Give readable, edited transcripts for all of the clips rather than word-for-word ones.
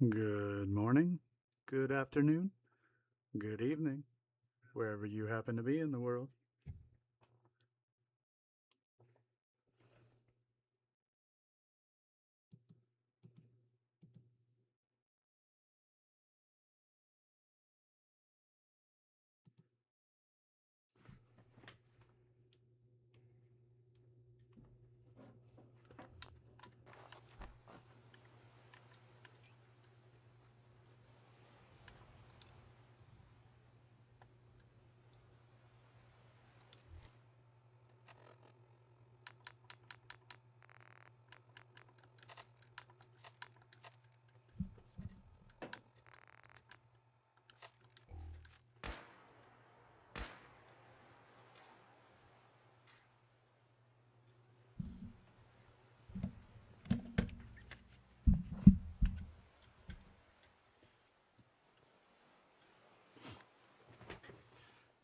Good morning, good afternoon, good evening, wherever you happen to be in the world.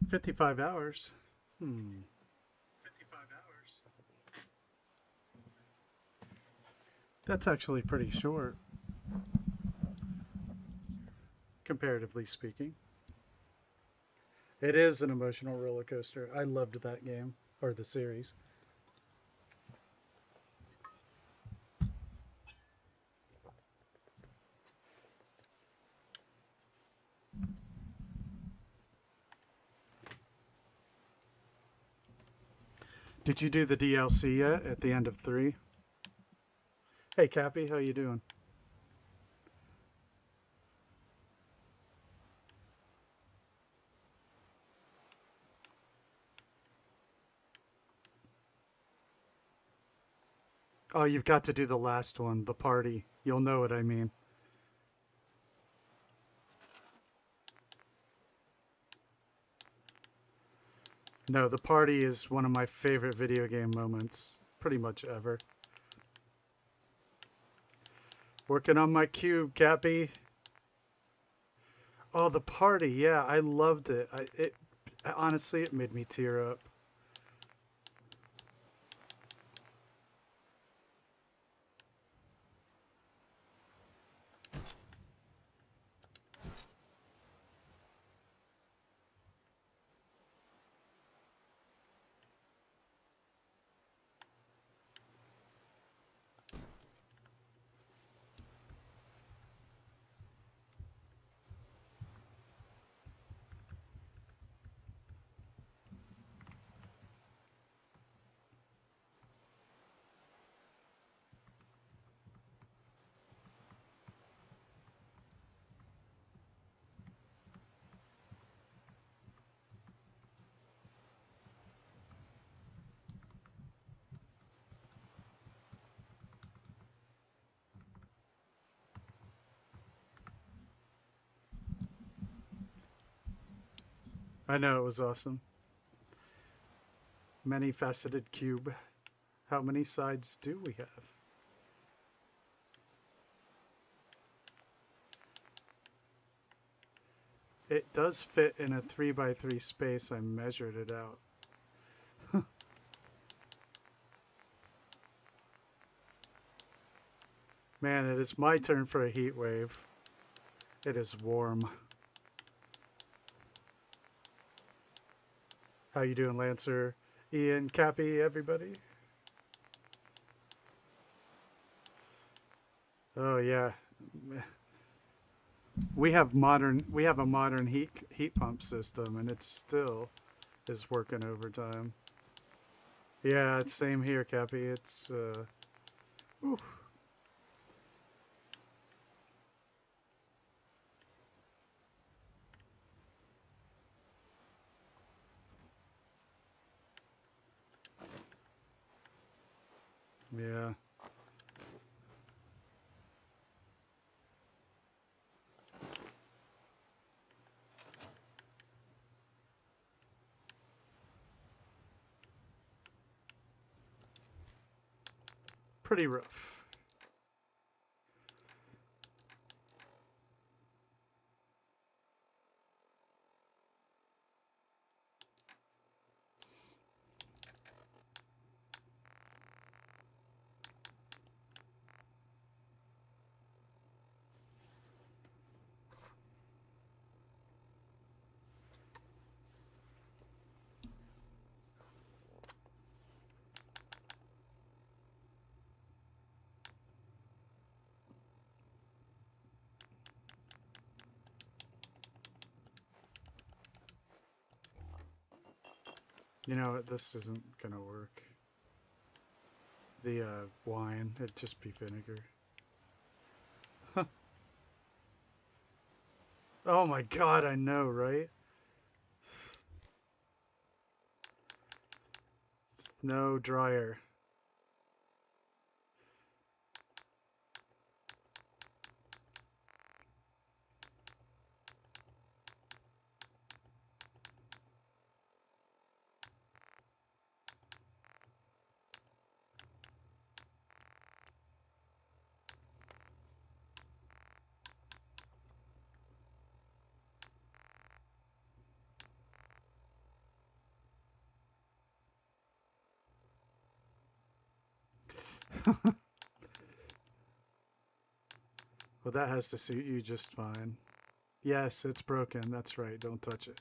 $55. 55 hours. That's actually pretty short, comparatively speaking. It is an emotional roller coaster. I loved that game, or the series. Did you do the DLC yet at the end of 3? Hey, Cappy, how you doing? Oh, you've got to do the last one, the party. You'll know what I mean. No, the party is one of my favorite video game moments, pretty much ever. Working on my cube, Cappy. Oh, the party, yeah, I loved it. Honestly, it made me tear up. I know, it was awesome. Many faceted cube. How many sides do we have? It does fit in a 3x3 space. I measured it out. Man, it is my turn for a heat wave. It is warm. How you doing, Lancer? Ian, Cappy, everybody? Oh yeah. We have a modern heat pump system, and it still is working overtime. Yeah, it's same here, Cappy. It's whew. Yeah. Pretty rough. You know what? This isn't gonna work. The wine, it'd just be vinegar. Oh my god, I know, right? It's no dryer. Well, that has to suit you just fine. Yes, it's broken. That's right. Don't touch it.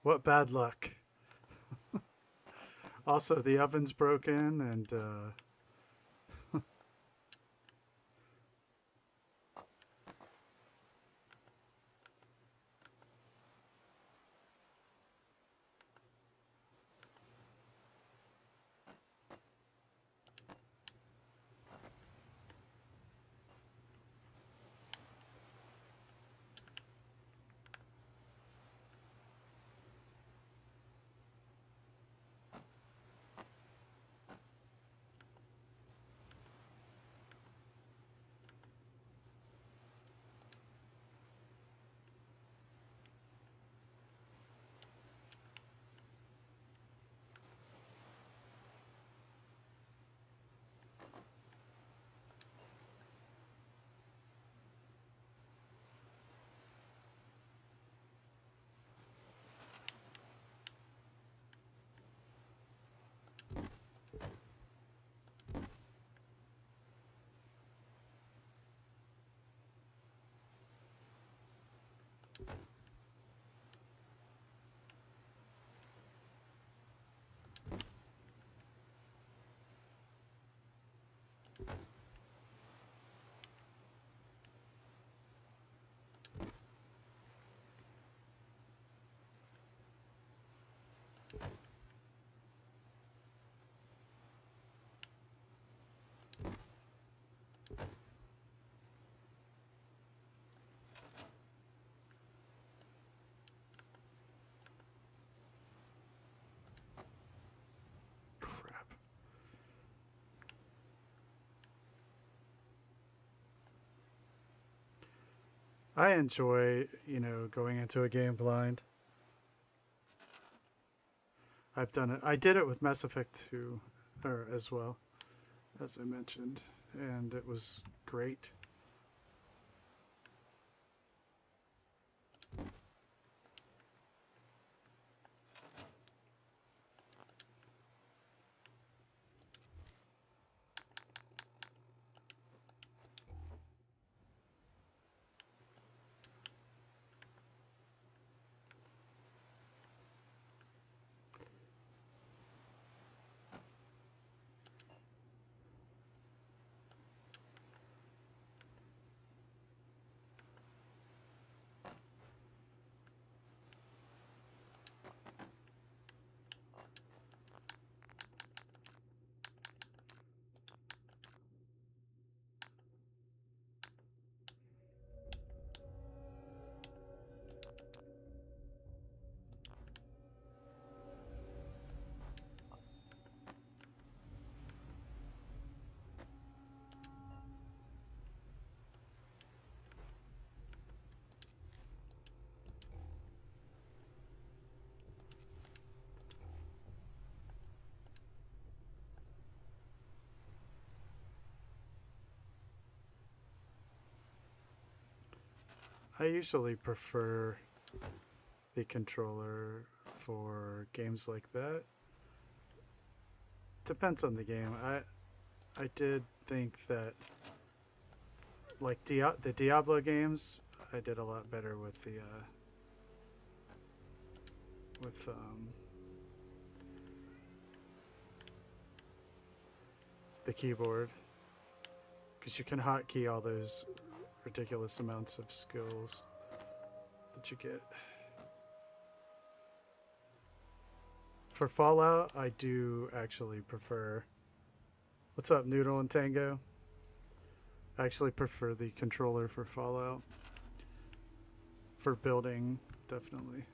What bad luck. Also, the oven's broken and crap. I enjoy, you know, going into a game blind. I've done it. I did it with Mass Effect 2 or as well, as I mentioned, and it was great. I usually prefer the controller for games like that. Depends on the game. I did think that like the Diablo games, I did a lot better with the with the keyboard. Because you can hotkey all those ridiculous amounts of skills that you get. For Fallout, I do actually prefer... What's up, Noodle and Tango? I actually prefer the controller for Fallout. For building, definitely.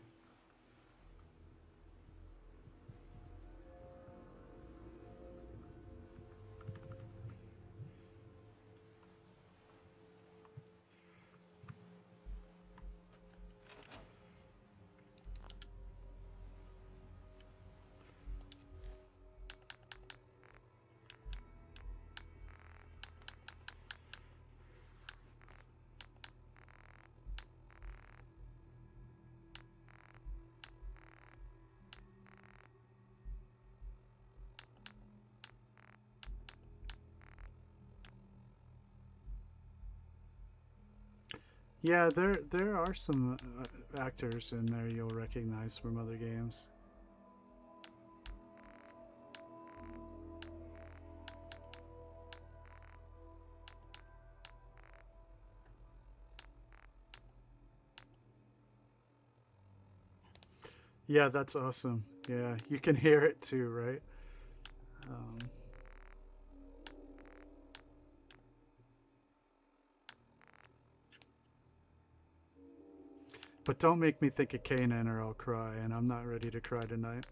Yeah, there are some actors in there you'll recognize from other games. Yeah, that's awesome. Yeah, you can hear it too, right? But don't make me think of Kanan or I'll cry, and I'm not ready to cry tonight.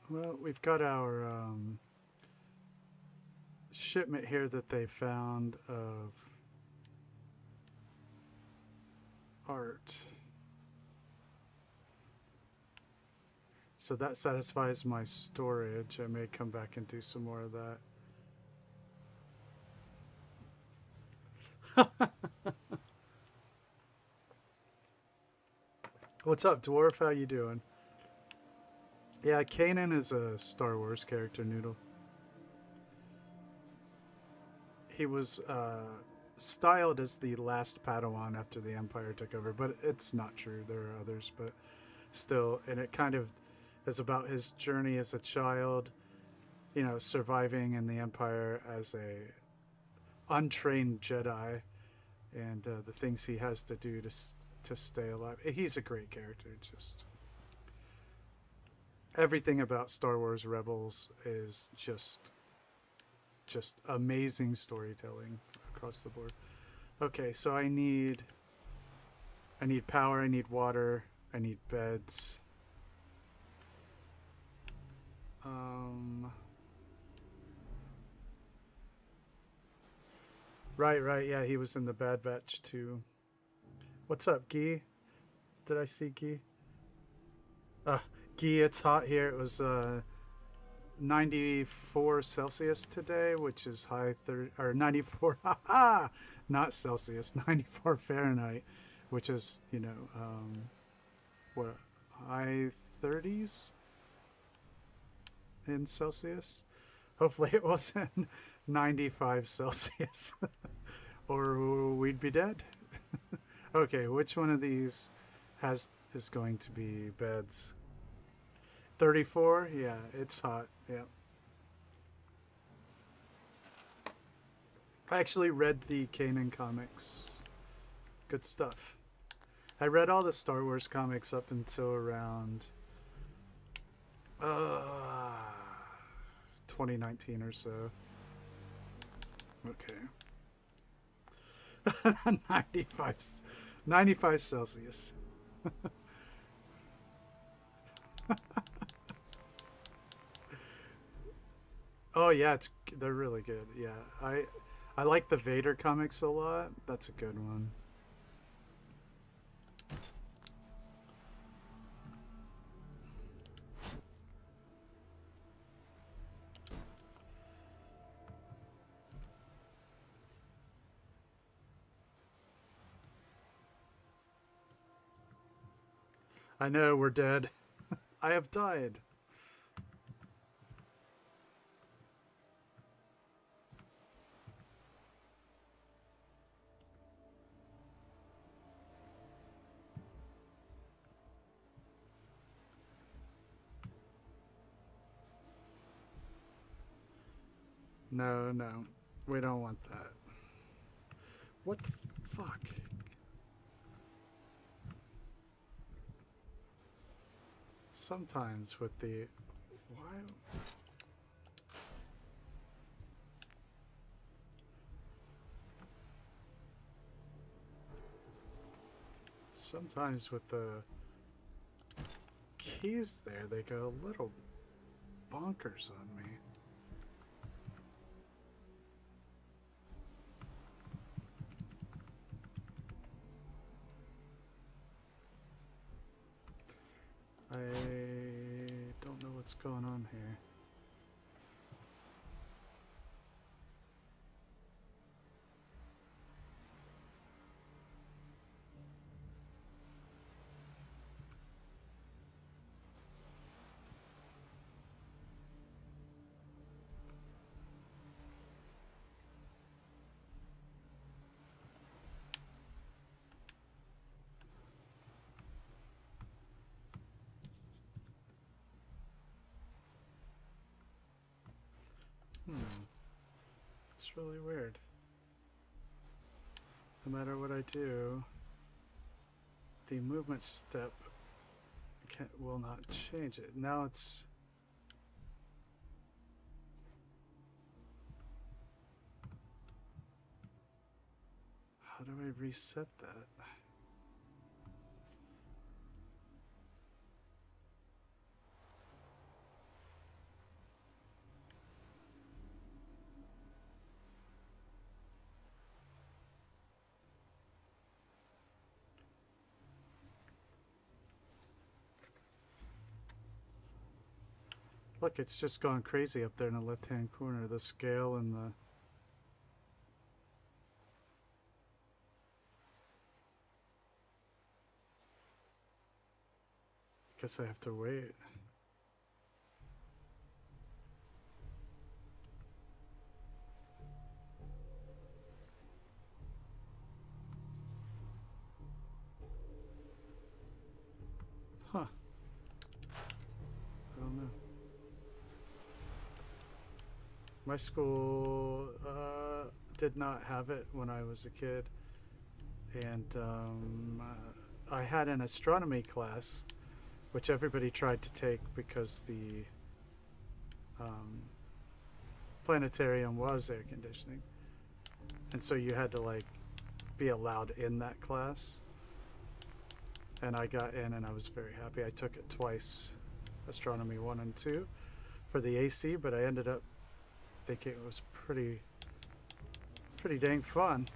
Well, we've got our shipment here that they found of art. So that satisfies my storage. I may come back and do some more of that. What's up, Dwarf? How you doing? Yeah, Kanan is a Star Wars character, Noodle. He was styled as the last Padawan after the Empire took over, but it's not true. There are others, but still, and it kind of is about his journey as a child, you know, surviving in the Empire as a untrained Jedi, and the things he has to do to stay alive. He's a great character, just... Everything about Star Wars Rebels is just amazing storytelling across the board. Okay, so I need power, I need water, I need beds. Right, yeah, he was in the Bad Batch too. What's up, Guy? Did I see Guy? Guy, it's hot here. It was 94 Celsius today, which is high 30, or 94, haha, not Celsius, 94 Fahrenheit, which is, you know, what, high 30s in Celsius? Hopefully it wasn't 95 Celsius, or we'd be dead. Okay, which one of these is going to be beds? 34? Yeah, it's hot. Yeah. I actually read the Kanan comics. Good stuff. I read all the Star Wars comics up until around 2019 or so. Okay. 95 Celsius. Oh yeah, they're really good. Yeah, I like the Vader comics a lot. That's a good one. I know we're dead. I have died. No, no. We don't want that. What the fuck? Sometimes with the... Why? Sometimes with the keys there, they go a little bonkers on me. I don't know what's going on here. It's really weird. No matter what I do, the movement step will not change it. Now it's... How do I reset that? Look, it's just gone crazy up there in the left-hand corner. The scale and the... Guess I have to wait. Huh. I don't know. My school did not have it when I was a kid, and I had an astronomy class, which everybody tried to take because the planetarium was air conditioning, and so you had to like be allowed in that class. And I got in, and I was very happy. I took it twice, astronomy 1 and 2, for the AC, but I ended up thinking it was pretty dang fun.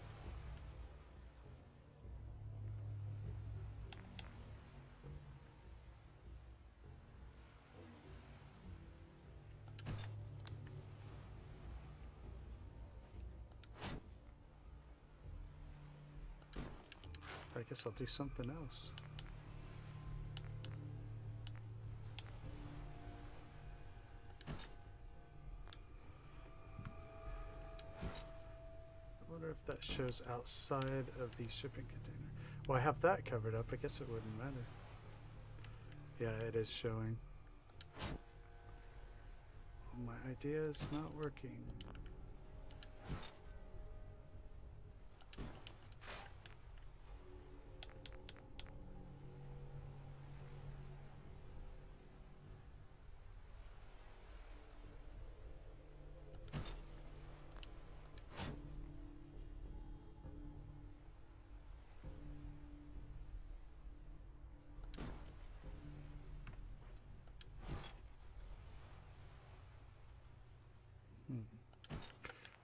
I guess I'll do something else. I wonder if that shows outside of the shipping container. Well, I have that covered up. I guess it wouldn't matter. Yeah, it is showing. Oh, my idea is not working.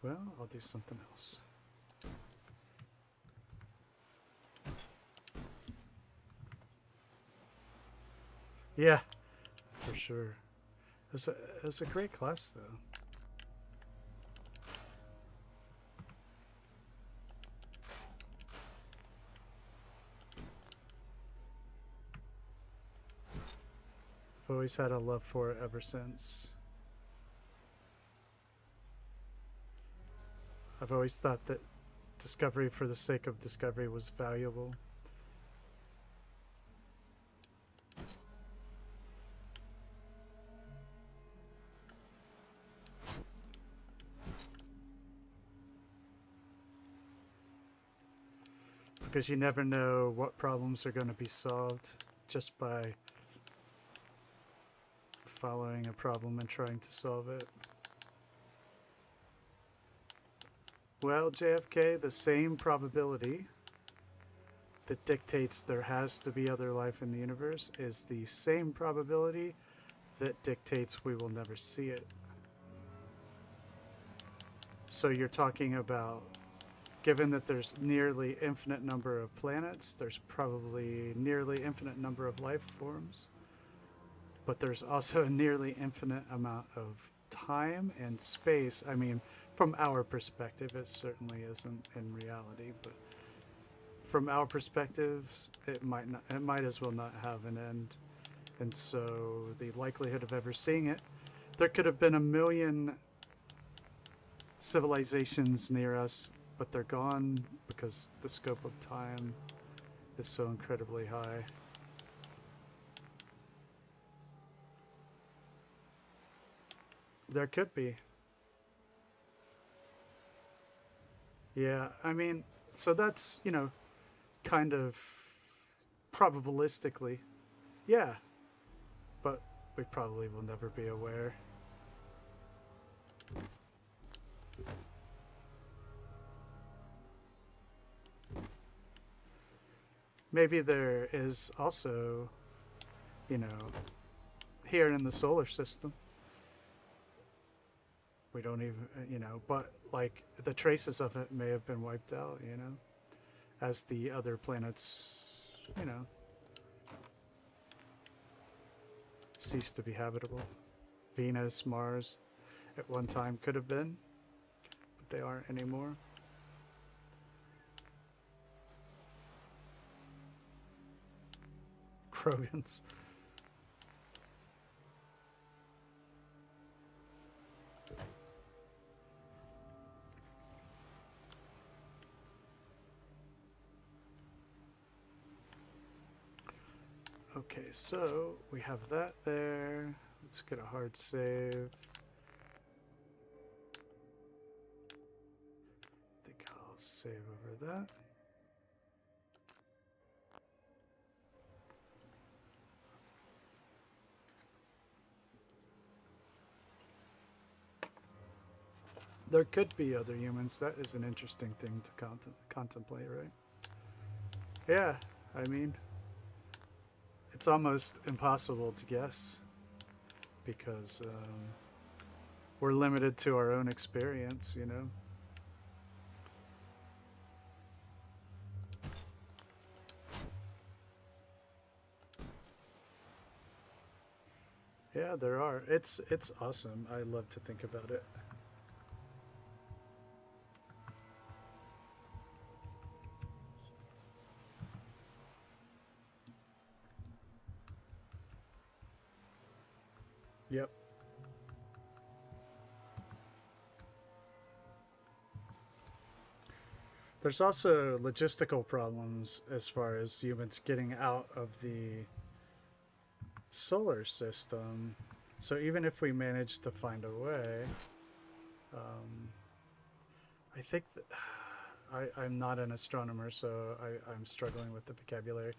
Well, I'll do something else. Yeah, for sure. It was a great class, though. always had a love for it ever since. I've always thought that discovery for the sake of discovery was valuable. Because you never know what problems are going to be solved just by following a problem and trying to solve it. Well, JFK, the same probability that dictates there has to be other life in the universe is the same probability that dictates we will never see it. So you're talking about, given that there's nearly infinite number of planets, there's probably nearly infinite number of life forms, but there's also a nearly infinite amount of time and space. I mean, from our perspective, it certainly isn't in reality, but from our perspectives, it might as well not have an end. And so the likelihood of ever seeing it, there could have been 1 million civilizations near us, but they're gone because the scope of time is so incredibly high. There could be. Yeah, I mean, so that's, you know, kind of probabilistically. Yeah, but we probably will never be aware. Maybe there is also, you know, here in the solar system, we don't even, you know, but like the traces of it may have been wiped out, you know, as the other planets, you know, cease to be habitable. Venus, Mars, at one time could have been, but they aren't anymore. Krogans. Okay, so we have that there. Let's get a hard save. I think I'll save over that. There could be other humans. That is an interesting thing to contemplate, right? Yeah, I mean, it's almost impossible to guess because we're limited to our own experience, you know? Yeah, there are. It's awesome. I love to think about it. Yep. There's also logistical problems as far as humans getting out of the solar system. So even if we manage to find a way, I think that I'm not an astronomer, so I'm struggling with the vocabulary.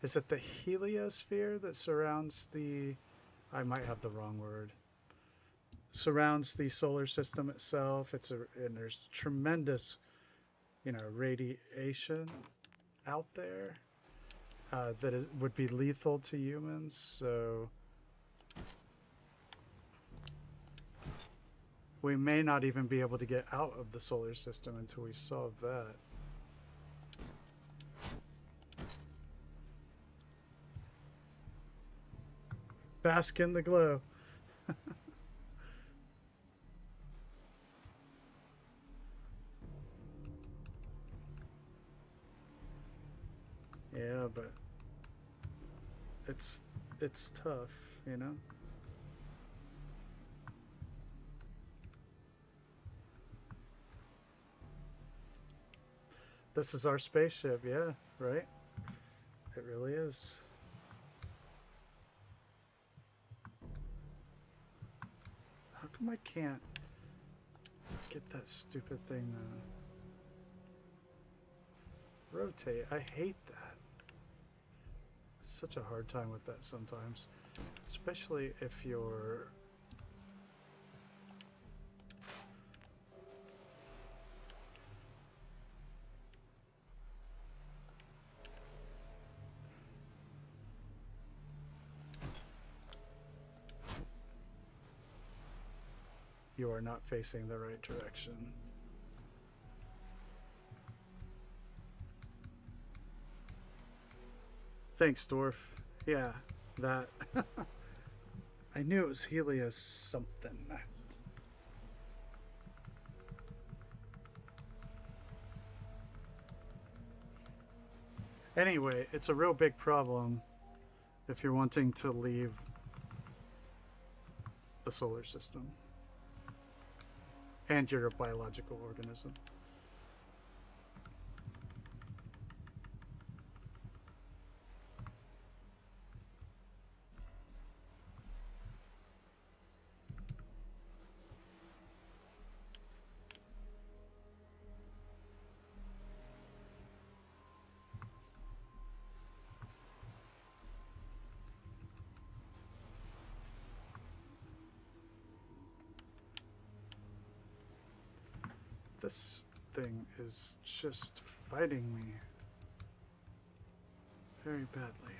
Is it the heliosphere that surrounds the... I might have the wrong word. Surrounds the solar system itself. And there's tremendous, you know, radiation out there that would be lethal to humans. So we may not even be able to get out of the solar system until we solve that. Bask in the glow. Yeah, but it's tough. you know? This is our spaceship, yeah, right? It really is. How come I can't get that stupid thing to rotate? I hate that. Such a hard time with that sometimes, especially if you're not facing the right direction. Thanks, Dwarf. Yeah, that. I knew it was Helios something. Anyway, it's a real big problem if you're wanting to leave the solar system. And you're a biological organism. This thing is just fighting me very badly.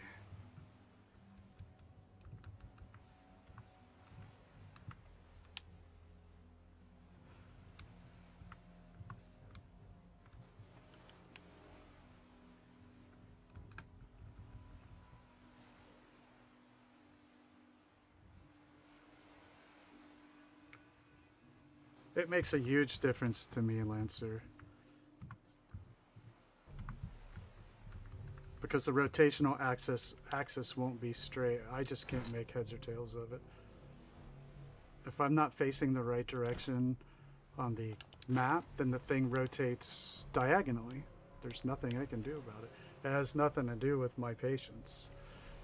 It makes a huge difference to me, Lancer. Because the rotational axis won't be straight. I just can't make heads or tails of it. If I'm not facing the right direction on the map, then the thing rotates diagonally. There's nothing I can do about it. It has nothing to do with my patience,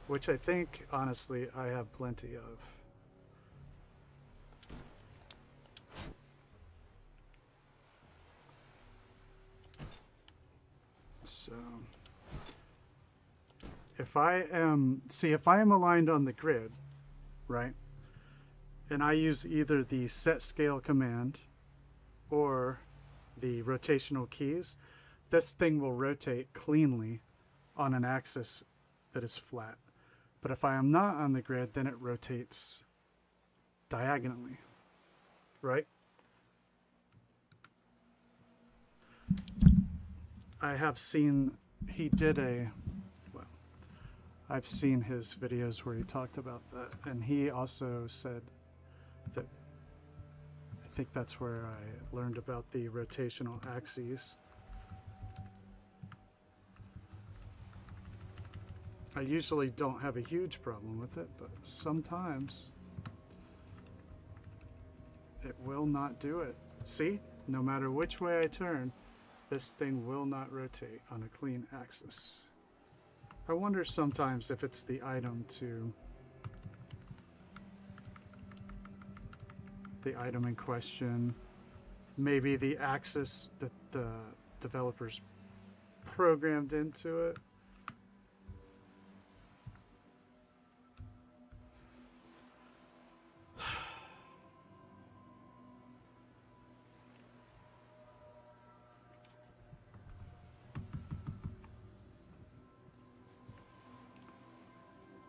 which I think, honestly, I have plenty of. So, if I am aligned on the grid, right, and I use either the set scale command or the rotational keys, this thing will rotate cleanly on an axis that is flat. But if I am not on the grid, then it rotates diagonally, right? I have seen, I've seen his videos where he talked about that, and he also said that, I think that's where I learned about the rotational axes. I usually don't have a huge problem with it, but sometimes it will not do it. See, no matter which way I turn, this thing will not rotate on a clean axis. I wonder sometimes if it's the item in question, maybe the axis that the developers programmed into it.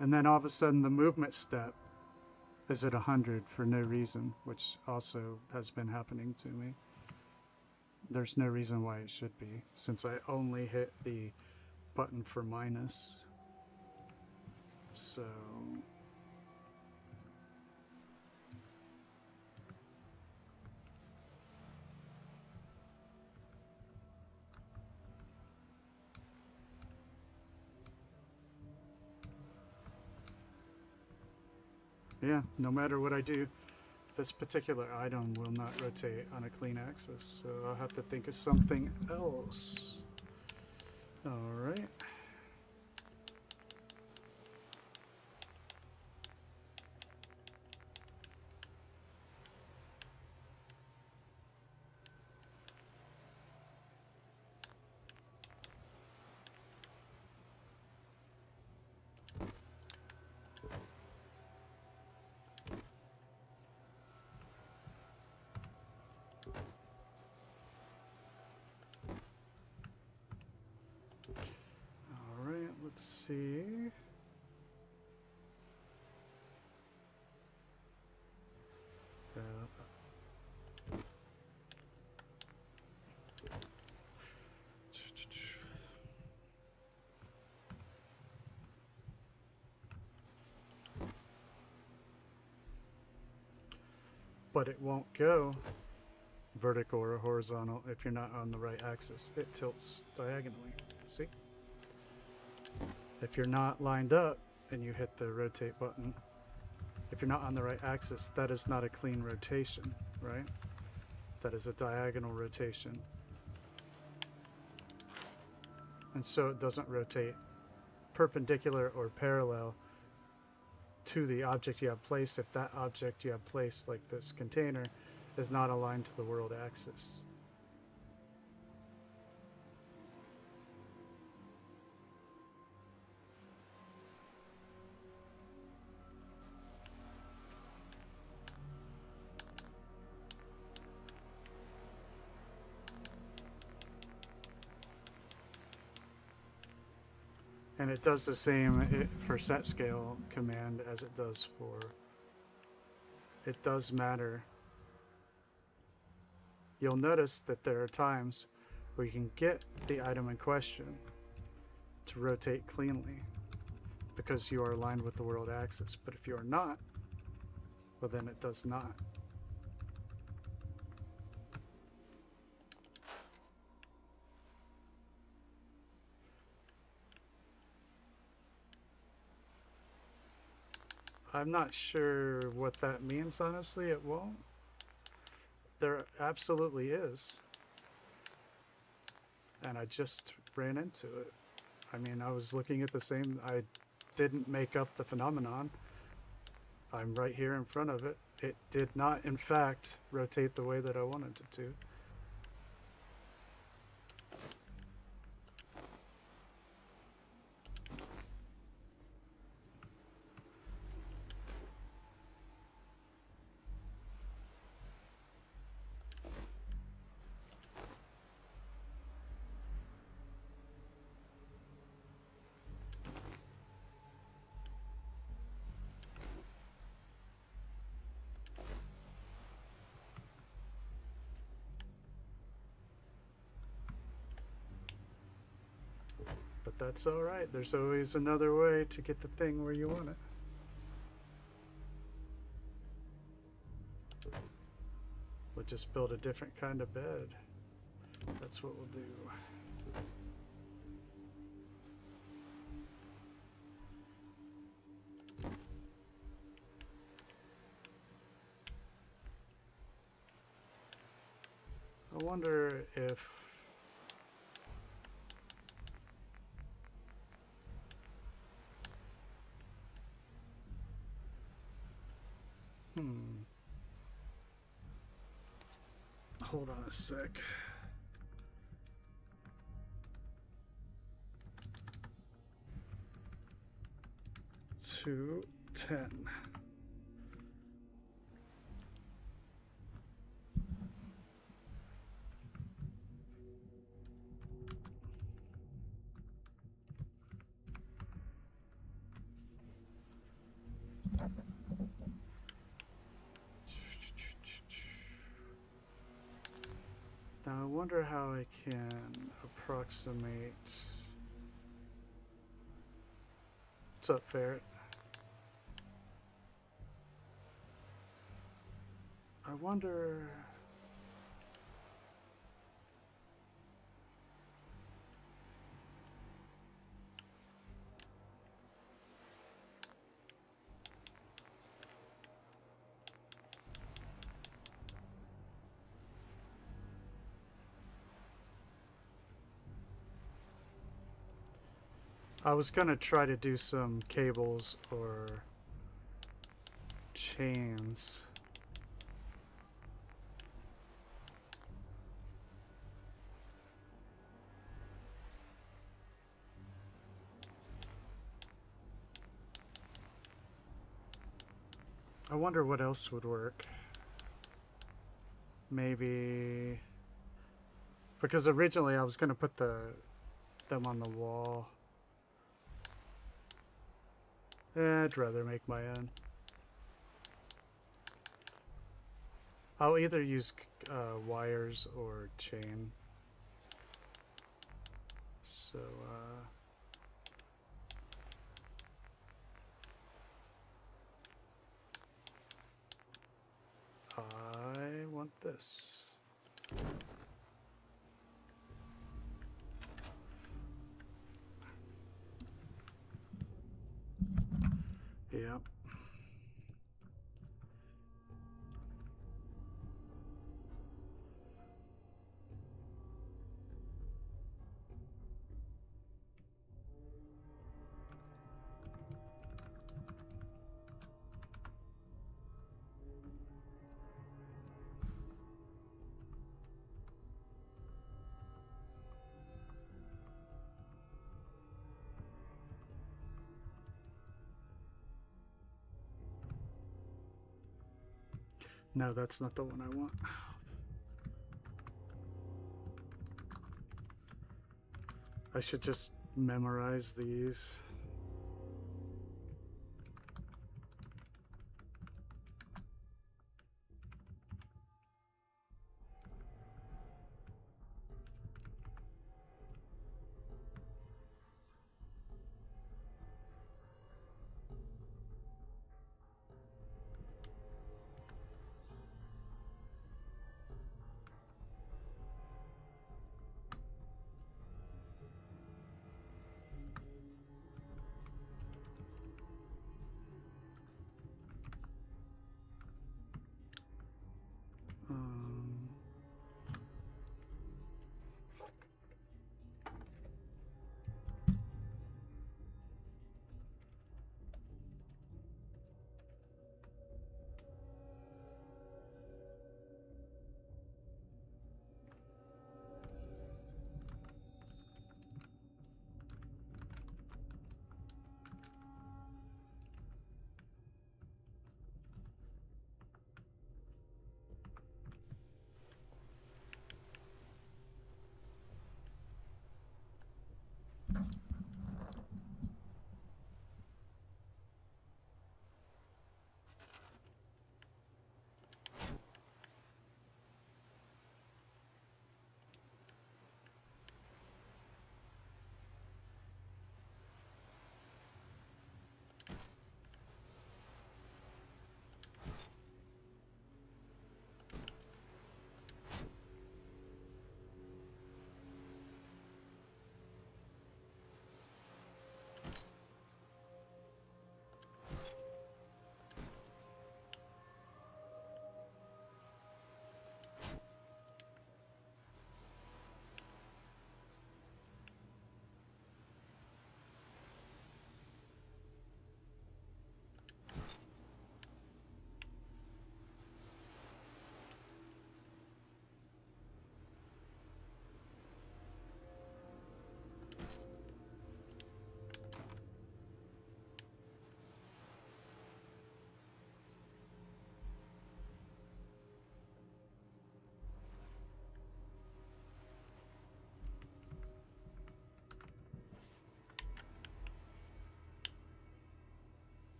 And then all of a sudden the movement step is at 100 for no reason, which also has been happening to me. There's no reason why it should be, since I only hit the button for minus. So... Yeah, no matter what I do, this particular item will not rotate on a clean axis, so I'll have to think of something else. Alright. Let's see. But it won't go vertical or horizontal if you're not on the right axis. It tilts diagonally. See? If you're not lined up and you hit the rotate button, if you're not on the right axis, that is not a clean rotation, right? That is a diagonal rotation. And so it doesn't rotate perpendicular or parallel to the object you have placed if that object you have placed, like this container, is not aligned to the world axis. And it does the same for set scale command as it does for, it does matter. You'll notice that there are times where you can get the item in question to rotate cleanly because you are aligned with the world axis. But if you are not, well then it does not. I'm not sure what that means, honestly. It won't. There absolutely is. And I just ran into it. I mean, I was looking at the same, I didn't make up the phenomenon. I'm right here in front of it. It did not, in fact, rotate the way that I wanted it to. But that's all right. There's always another way to get the thing where you want it. We'll just build a different kind of bed. That's what we'll do. I wonder if hold on a sec. To 10. Now I wonder how I can approximate. What's up, Ferret? I wonder. I was gonna try to do some cables or chains. I wonder what else would work. Maybe because originally I was gonna put them on the wall. I'd rather make my own. I'll either use wires or chain. So I want this. Yep. No, that's not the one I want. I should just memorize these.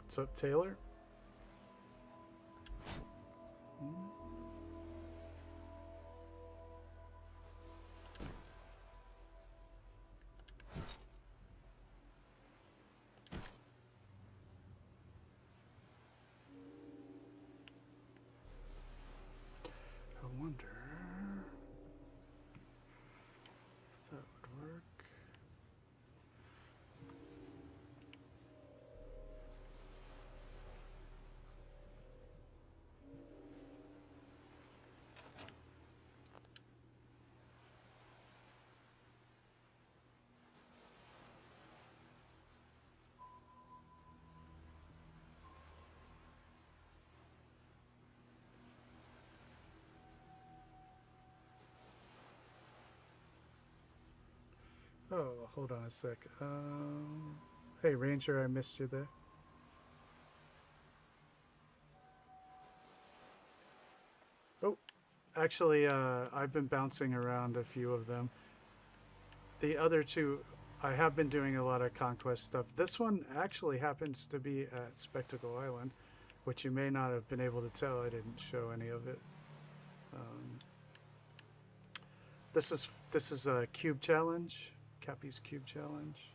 What's up, Taylor? I wonder. Oh, hold on a sec. Hey, Ranger, I missed you there. Oh, actually, I've been bouncing around a few of them. The other two, I have been doing a lot of conquest stuff. This one actually happens to be at Spectacle Island, which you may not have been able to tell. I didn't show any of it. This is a cube challenge, Cappy's cube challenge.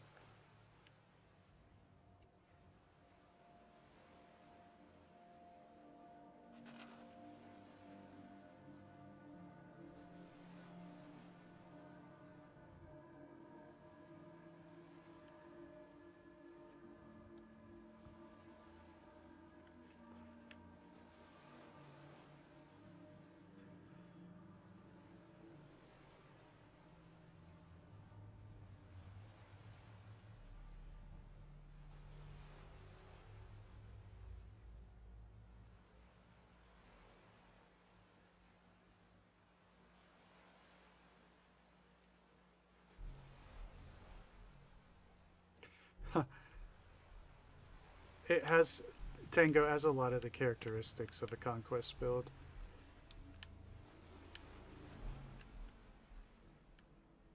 It has, Tango has a lot of the characteristics of a conquest build.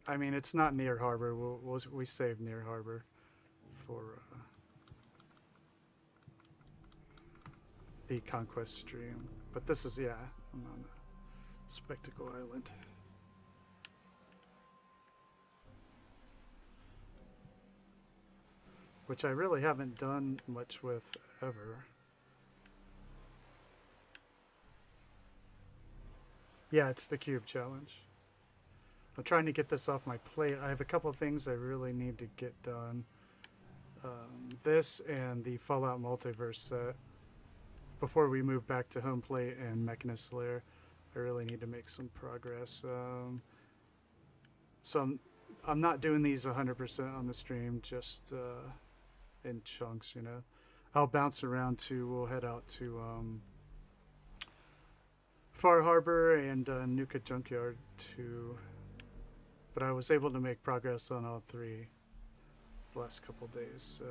I mean, it's not near harbor. We save near harbor for the conquest stream. But this is, yeah, I'm on Spectacle Island. Which I really haven't done much with ever. Yeah, it's the cube challenge. I'm trying to get this off my plate. I have a couple things I really need to get done. This and the Fallout Multiverse set. Before we move back to home plate and Mechanist Lair, I really need to make some progress. So I'm not doing these 100% on the stream, just in chunks, you know. I'll bounce around to, we'll head out to Far Harbor and Nuka Junkyard too. But I was able to make progress on all three the last couple days. So.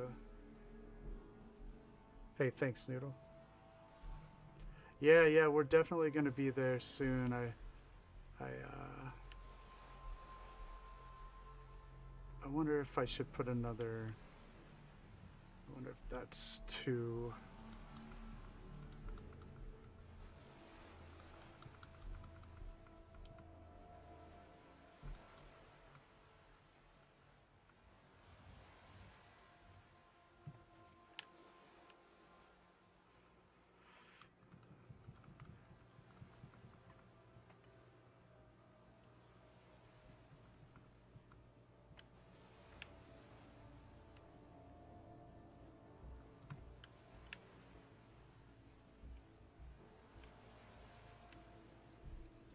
Hey, thanks, Noodle. Yeah, we're definitely going to be there soon. I wonder if I should put another. I wonder if that's too.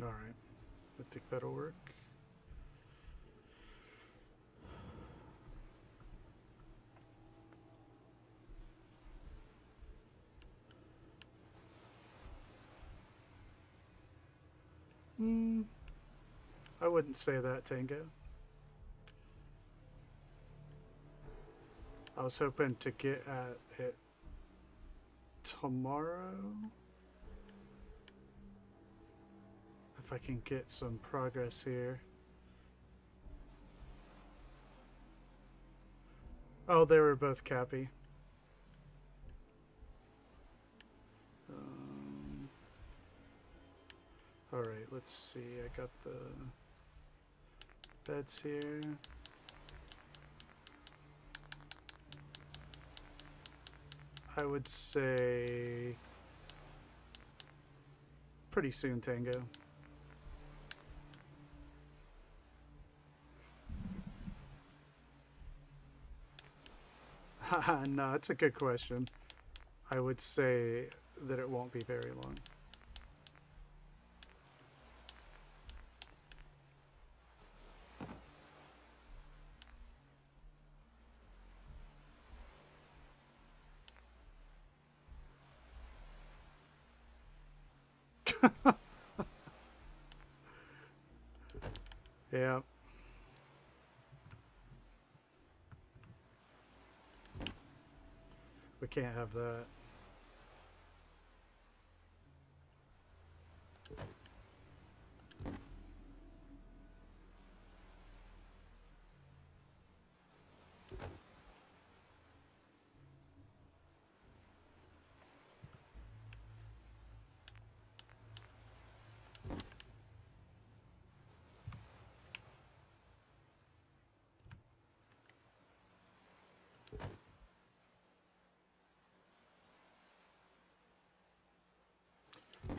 All right, I think that'll work. I wouldn't say that, Tango. I was hoping to get at it tomorrow. If I can get some progress here. Oh, they were both Cappy. All right, let's see. I got the beds here. I would say pretty soon, Tango. No, it's a good question. I would say that it won't be very long. Yeah. We can't have that.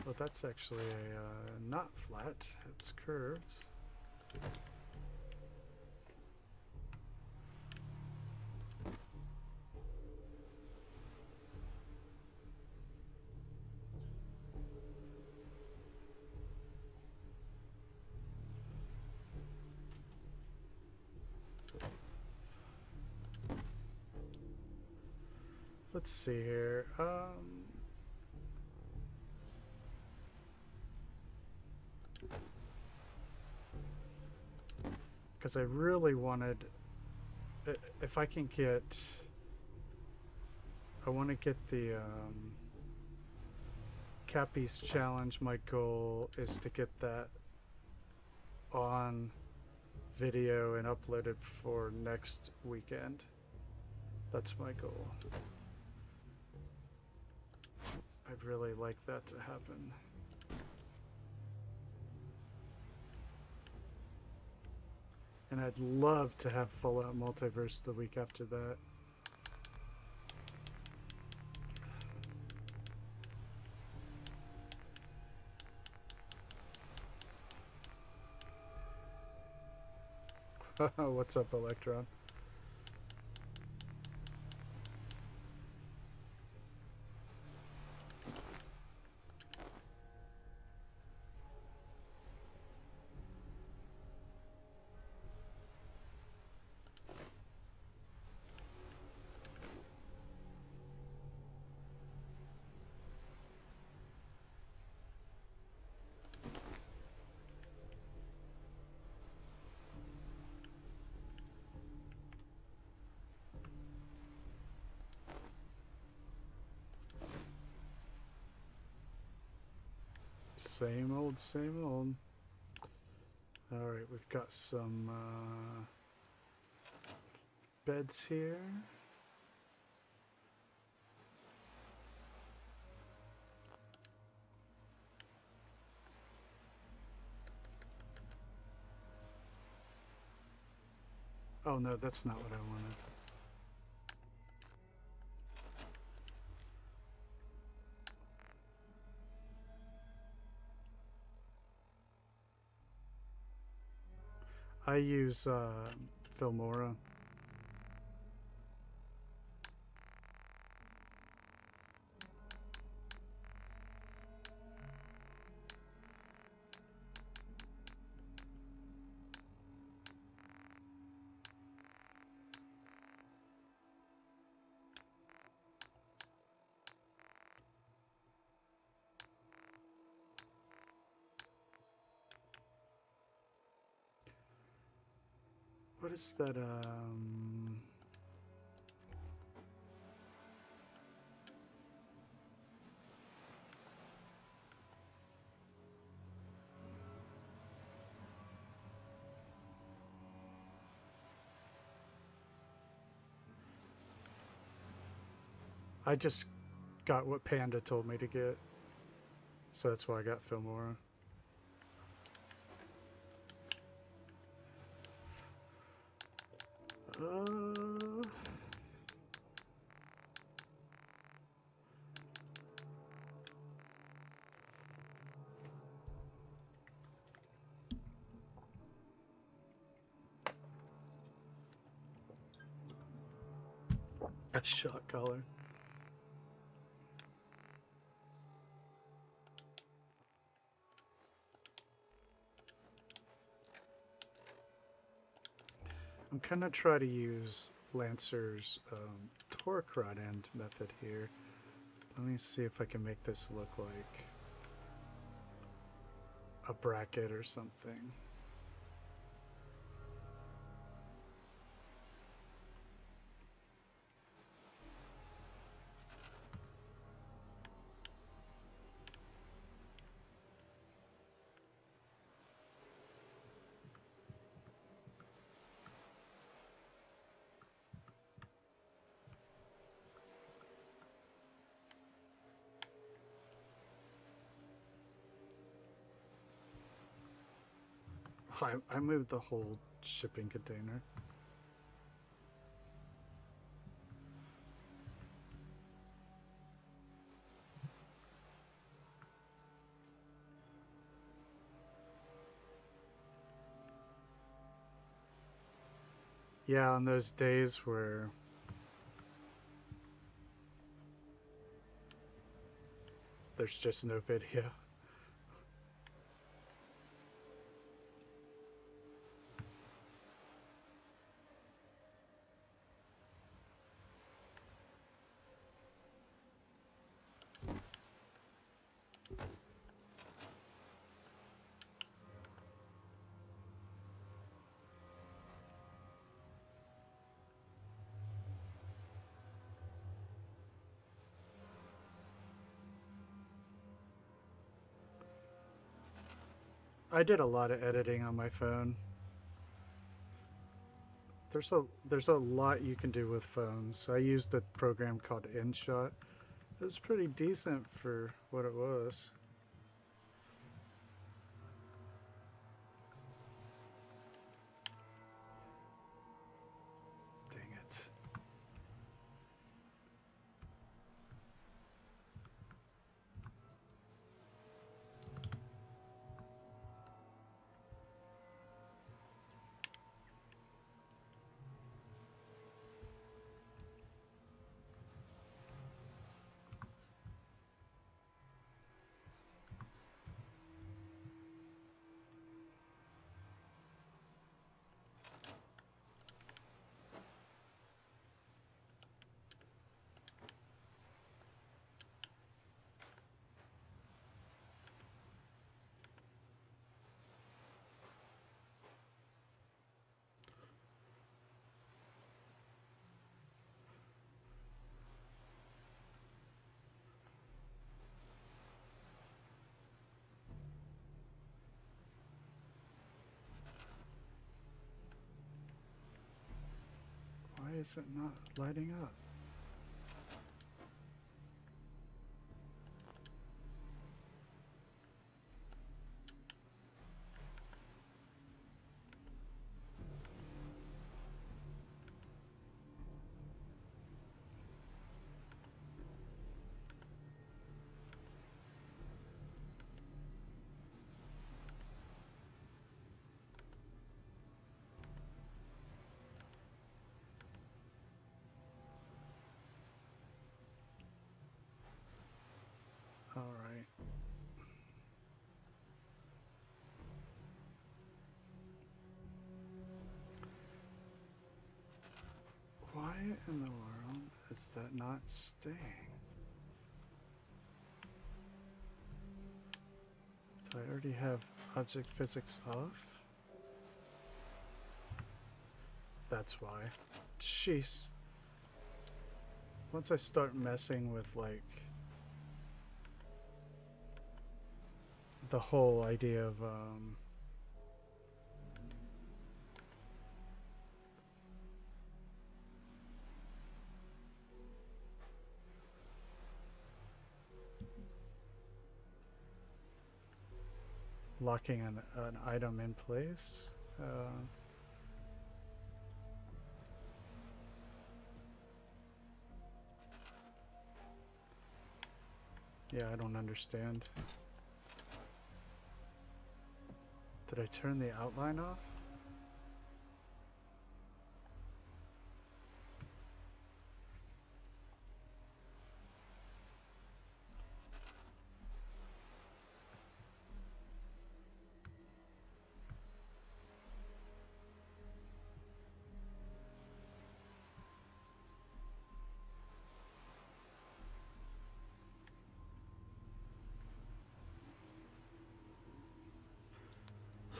Well, that's actually a not flat, it's curved. Let's see here. Because I really wanted, if I can get, I want to get the Cappy's challenge. My goal is to get that on video and uploaded for next weekend. That's my goal. I'd really like that to happen. And I'd love to have Fallout Multiverse the week after that. What's up, Electron? Same old, same old. All right, we've got some beds here. Oh no, that's not what I wanted. I use Filmora. What is that, I just got what Panda told me to get, so that's why I got Filmora. A shot collar. I'm gonna try to use Lancer's torque rod end method here. Let me see if I can make this look like a bracket or something. I moved the whole shipping container. Yeah, on those days where there's just no video. I did a lot of editing on my phone. There's a lot you can do with phones. I used a program called InShot. It was pretty decent for what it was. Dang it. Why is it not lighting up? All right. Why in the world is that not staying? Do I already have object physics off? That's why. Jeez. Once I start messing with like the whole idea of locking an item in place. Yeah, I don't understand. Did I turn the outline off?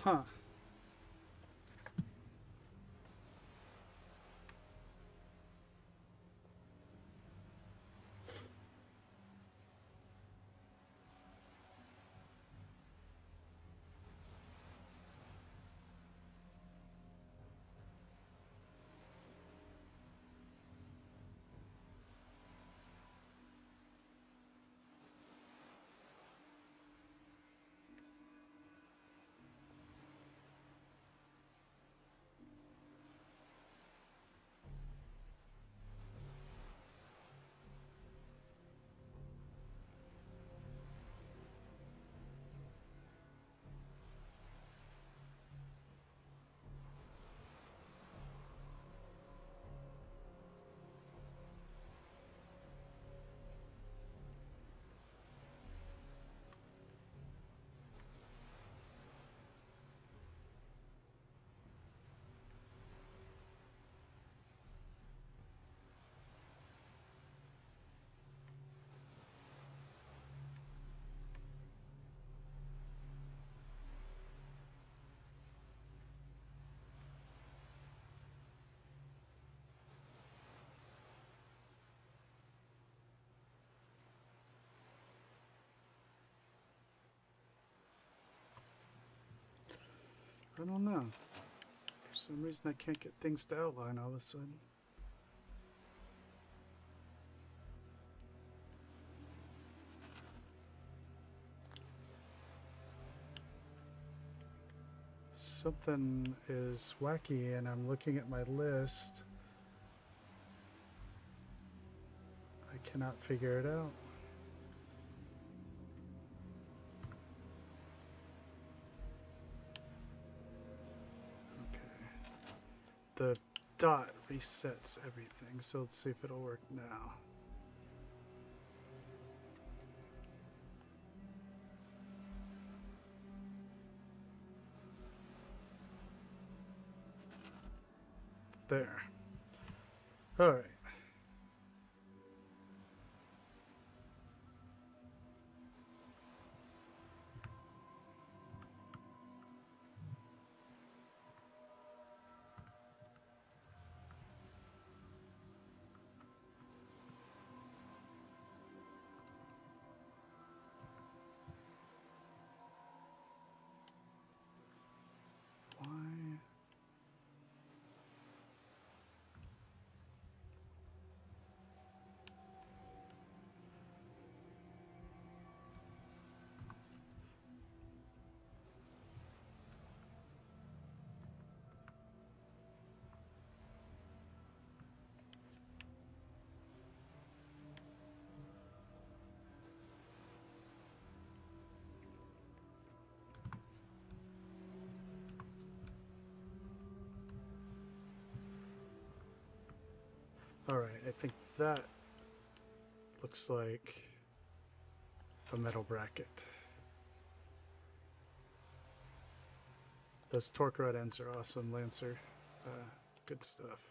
Huh. I don't know. For some reason I can't get things to outline all of a sudden. Something is wacky and I'm looking at my list. I cannot figure it out. The dot resets everything, so let's see if it'll work now. There. All right. All right, I think that looks like a metal bracket. Those torque rod ends are awesome, Lancer. Good stuff.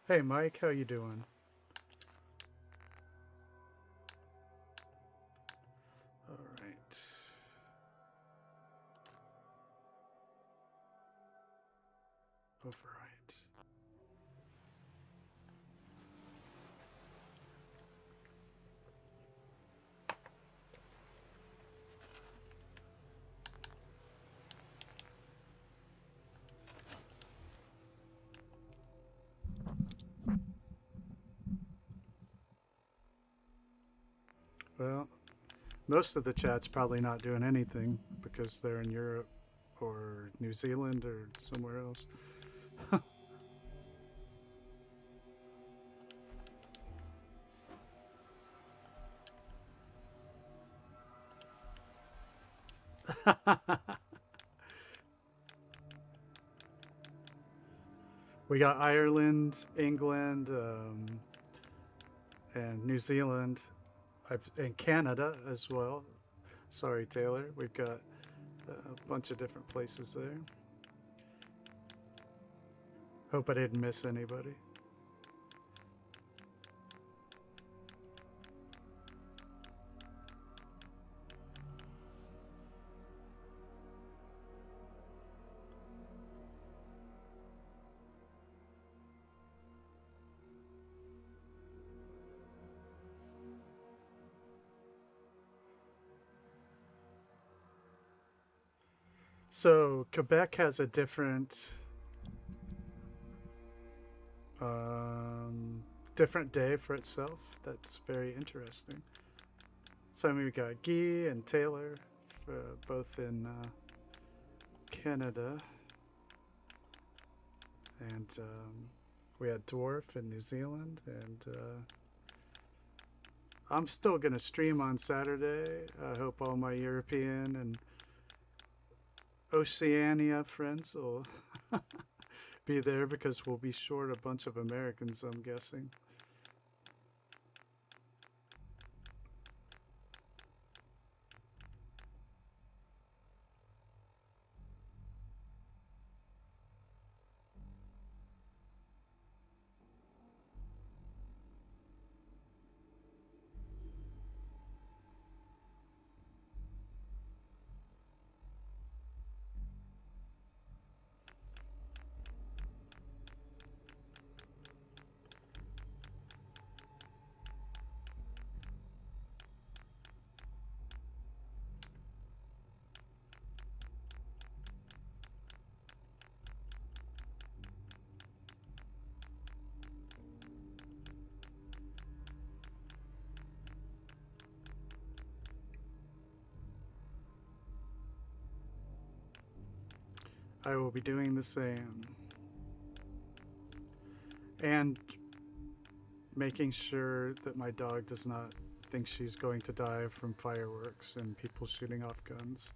Hey, Mike, how you doing? All right. Overwrite. Well, most of the chat's probably not doing anything because they're in Europe or New Zealand or somewhere else. We got Ireland, England, and New Zealand, and Canada as well. Sorry, Taylor. We've got a bunch of different places there. Hope I didn't miss anybody. So Quebec has a different different day for itself. That's very interesting. So I mean, we got Guy and Taylor, both in Canada, and we had Dwarf in New Zealand, and I'm still gonna stream on Saturday. I hope all my European and Oceania friends will be there because we'll be short a bunch of Americans, I'm guessing. I will be doing the same. And making sure that my dog does not think she's going to die from fireworks and people shooting off guns.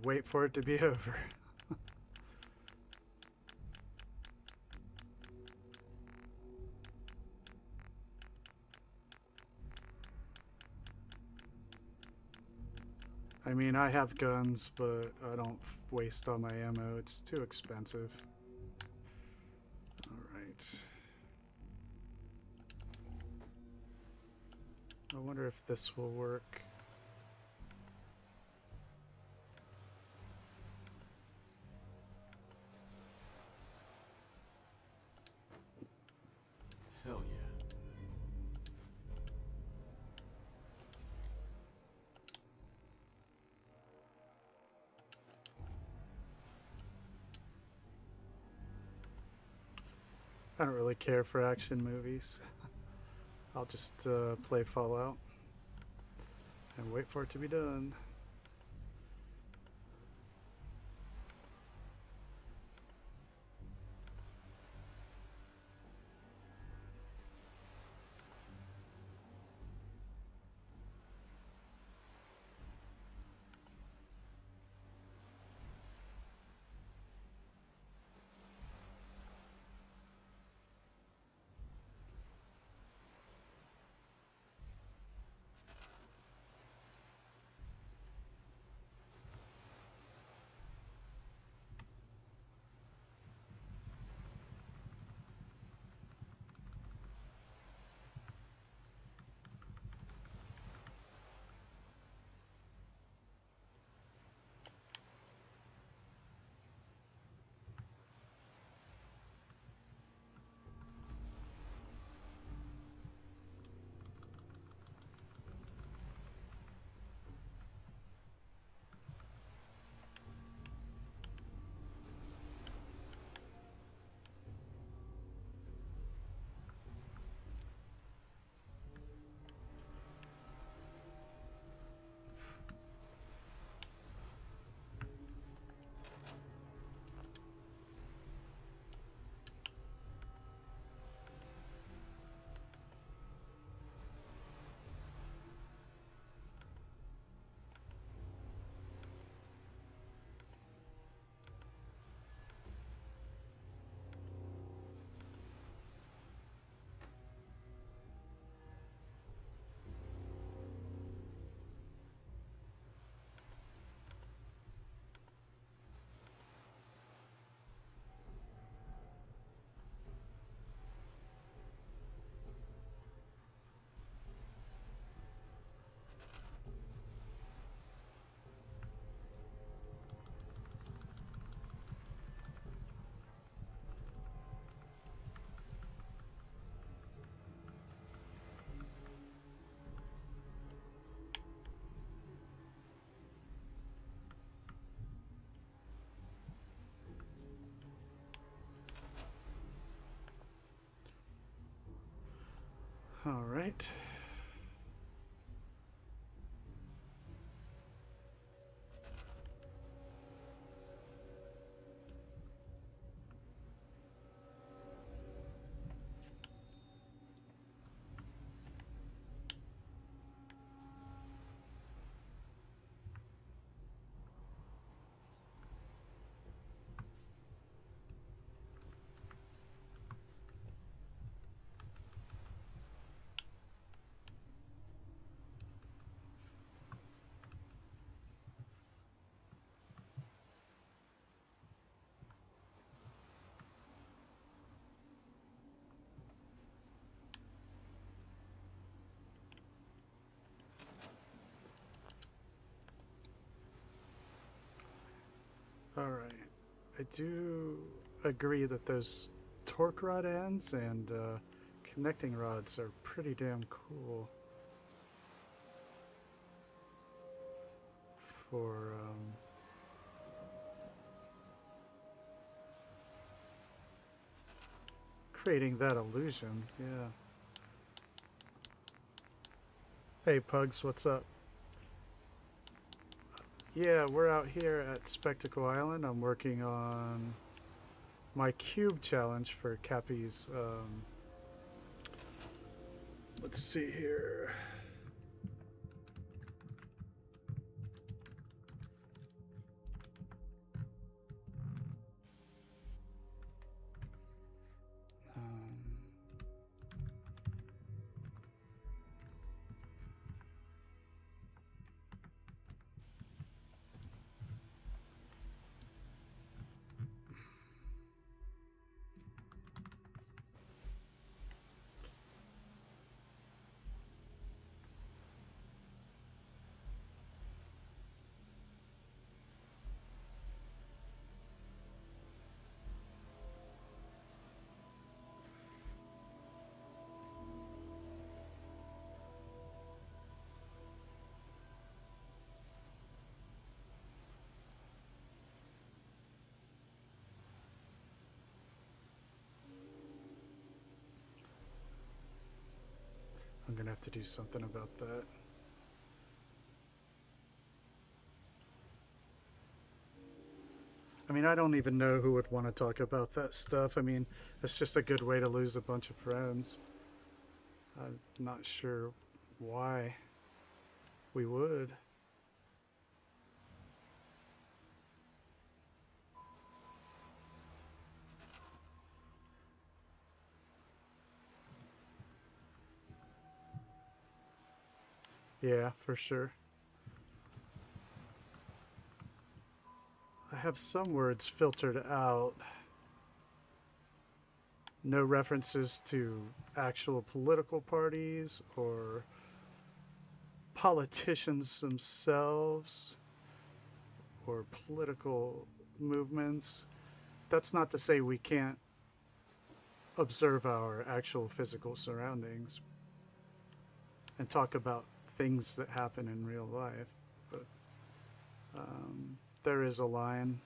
Wait for it to be over. I mean, I have guns, but I don't waste all my ammo. It's too expensive. Alright. I wonder if this will work. Hell yeah. I don't really care for action movies. I'll just play Fallout and wait for it to be done. All right. All right. I do agree that those torque rod ends and connecting rods are pretty damn cool for creating that illusion. Yeah. Hey Pugs, what's up? Yeah, we're out here at Spectacle Island. I'm working on my cube challenge for Cappy's let's see here. I'm gonna have to do something about that. I mean, I don't even know who would want to talk about that stuff. I mean, it's just a good way to lose a bunch of friends. I'm not sure why we would. Yeah, for sure. I have some words filtered out. No references to actual political parties or politicians themselves or political movements. That's not to say we can't observe our actual physical surroundings and talk about things that happen in real life, but there is a line.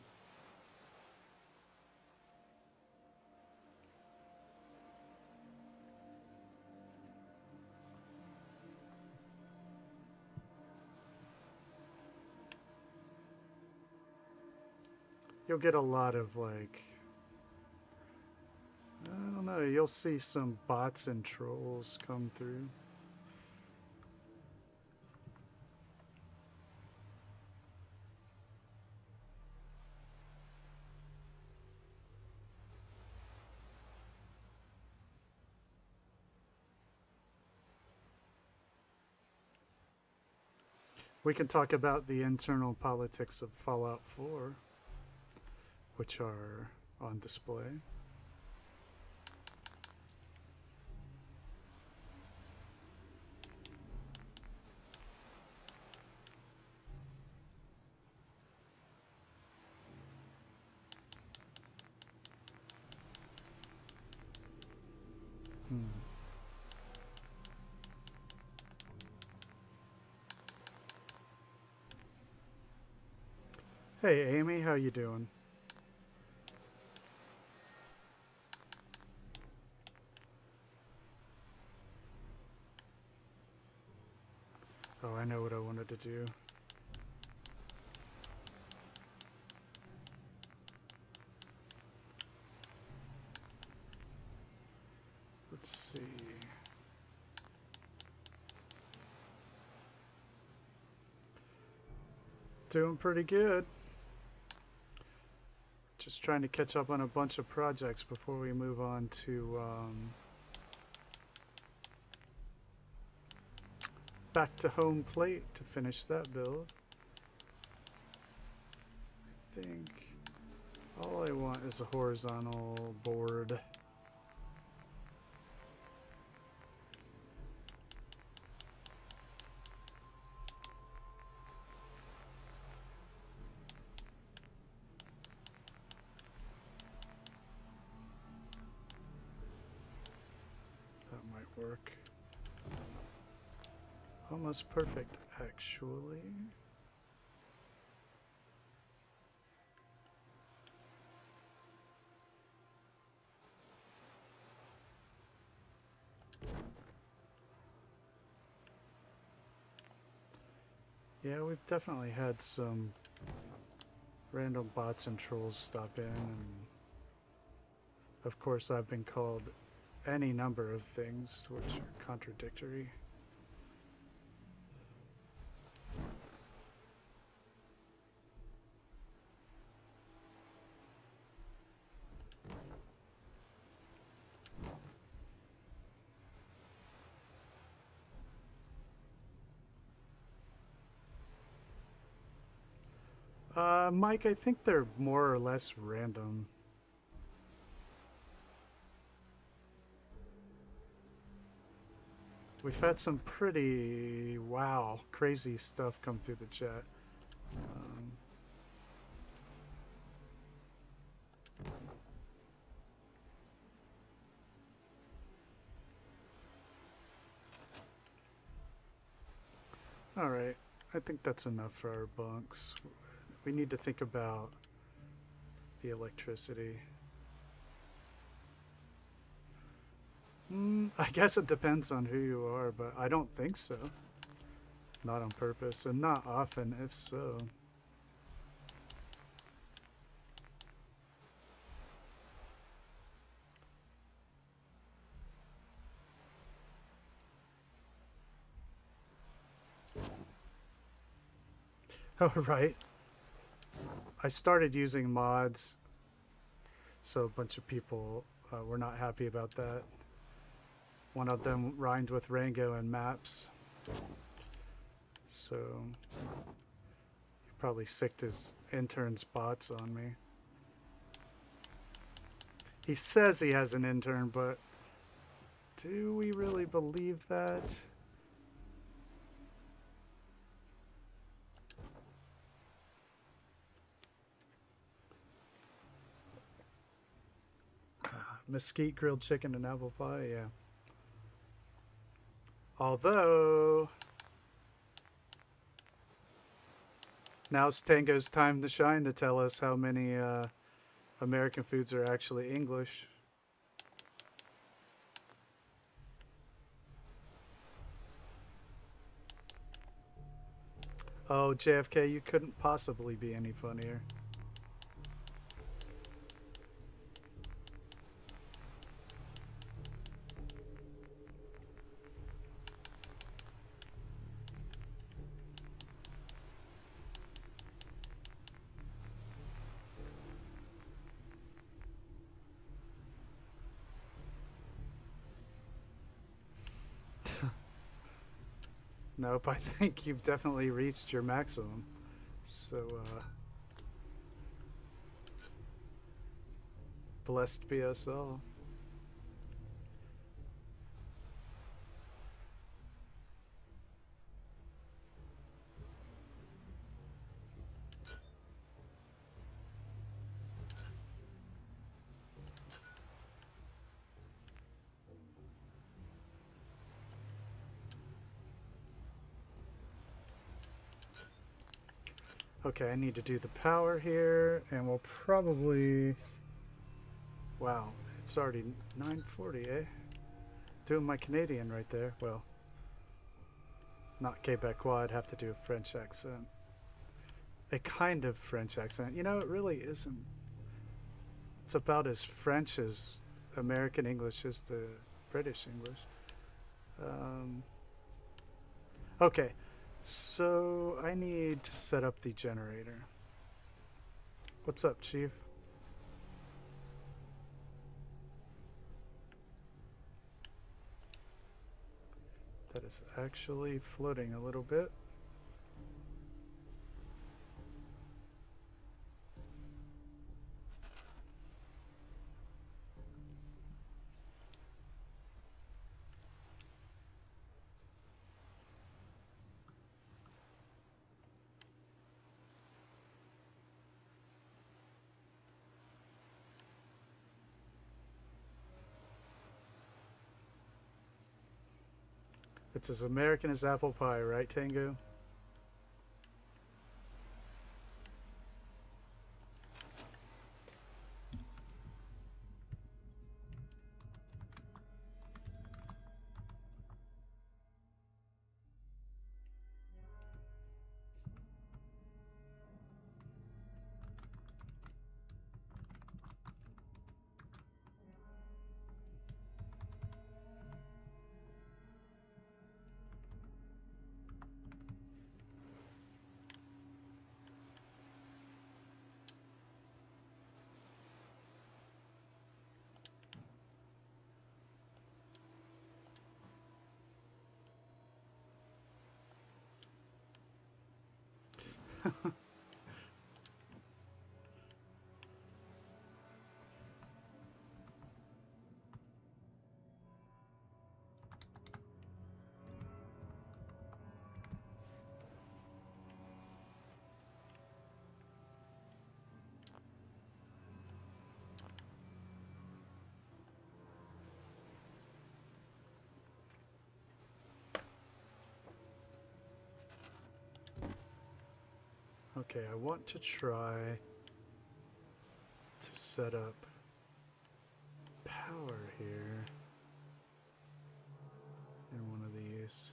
You'll get a lot of like, I don't know, you'll see some bots and trolls come through. We can talk about the internal politics of Fallout 4, which are on display. Hey Amy, how you doing? Oh, I know what I wanted to do. Let's see. Doing pretty good. Just trying to catch up on a bunch of projects before we move on to back to home plate to finish that build. I think all I want is a horizontal board. work. Almost perfect, actually. Yeah, we've definitely had some random bots and trolls stop in, and of course I've been called any number of things which are contradictory. Mike, I think they're more or less random. We've had some pretty, wow, crazy stuff come through the chat. Alright, I think that's enough for our bunks. We need to think about the electricity. I guess it depends on who you are, but I don't think so. Not on purpose, and not often, if so. Oh, right. I started using mods, so a bunch of people were not happy about that. One of them rhymed with Rango and maps. So, he probably sicked his intern's bots on me. He says he has an intern, but do we really believe that? Mesquite grilled chicken and apple pie, yeah. Although, now's Tango's time to shine to tell us how many American foods are actually English. Oh, JFK, you couldn't possibly be any funnier. Nope, I think you've definitely reached your maximum. So, blessed be us all. Okay, I need to do the power here, and we'll probably... Wow, it's already 9:40, eh? Doing my Canadian right there. Well, not Quebecois, I'd have to do a French accent. A kind of French accent. You know, it really isn't. It's about as French as American English is to British English. Okay, so I need to set up the generator. What's up, Chief? That is actually floating a little bit. It's as American as apple pie, right, Tango? Okay, I want to try to set up power here in one of these.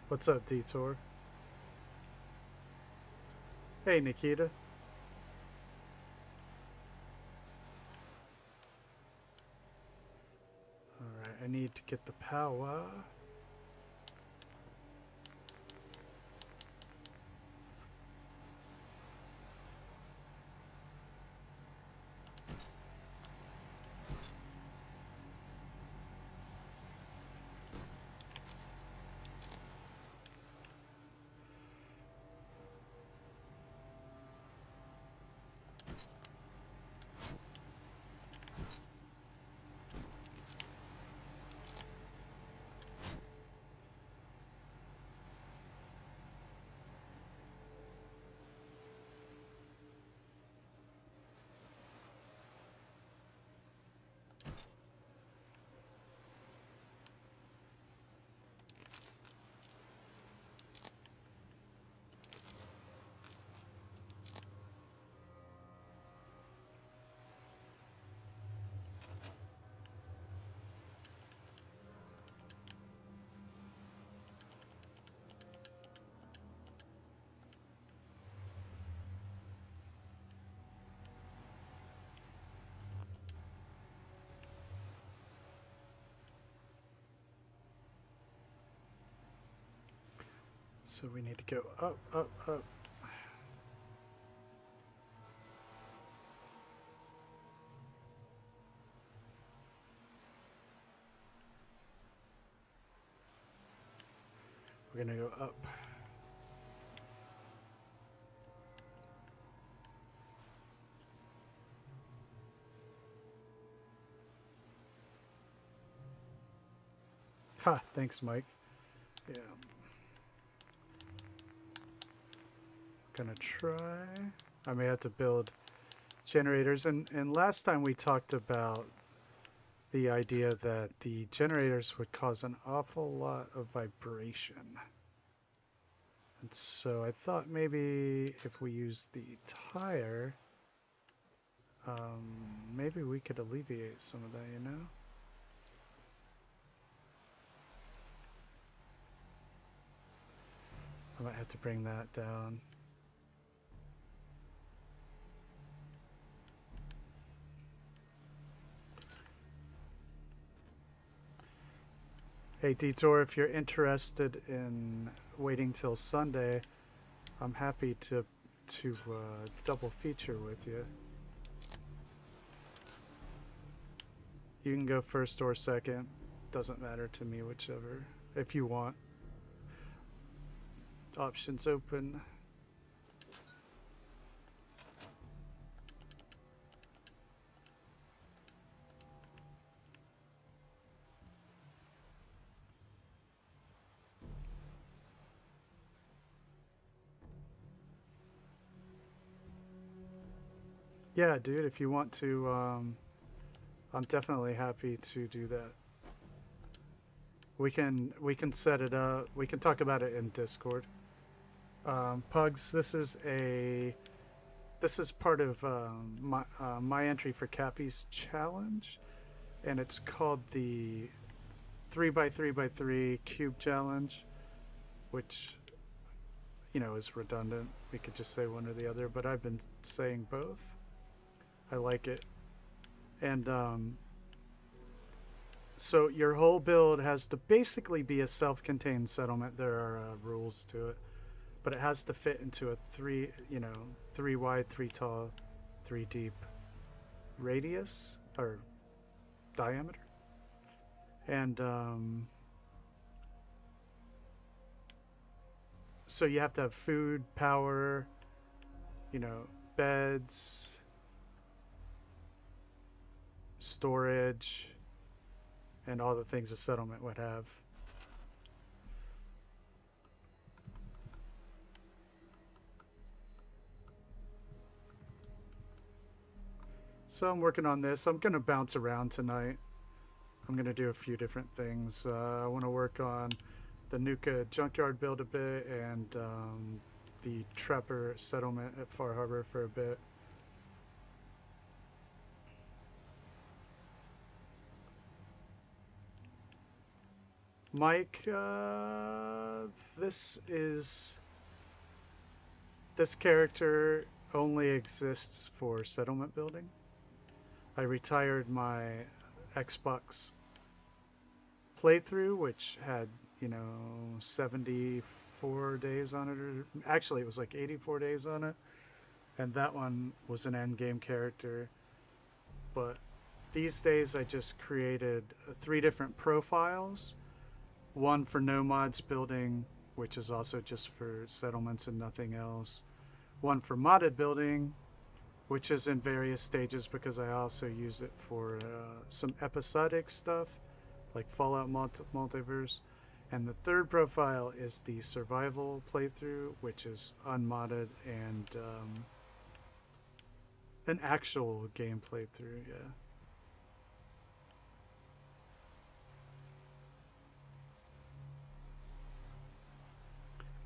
What's up, Detour? Hey, Nikita. Alright, I need to get the power. So we need to go up, up, up. We're gonna go up. Ha, thanks, Mike. Yeah. Gonna try. I may have to build generators, and last time we talked about the idea that the generators would cause an awful lot of vibration, and so I thought maybe if we use the tire, maybe we could alleviate some of that, you know? I might have to bring that down. Hey Detour, if you're interested in waiting till Sunday, I'm happy to double feature with you. You can go first or second. Doesn't matter to me, whichever. If you want. Options open. Yeah, dude, if you want to, I'm definitely happy to do that. We can set it up. We can talk about it in Discord. Pugs, this is part of my entry for Cappy's challenge, and it's called the 3x3x3 cube challenge, which is redundant. We could just say one or the other, but I've been saying both. I like it. And so your whole build has to basically be a self-contained settlement. There are rules to it, but it has to fit into a 3 wide, 3 tall, 3 deep radius or diameter. And so you have to have food, power, beds, storage, and all the things a settlement would have. So I'm working on this. I'm going to bounce around tonight. I'm going to do a few different things. I want to work on the Nuka junkyard build a bit, and the Trapper settlement at Far Harbor for a bit. Mike, this character only exists for settlement building. I retired my Xbox playthrough, which had 74 days on it, or actually it was like 84 days on it, and that one was an end game character. But these days I just created 3 different profiles. One for no mods building, which is also just for settlements and nothing else. One for modded building, which is in various stages because I also use it for some episodic stuff like Fallout Multiverse. And the third profile is the survival playthrough, which is unmodded and an actual game playthrough, yeah.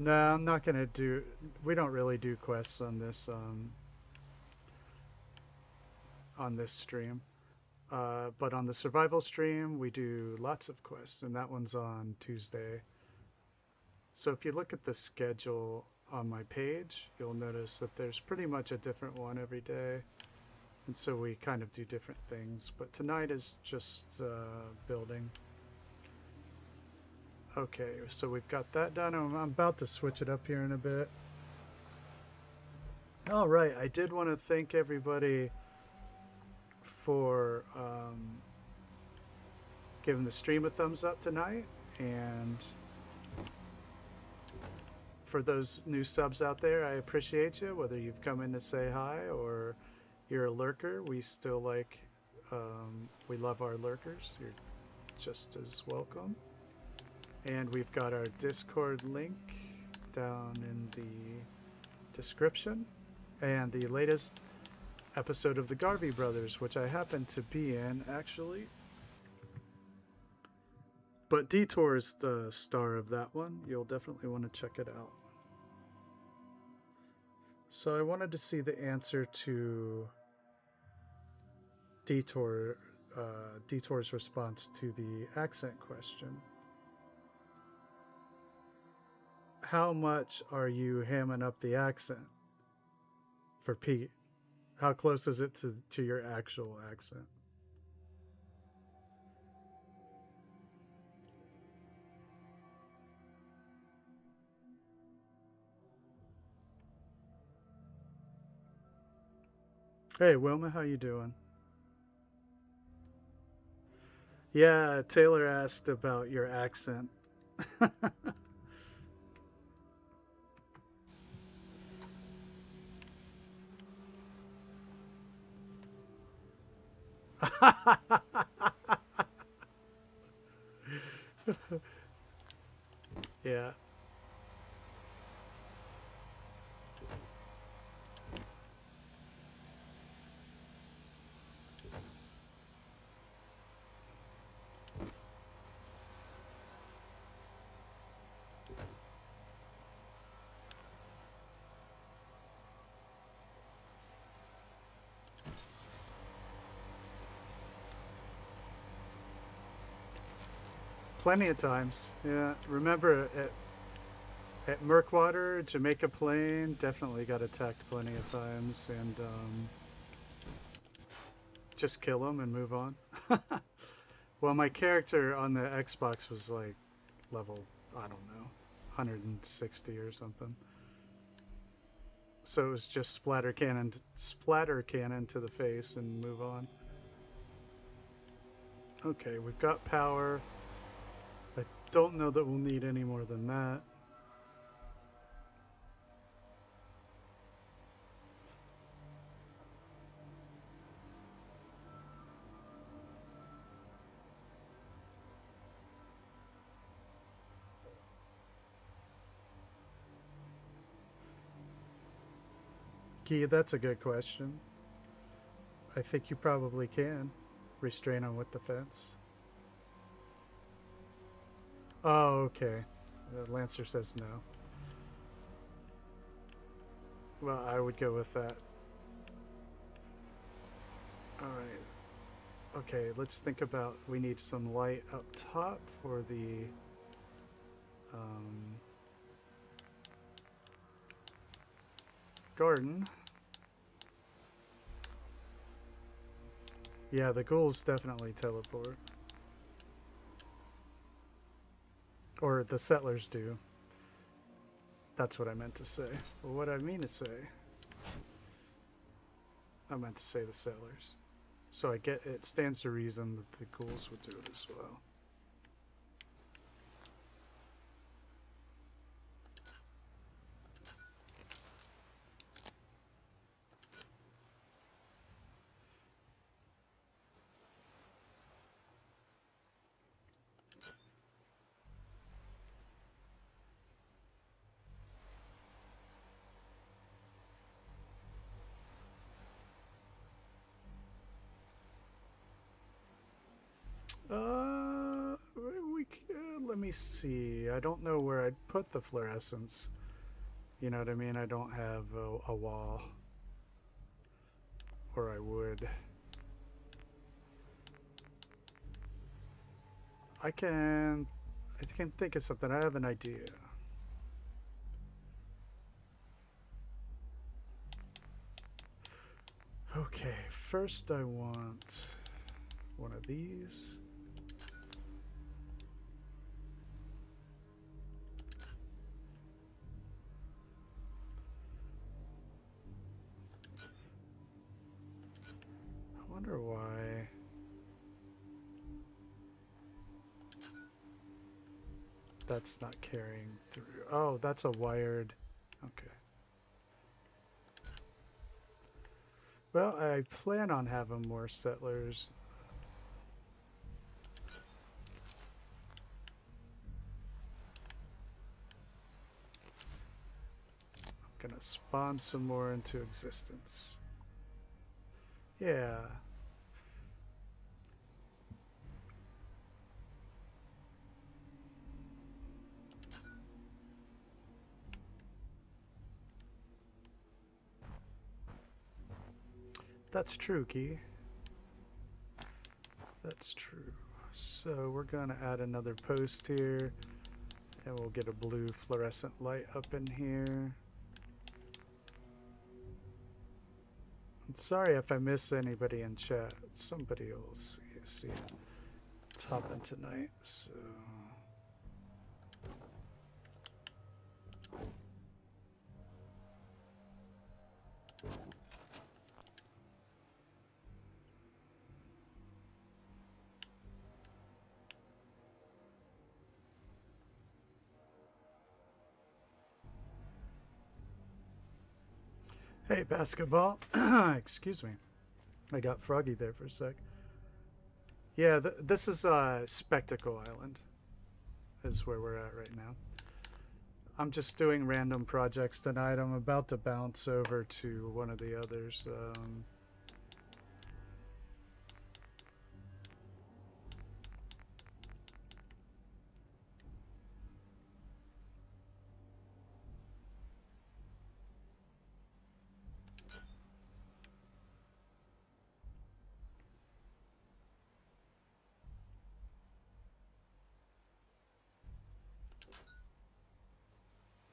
No, I'm not gonna do. We don't really do quests on this stream, but on the survival stream we do lots of quests, and that one's on Tuesday. So if you look at the schedule on my page, you'll notice that there's pretty much a different one every day, and so we kind of do different things. But tonight is just building. Okay, so we've got that done. I'm about to switch it up here in a bit. All right, I did want to thank everybody for giving the stream a thumbs up tonight, and for those new subs out there, I appreciate you, whether you've come in to say hi or you're a lurker. We still we love our lurkers. You're just as welcome. And we've got our Discord link down in the description, and the latest episode of the Garvey Brothers, which I happen to be in, actually. But Detour is the star of that one. You'll definitely want to check it out. So I wanted to see the answer to Detour's response to the accent question. How much are you hamming up the accent for Pete? How close is it to your actual accent? Hey, Wilma, how you doing? Yeah, Taylor asked about your accent. Yeah. Plenty of times. Yeah. Remember at Murkwater, Jamaica Plain, definitely got attacked plenty of times, and just kill them and move on. Well, my character on the Xbox was like level, I don't know, 160 or something. So it was just splatter cannon to the face and move on. Okay, we've got power. I don't know that we'll need any more than that. Gee, that's a good question. I think you probably can restrain on with the fence. Oh, okay. The Lancer says no. Well, I would go with that. Alright. Okay, let's think about, we need some light up top for the garden. Yeah, the ghouls definitely teleport. Or the settlers do. That's what I meant to say. Well, what I mean to say, I meant to say the settlers. So I get, it stands to reason that the ghouls would do it as well. Let me see. I don't know where I'd put the fluorescence. You know what I mean? I don't have a wall. Or I would. I can think of something. I have an idea. Okay, first I want one of these. I wonder why. That's not carrying through. Oh, that's a wired. Okay. Well, I plan on having more settlers. I'm gonna spawn some more into existence. Yeah. That's true, Key. That's true. So we're gonna add another post here, and we'll get a blue fluorescent light up in here. I'm sorry if I miss anybody in chat. Somebody will see it. It's hopping tonight, so. Hey, basketball. Excuse me. I got froggy there for a sec. Yeah, this is Spectacle Island, is where we're at right now. I'm just doing random projects tonight. I'm about to bounce over to one of the others.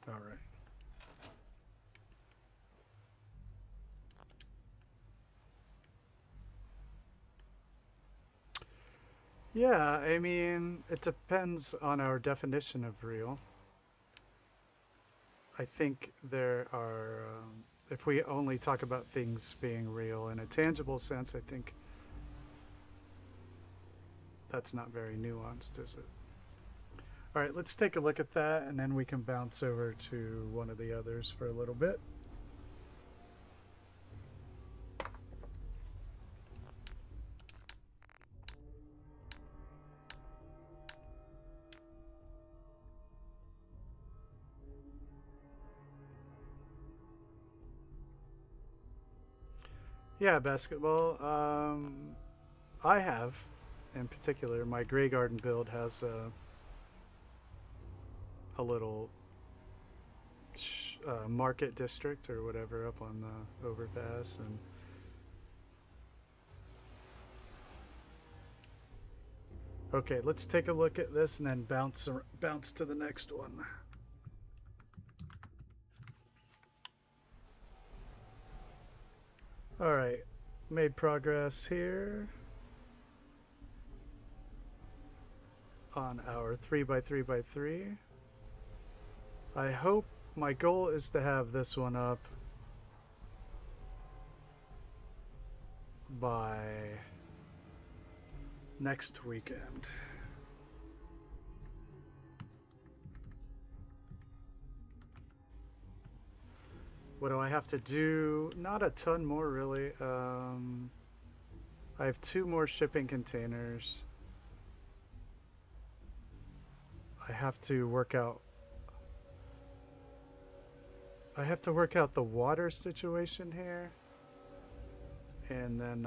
All right. Yeah, I mean, it depends on our definition of real. I think there are, if we only talk about things being real in a tangible sense, I think that's not very nuanced, is it? All right, let's take a look at that, and then we can bounce over to one of the others for a little bit. Yeah, basketball. I have, in particular, my Grey Garden build has a little market district or whatever up on the overpass, and okay, let's take a look at this and then bounce to the next one. All right, made progress here on our 3x3x3. I hope, my goal is to have this one up by next weekend. What do I have to do? Not a ton more, really. I have 2 more shipping containers. I have to work out the water situation here. And then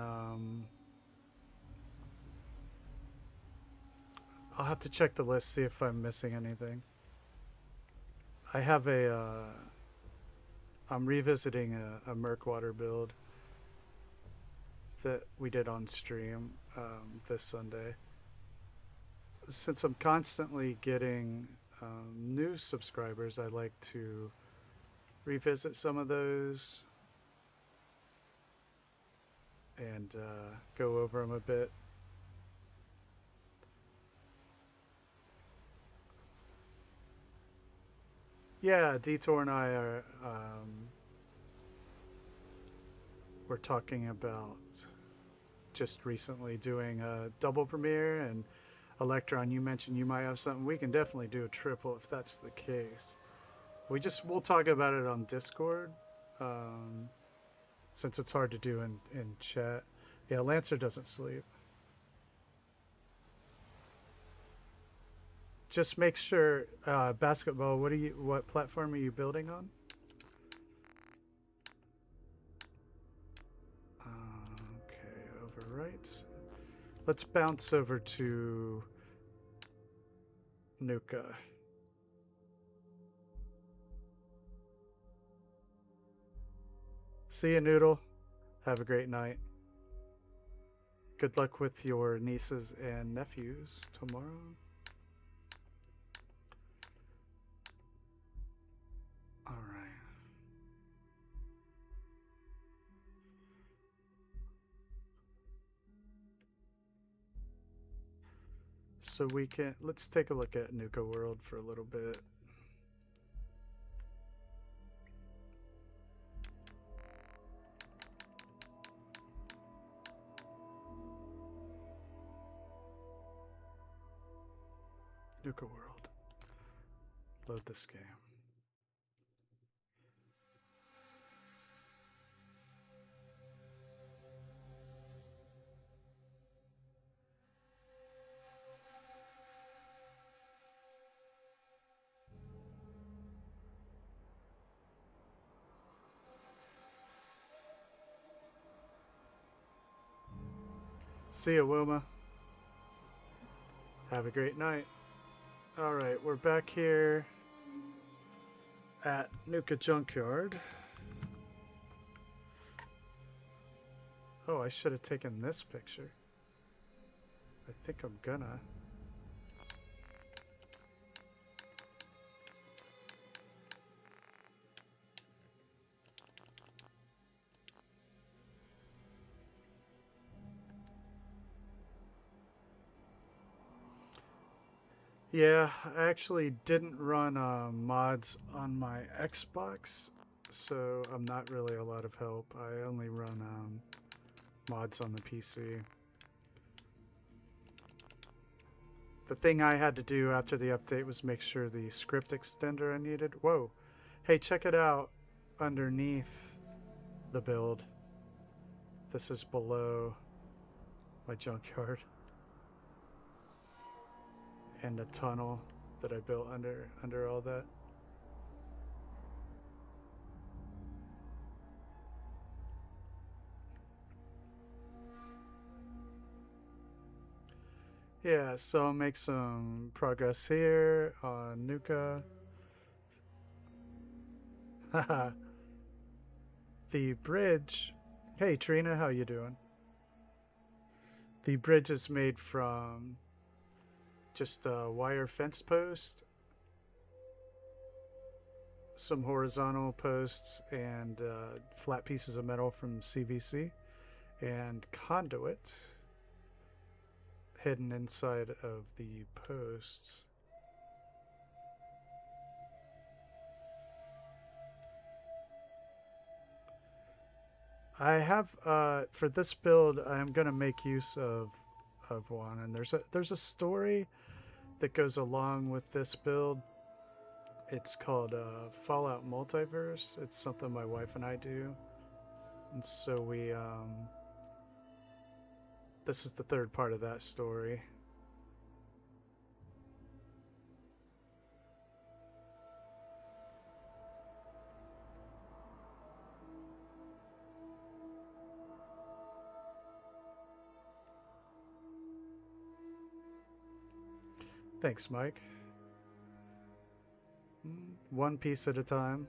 I'll have to check the list, see if I'm missing anything. I have I'm revisiting a Merkwater build that we did on stream this Sunday. Since I'm constantly getting new subscribers, I like to revisit some of those and go over them a bit. Yeah, Detour and I are we're talking about just recently doing a double premiere, and Electron, you mentioned you might have something. We can definitely do a triple if that's the case. We'll talk about it on Discord, since it's hard to do in chat. Yeah, Lancer doesn't sleep. Just make sure, basketball. What platform are you building on? Okay, overwrite. Let's bounce over to Nuka. See you, Noodle. Have a great night. Good luck with your nieces and nephews tomorrow. All right. So let's take a look at Nuka-World for a little bit. Nuka-World. Load this game. See ya, Wilma. Have a great night. Alright, we're back here at Nuka Junkyard. Oh, I should have taken this picture. I think I'm gonna. Yeah, I actually didn't run mods on my Xbox, so I'm not really a lot of help. I only run mods on the PC. The thing I had to do after the update was make sure the script extender I needed. Whoa. Hey, check it out underneath the build. This is below my junkyard. And the tunnel that I built under all that. Yeah, so I'll make some progress here on Nuka. Haha. The bridge. Hey Trina, how you doing? The bridge is made from just a wire fence post, some horizontal posts, and flat pieces of metal from CVC, and conduit hidden inside of the posts. I have for this build I'm gonna make use of one, and there's a story that goes along with this build. It's called Fallout Multiverse. It's something my wife and I do, and so we this is the third part of that story. Thanks, Mike. One piece at a time.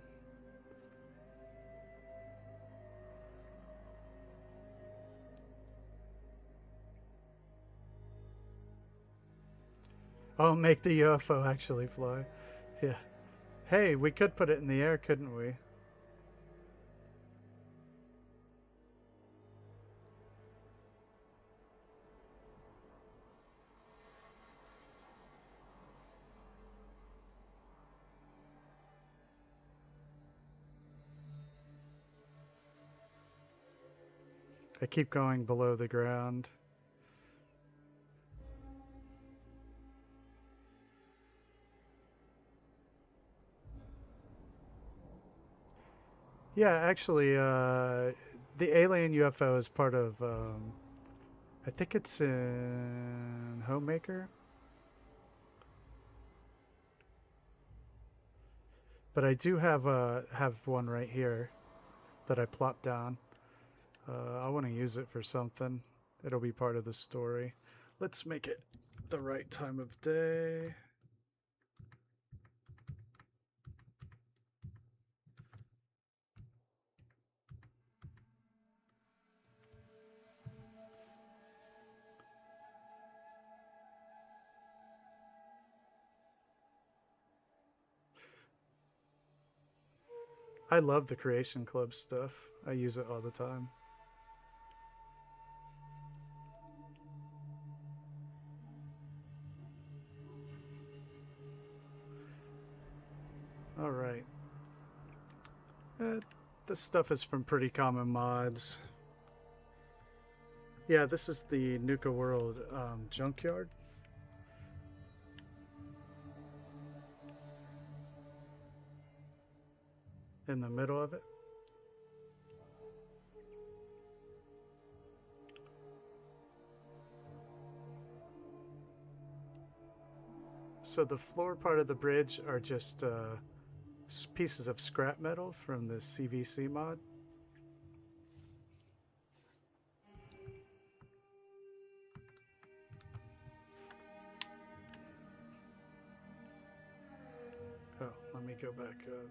Oh, make the UFO actually fly. Yeah. Hey, we could put it in the air, couldn't we? I keep going below the ground. Yeah, actually, the alien UFO is part of, I think it's in Homemaker. But I do have one right here that I plopped down. I want to use it for something. It'll be part of the story. Let's make it the right time of day. I love the Creation Club stuff. I use it all the time. All right. This stuff is from Pretty Common Mods. Yeah, this is the Nuka-World junkyard. In the middle of it. So the floor part of the bridge are just pieces of scrap metal from the CVC mod. Oh, let me go back up.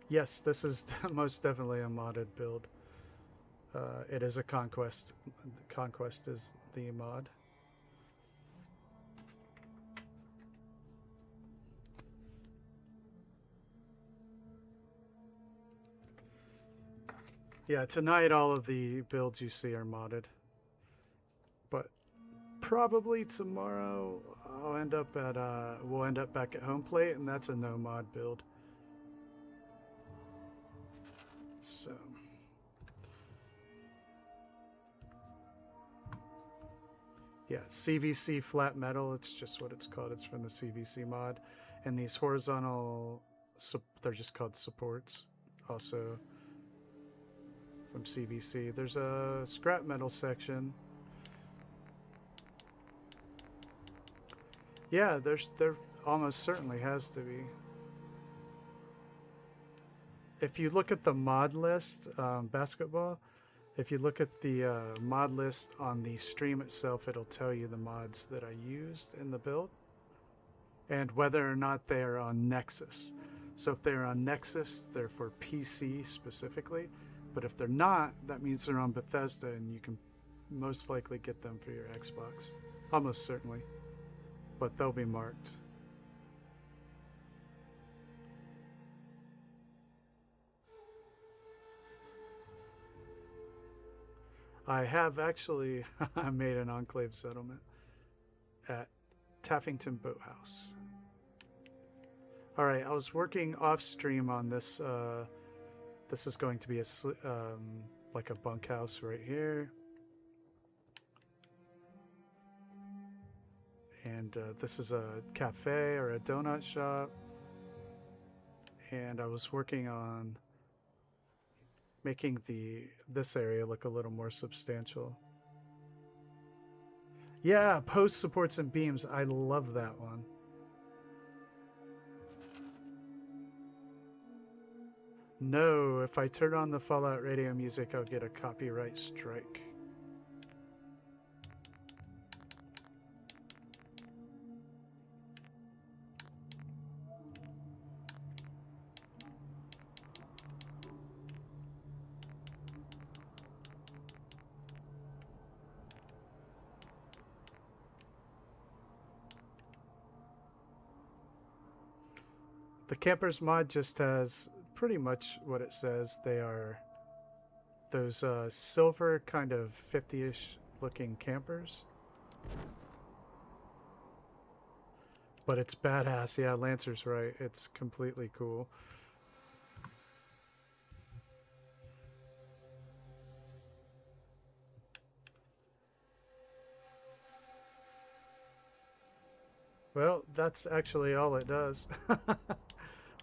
Yes, this is most definitely a modded build. It is a conquest. Conquest is the mod. Yeah, tonight all of the builds you see are modded. But probably tomorrow I'll end up at we'll end up back at home plate, and that's a no mod build. So yeah, CVC flat metal, it's just what it's called. It's from the CVC mod. And these horizontal, they're just called supports. Also from CVC. There's a scrap metal section. Yeah, there almost certainly has to be. If you look at the mod list, basketball, if you look at the mod list on the stream itself, it'll tell you the mods that I used in the build and whether or not they are on Nexus. So if they're on Nexus, they're for PC specifically. But if they're not, that means they're on Bethesda, and you can most likely get them for your Xbox. Almost certainly. But they'll be marked. I have actually made an enclave settlement at Taffington Boathouse. All right, I was working off stream on this. This is going to be a like a bunkhouse right here, and this is a cafe or a donut shop. And I was working on making this area look a little more substantial. Yeah, post supports and beams. I love that one. No, if I turn on the Fallout radio music, I'll get a copyright strike. The Campers mod just has pretty much what it says. They are those silver kind of 50-ish looking campers. But it's badass. Yeah, Lancer's right. It's completely cool. Well, that's actually all it does.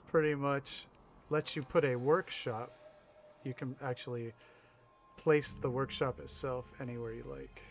Pretty much lets you put a workshop. You can actually place the workshop itself anywhere you like.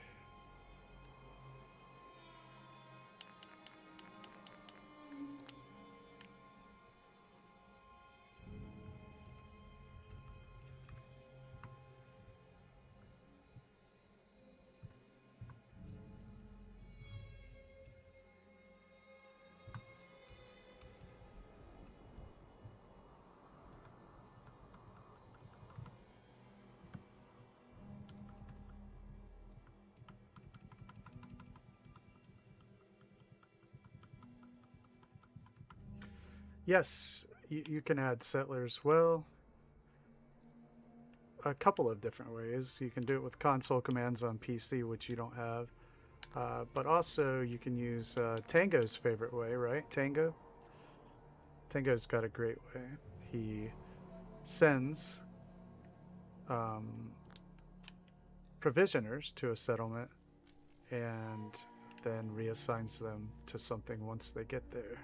Yes, you can add settlers. Well, a couple of different ways. You can do it with console commands on PC, which you don't have. But also you can use Tango's favorite way, right? Tango? Tango's got a great way. He sends provisioners to a settlement and then reassigns them to something once they get there.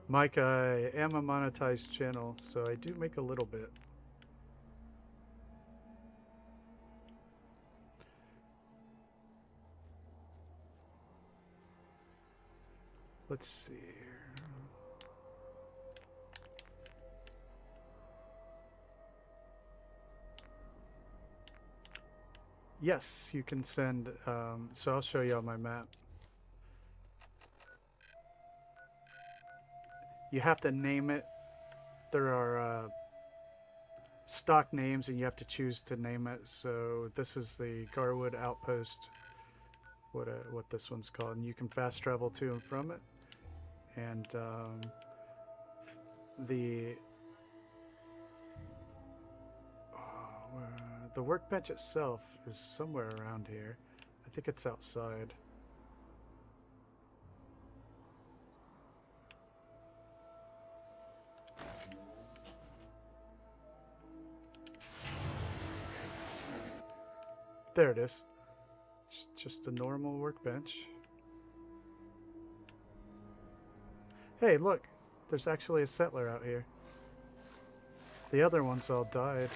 Mike, I am a monetized channel, so I do make a little bit. Let's see here. Yes, you can send, so I'll show you on my map. You have to name it. There are stock names and you have to choose to name it. So this is the Garwood Outpost, what this one's called. And you can fast travel to and from it. And the workbench itself is somewhere around here. I think it's outside. There it is. It's just a normal workbench. Hey, look! There's actually a settler out here. The other ones all died.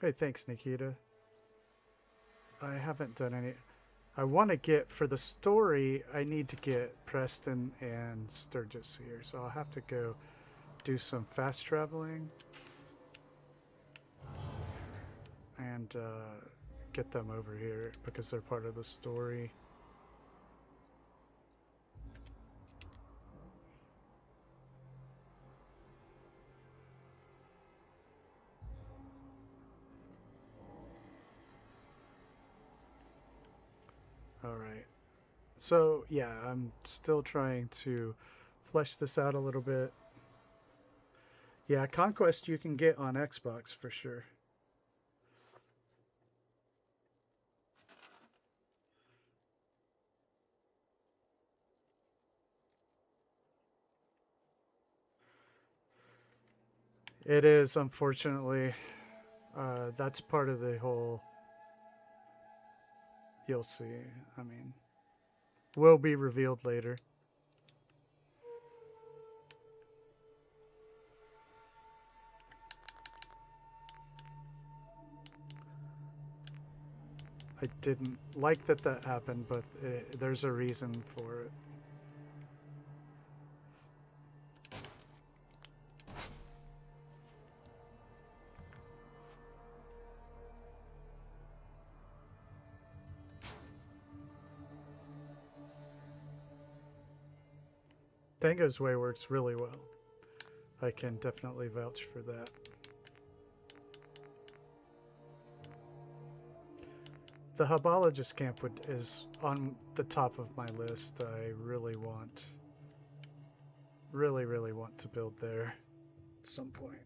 Hey, thanks, Nikita. I haven't done any... I want to get, for the story, I need to get Preston and Sturgis here. So I'll have to go do some fast traveling. And get them over here because they're part of the story. Alright, so yeah, I'm still trying to flesh this out a little bit. Yeah, Conquest you can get on Xbox for sure. It is, unfortunately. That's part of the whole... You'll see. I mean, will be revealed later. I didn't like that happened, but there's a reason for it. Tango's Way works really well. I can definitely vouch for that. The Hubologist camp is on the top of my list. I really want to build there at some point.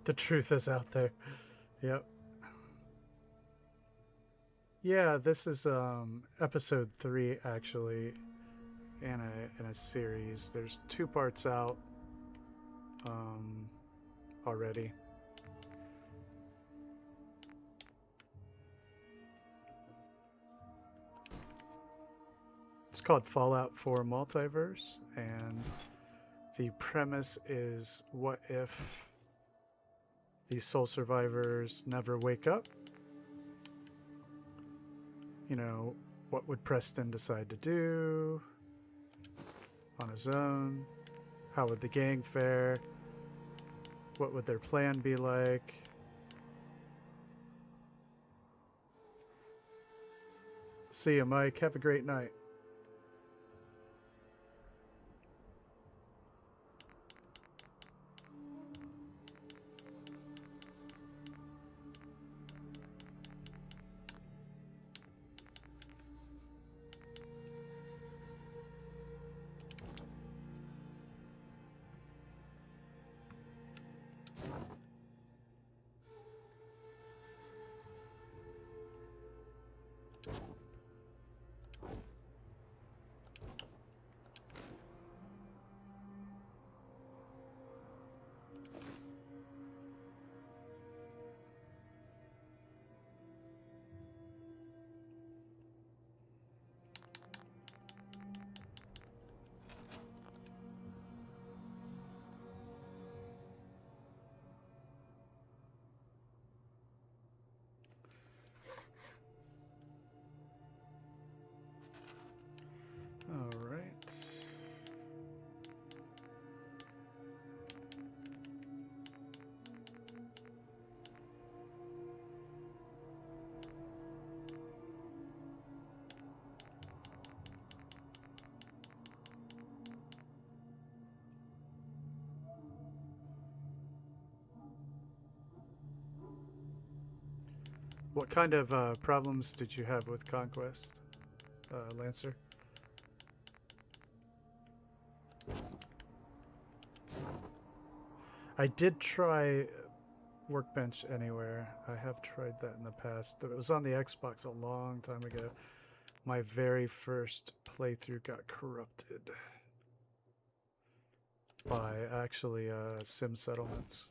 The truth is out there. Yep. Yeah, this is episode 3 actually in a series. There's 2 parts out already. It's called Fallout 4 Multiverse, and the premise is, what if these soul survivors never wake up? You know, what would Preston decide to do on his own? How would the gang fare? What would their plan be like? See you, Mike. Have a great night. What kind of problems did you have with Conquest, Lancer? I did try Workbench Anywhere. I have tried that in the past. It was on the Xbox a long time ago. My very first playthrough got corrupted by actually sim settlements,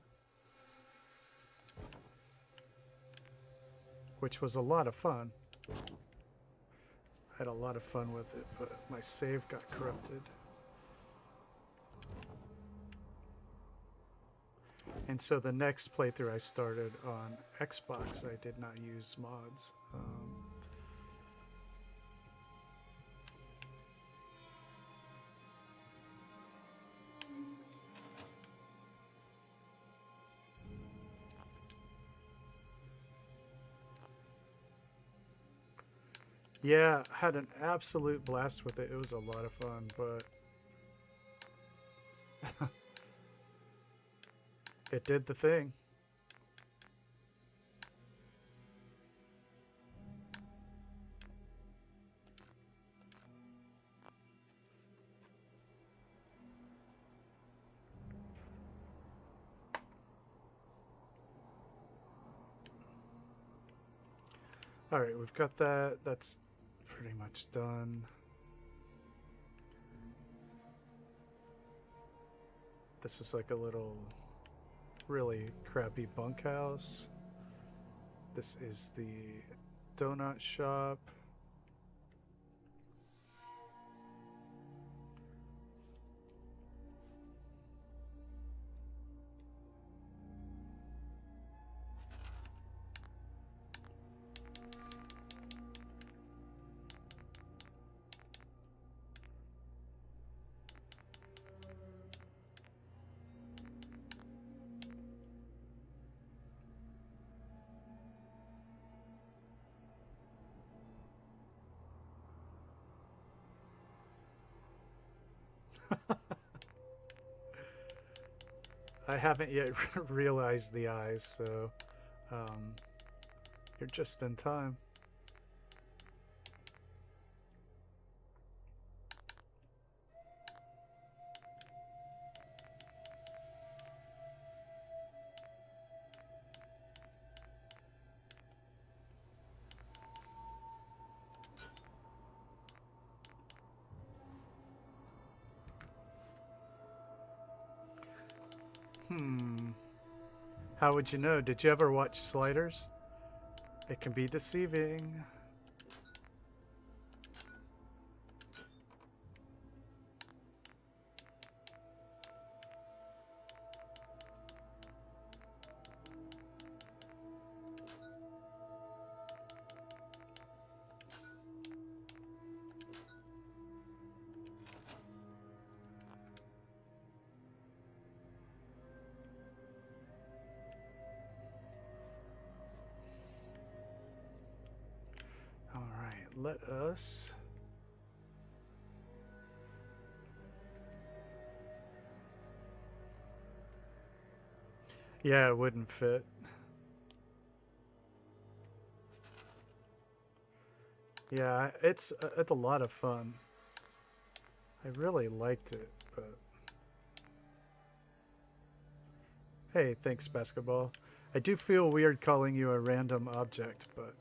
which was a lot of fun. I had a lot of fun with it, but my save got corrupted. And so the next playthrough I started on Xbox, I did not use mods. Yeah, had an absolute blast with it. It was a lot of fun, but it did the thing. All right, we've got that. That's pretty much done. This is like a little really crappy bunkhouse. This is the donut shop. I haven't yet realized the eyes, so you're just in time. How would you know? Did you ever watch Sliders? It can be deceiving. Let us yeah, it wouldn't fit. Yeah, it's a lot of fun. I really liked it, but hey, thanks basketball. I do feel weird calling you a random object, but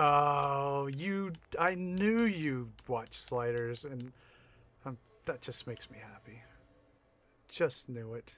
oh, I knew you watched Sliders, and that just makes me happy. Just knew it.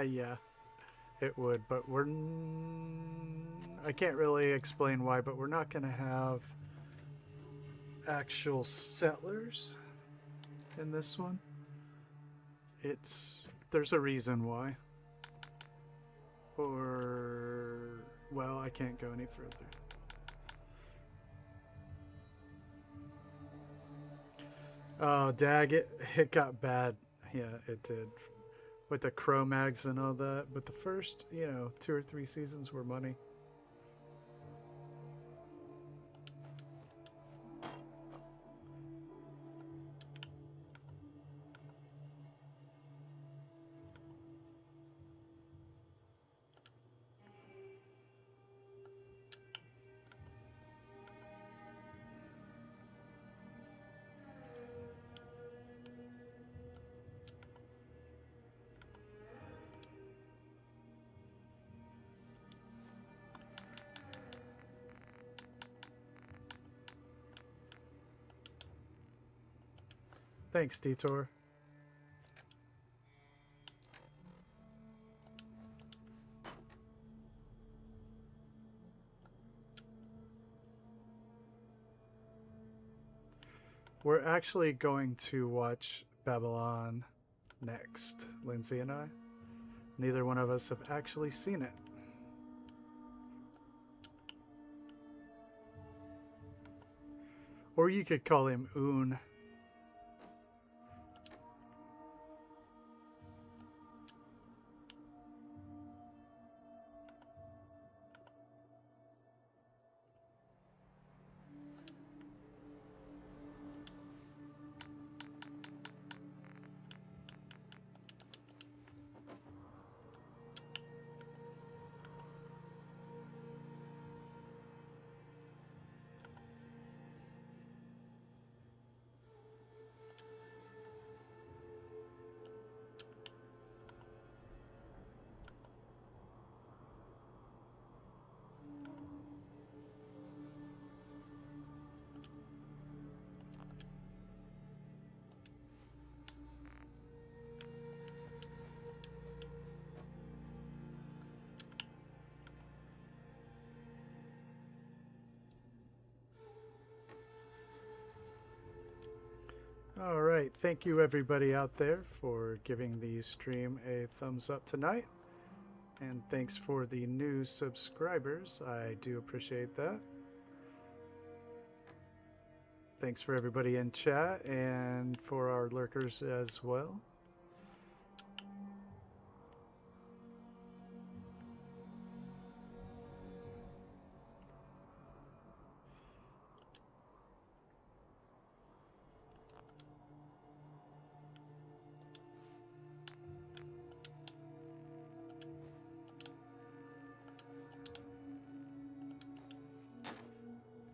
Yeah, it would, but I can't really explain why, but we're not going to have actual settlers in this one. There's a reason why. Or, well, I can't go any further. Oh, dag, it got bad. Yeah, it did. With the Cro-Mags and all that. But the first, 2 or 3 seasons were money. Thanks, Detour. We're actually going to watch Babylon next, Lindsay and I. Neither one of us have actually seen it. Or you could call him Un. All right, thank you everybody out there for giving the stream a thumbs up tonight. And thanks for the new subscribers. I do appreciate that. Thanks for everybody in chat and for our lurkers as well.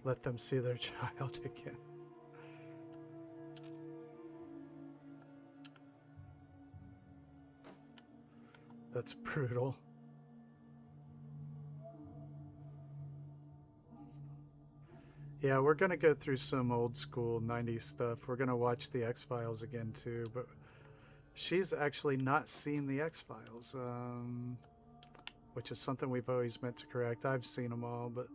Let them see their child again. That's brutal. Yeah, we're going to go through some old school 90s stuff. We're going to watch the X-Files again too, but she's actually not seen the X-Files, which is something we've always meant to correct. I've seen them all, but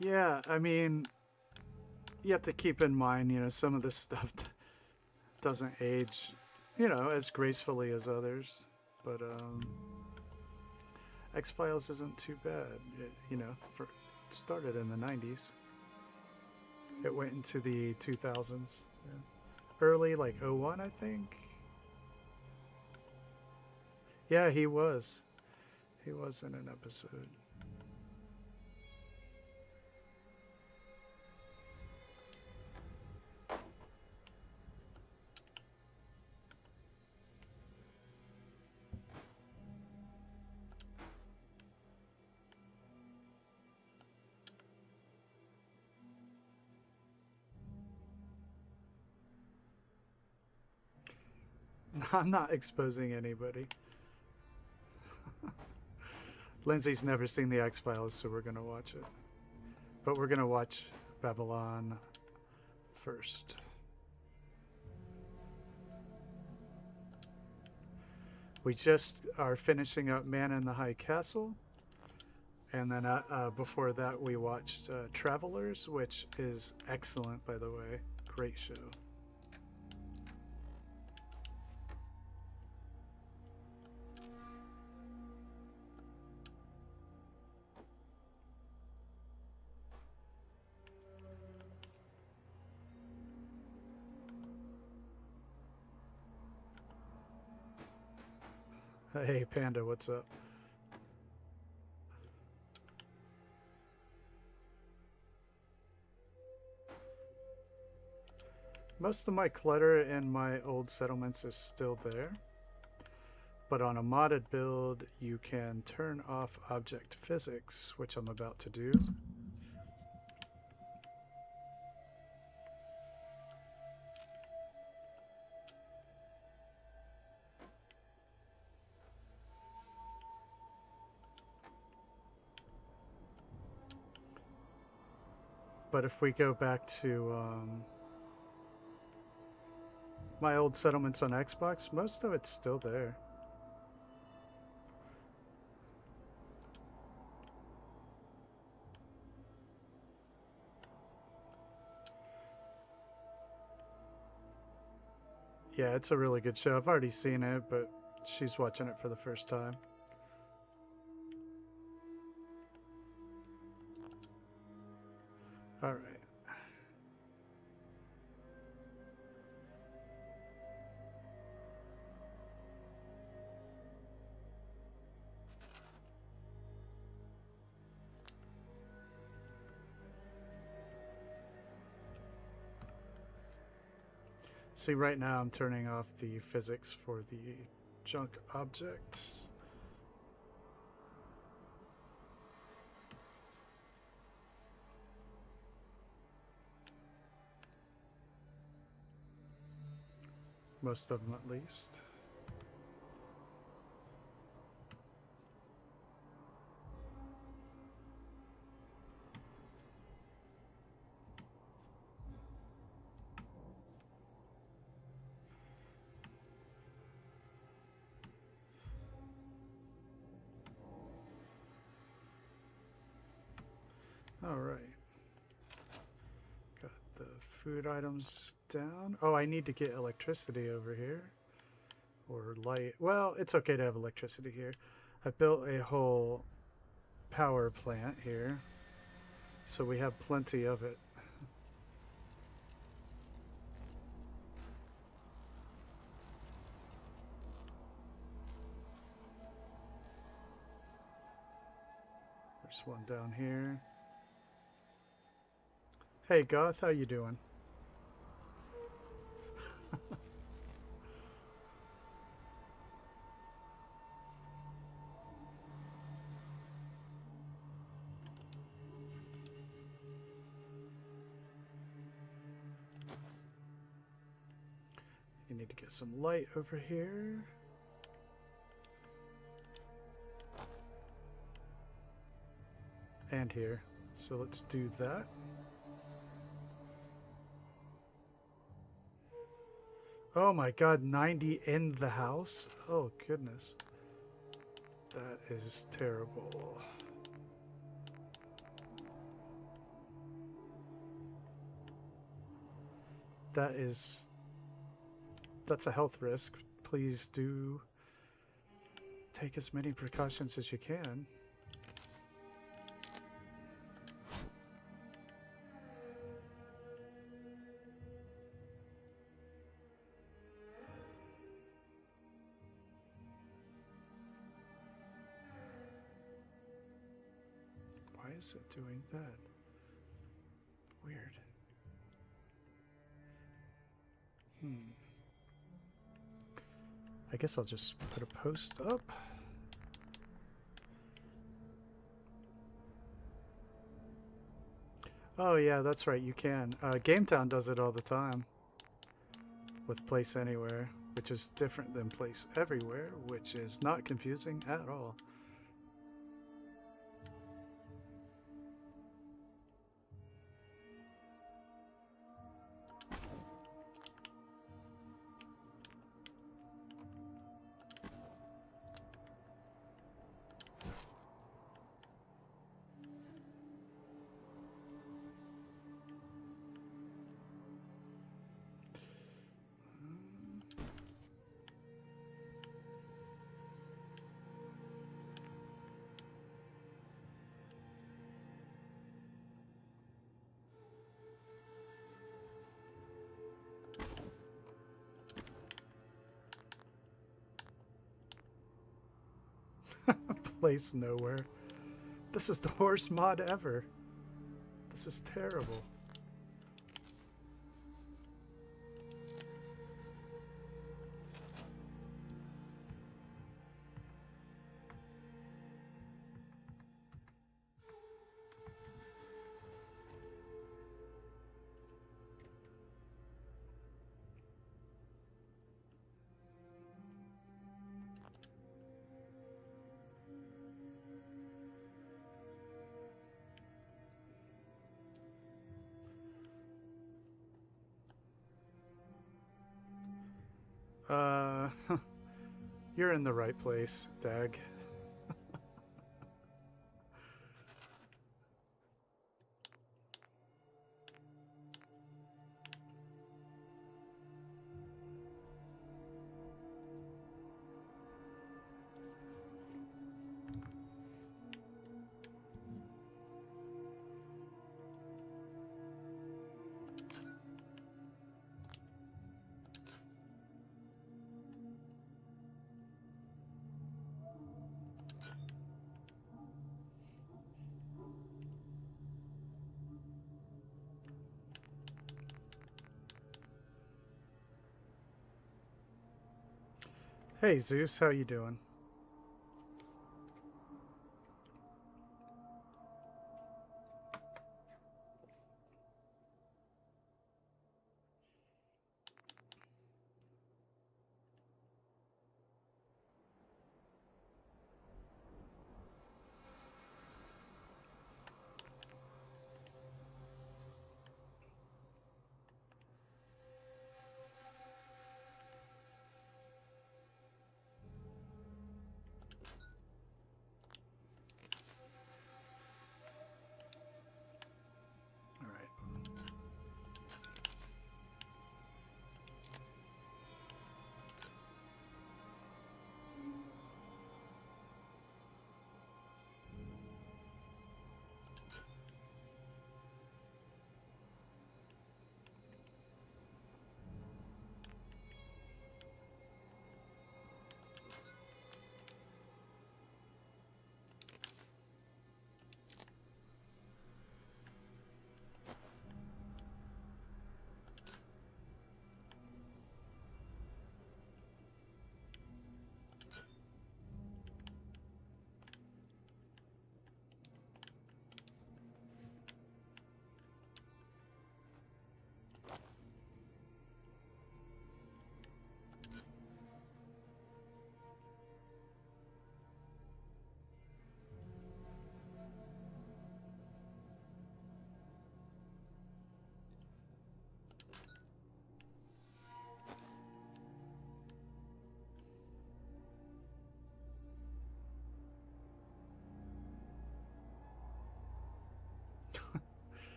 yeah, I mean, you have to keep in mind, some of this stuff doesn't age, as gracefully as others. But X-Files isn't too bad. It started in the 90s. It went into the 2000s. Yeah. Early, like 01, I think. Yeah, he was. He was in an episode. I'm not exposing anybody. Lindsay's never seen the X-Files, so we're going to watch it. But we're going to watch Babylon first. We just are finishing up Man in the High Castle. And then before that, we watched Travelers, which is excellent, by the way. Great show. Hey, Panda, what's up? Most of my clutter in my old settlements is still there. But on a modded build, you can turn off object physics, which I'm about to do. But if we go back to my old settlements on Xbox, most of it's still there. Yeah, it's a really good show. I've already seen it, but she's watching it for the first time. All right. See, right now I'm turning off the physics for the junk objects. Most of them, at least. All right. Got the food items down. Oh, I need to get electricity over here. Or light. Well, it's okay to have electricity here. I built a whole power plant here. So we have plenty of it. There's one down here. Hey Goth, how you doing? You need to get some light over here. And here. So let's do that. Oh my god, 90 in the house? Oh goodness. That is terrible. That's a health risk. Please do take as many precautions as you can. Why is it doing that? Weird. I guess I'll just put a post up. Oh yeah, that's right, you can. GameTown does it all the time with Place Anywhere. which is different than place everywhere, which is not confusing at all. Place nowhere. This is the worst mod ever. This is terrible. You're in the right place, Dag. Hey Zeus, how you doing?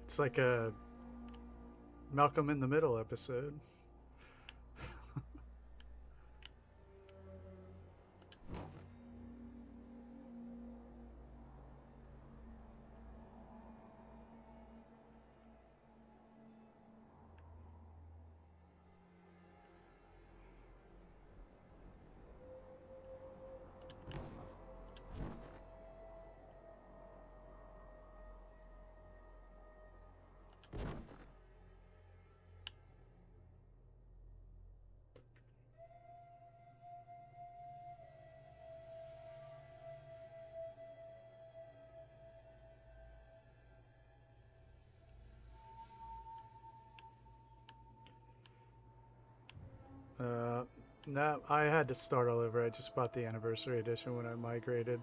It's like a Malcolm in the Middle episode. That I had to start all over. I just bought the anniversary edition when I migrated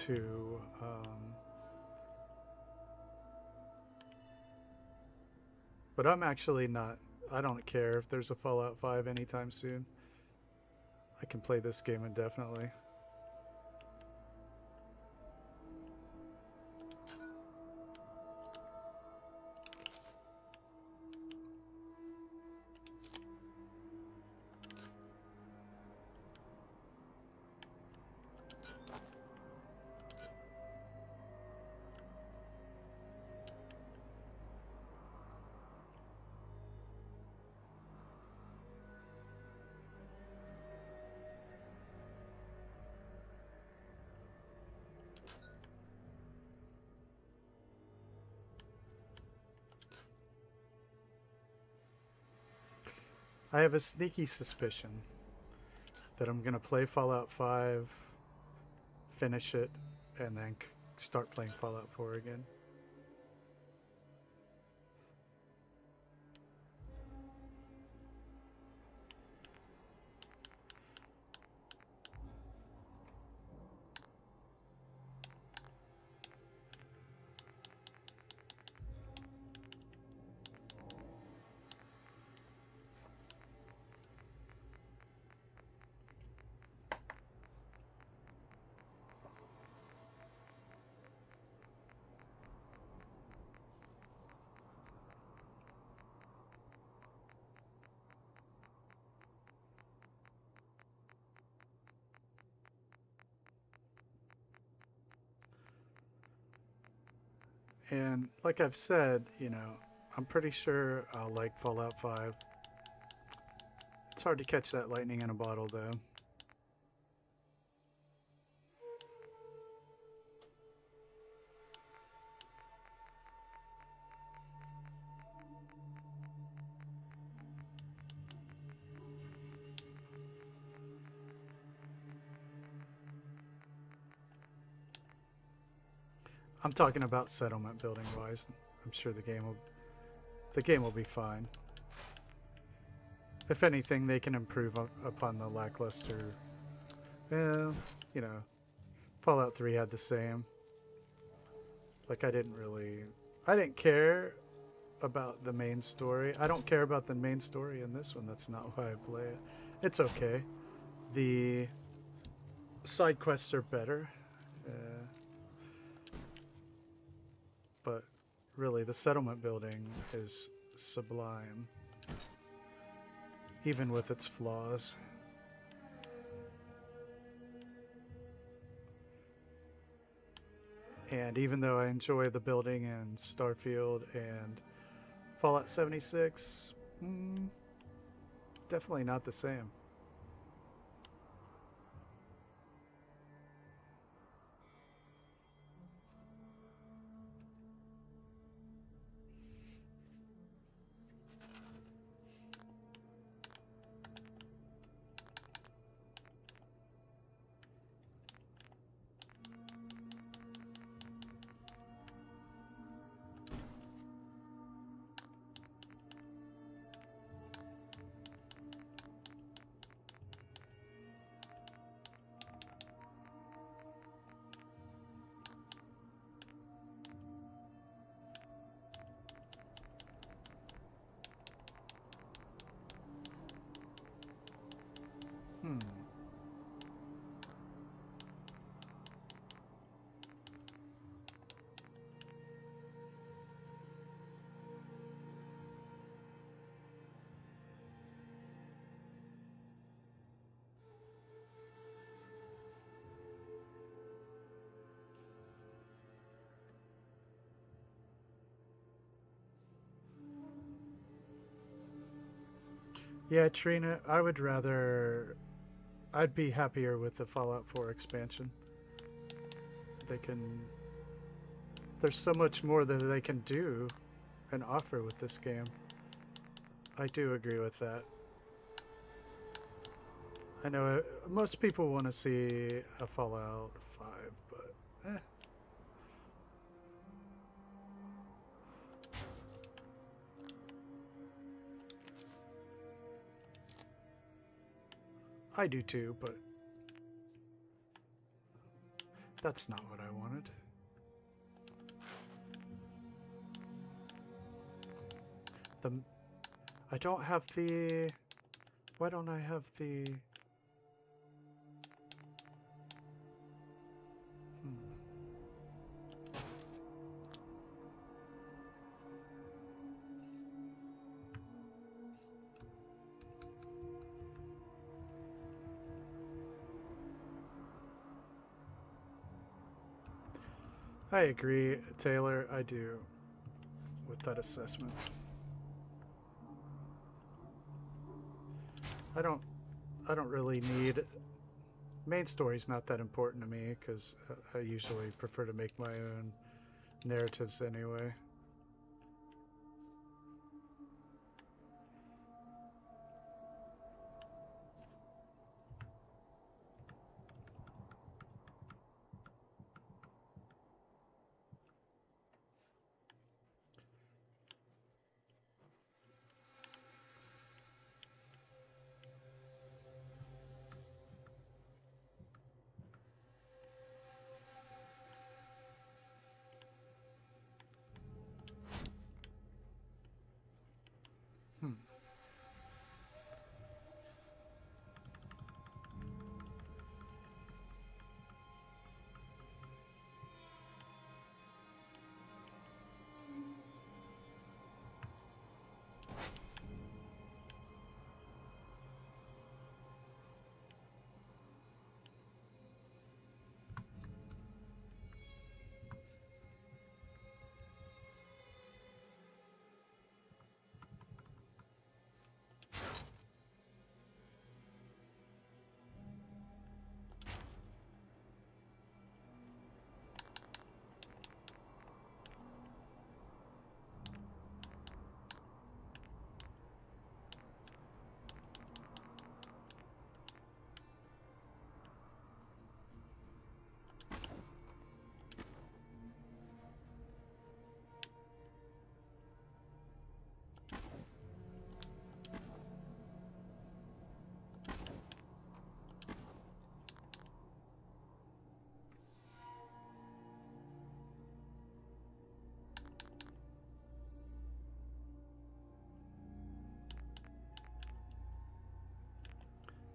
to but I'm actually not. I don't care if there's a Fallout 5 anytime soon. I can play this game indefinitely. I have a sneaky suspicion that I'm going to play Fallout 5, finish it, and then start playing Fallout 4 again. And like I've said, you know, I'm pretty sure I'll like Fallout 5. It's hard to catch that lightning in a bottle, though. I'm talking about settlement building wise. I'm sure the game will be fine. If anything, they can improve upon the lackluster. Well, you know, Fallout 3 had the same. Like I didn't care about the main story. I don't care about the main story in this one. That's not why I play it. It's okay. The side quests are better. But really, the settlement building is sublime, even with its flaws. And even though I enjoy the building in Starfield and Fallout 76, definitely not the same. Yeah, Trina, I'd be happier with the Fallout 4 expansion. There's so much more that they can do and offer with this game. I do agree with that. I know most people want to see a Fallout 5, but I do too, but that's not what I wanted. I don't have the... Why don't I have the... I agree, Taylor. I do with that assessment. I don't really need... Main story's not that important to me because I usually prefer to make my own narratives anyway.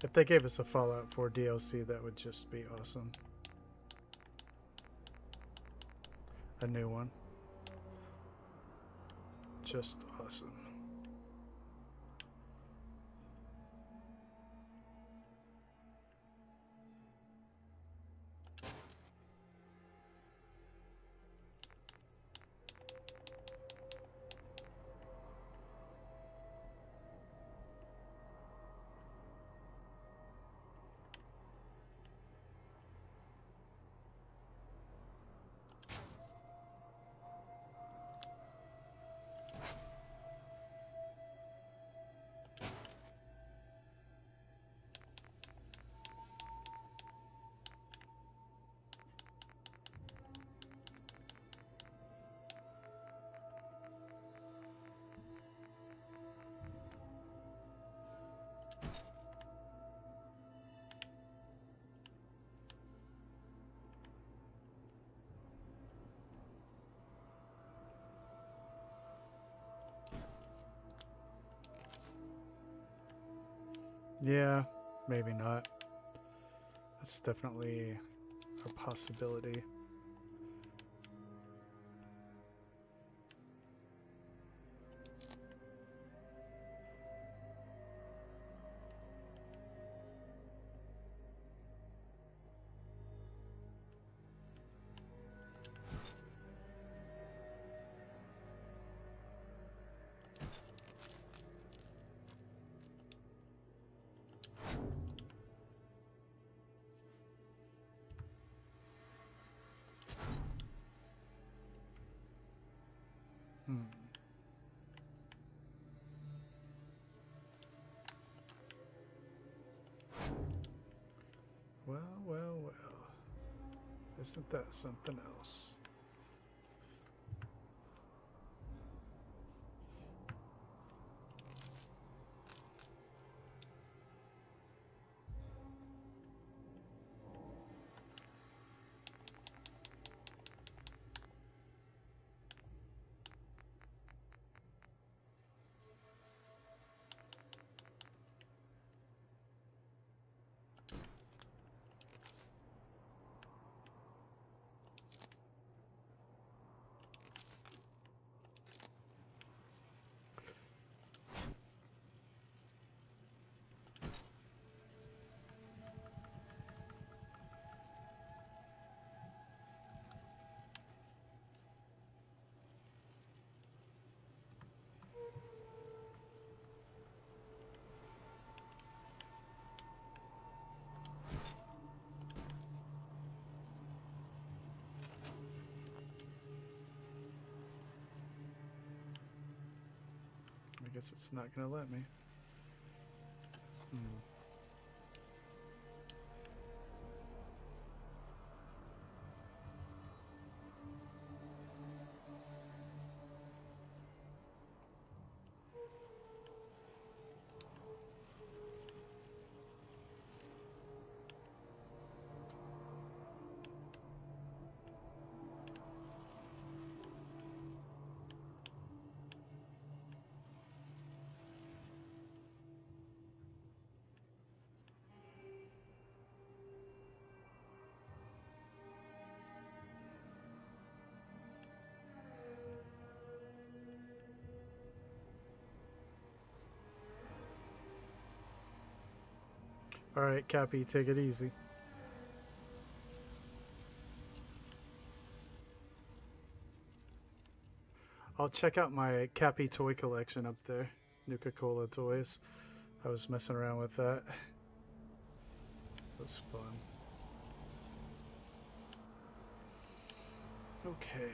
If they gave us a Fallout 4 DLC, that would just be awesome. A new one. Just awesome. Yeah, maybe not. That's definitely a possibility. Well, well, well. Isn't that something else? Guess it's not gonna let me. Alright, Cappy, take it easy. I'll check out my Cappy toy collection up there. Nuka-Cola toys. I was messing around with that. It was fun. Okay.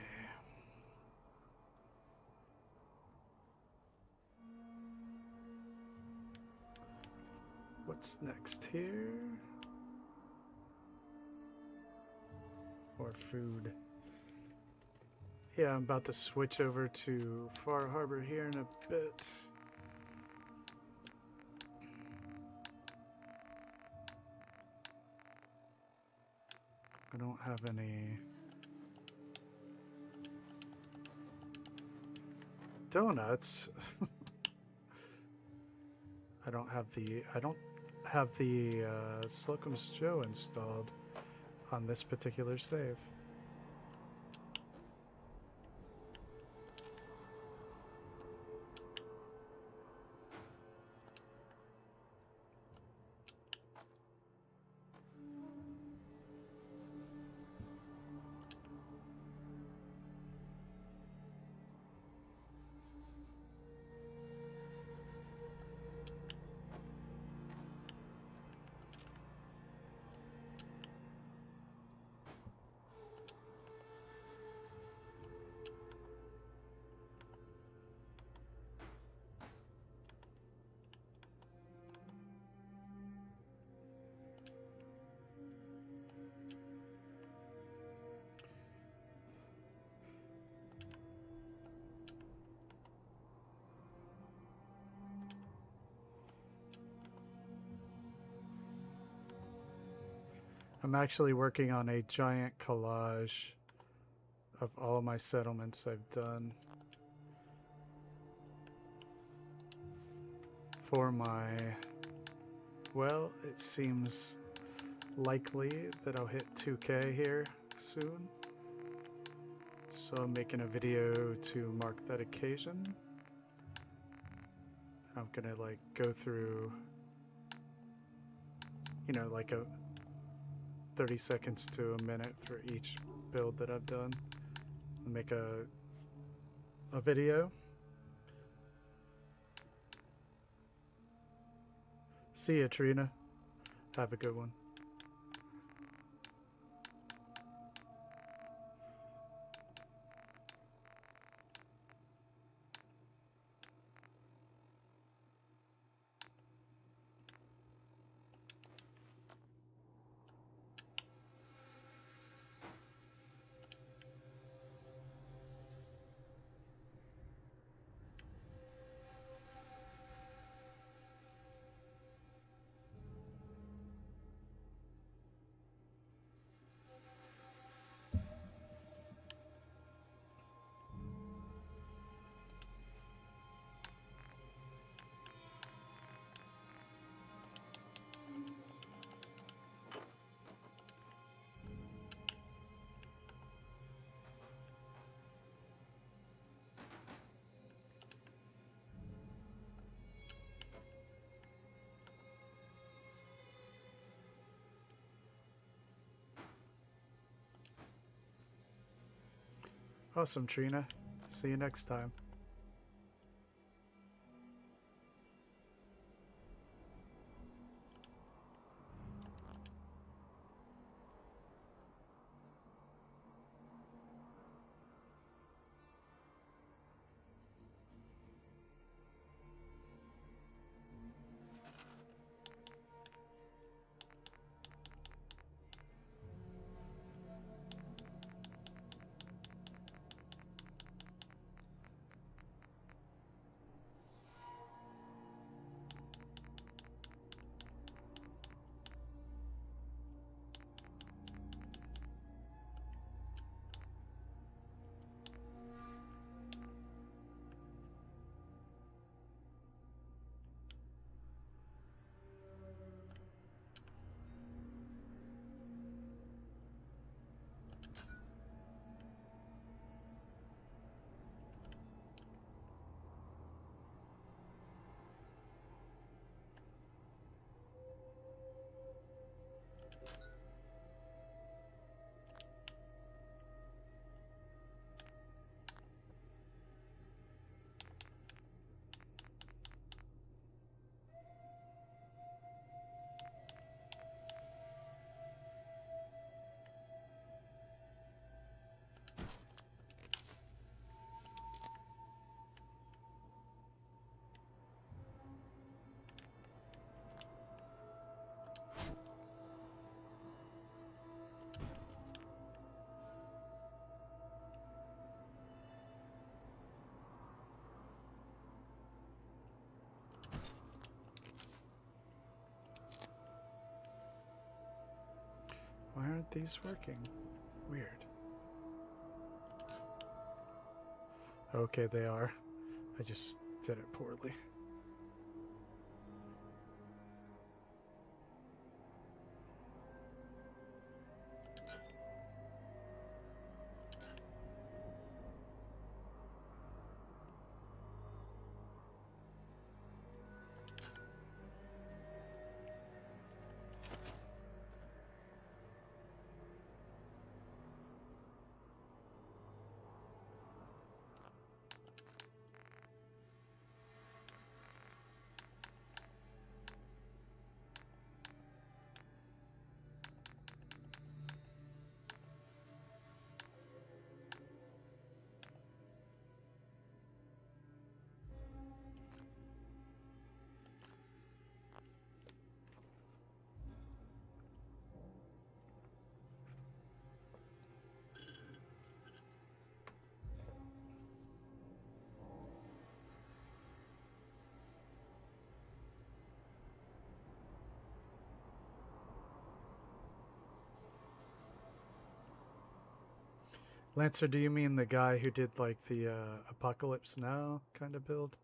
What's next here? More food. Yeah, I'm about to switch over to Far Harbor here in a bit. I don't have any donuts. I don't have the Slocum's Joe installed on this particular save. I'm actually working on a giant collage of all of my settlements I've done for my, well, it seems likely that I'll hit 2K here soon. So I'm making a video to mark that occasion. I'm gonna like go through, you know, like a 30 seconds to a minute for each build that I've done. Make a video. See ya, Trina. Have a good one. Awesome, Trina. See you next time. these working? Weird. Okay, they are. I just did it poorly. Lancer, do you mean the guy who did like the Apocalypse Now kind of build?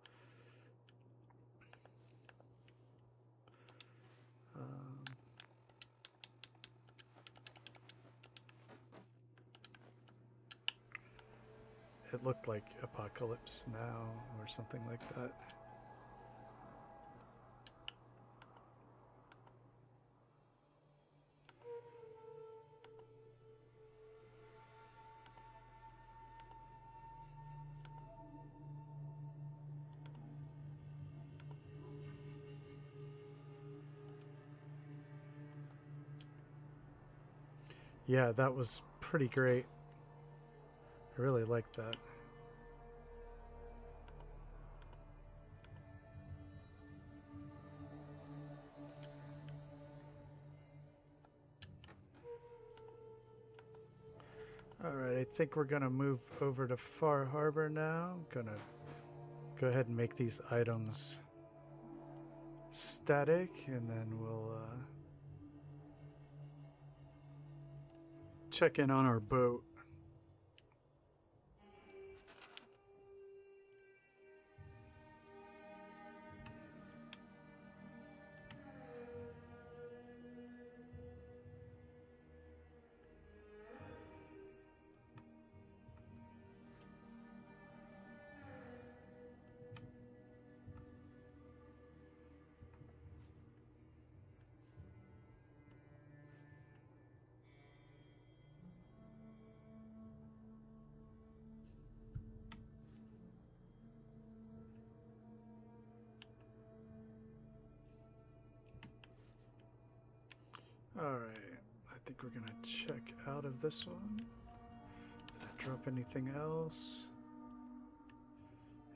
It looked like Apocalypse Now or something like that. Yeah, that was pretty great. I really liked that. Alright, I think we're gonna move over to Far Harbor now. I'm gonna go ahead and make these items static, and then we'll check in on our boat. Alright, I think we're gonna check out of this one. Did I drop anything else?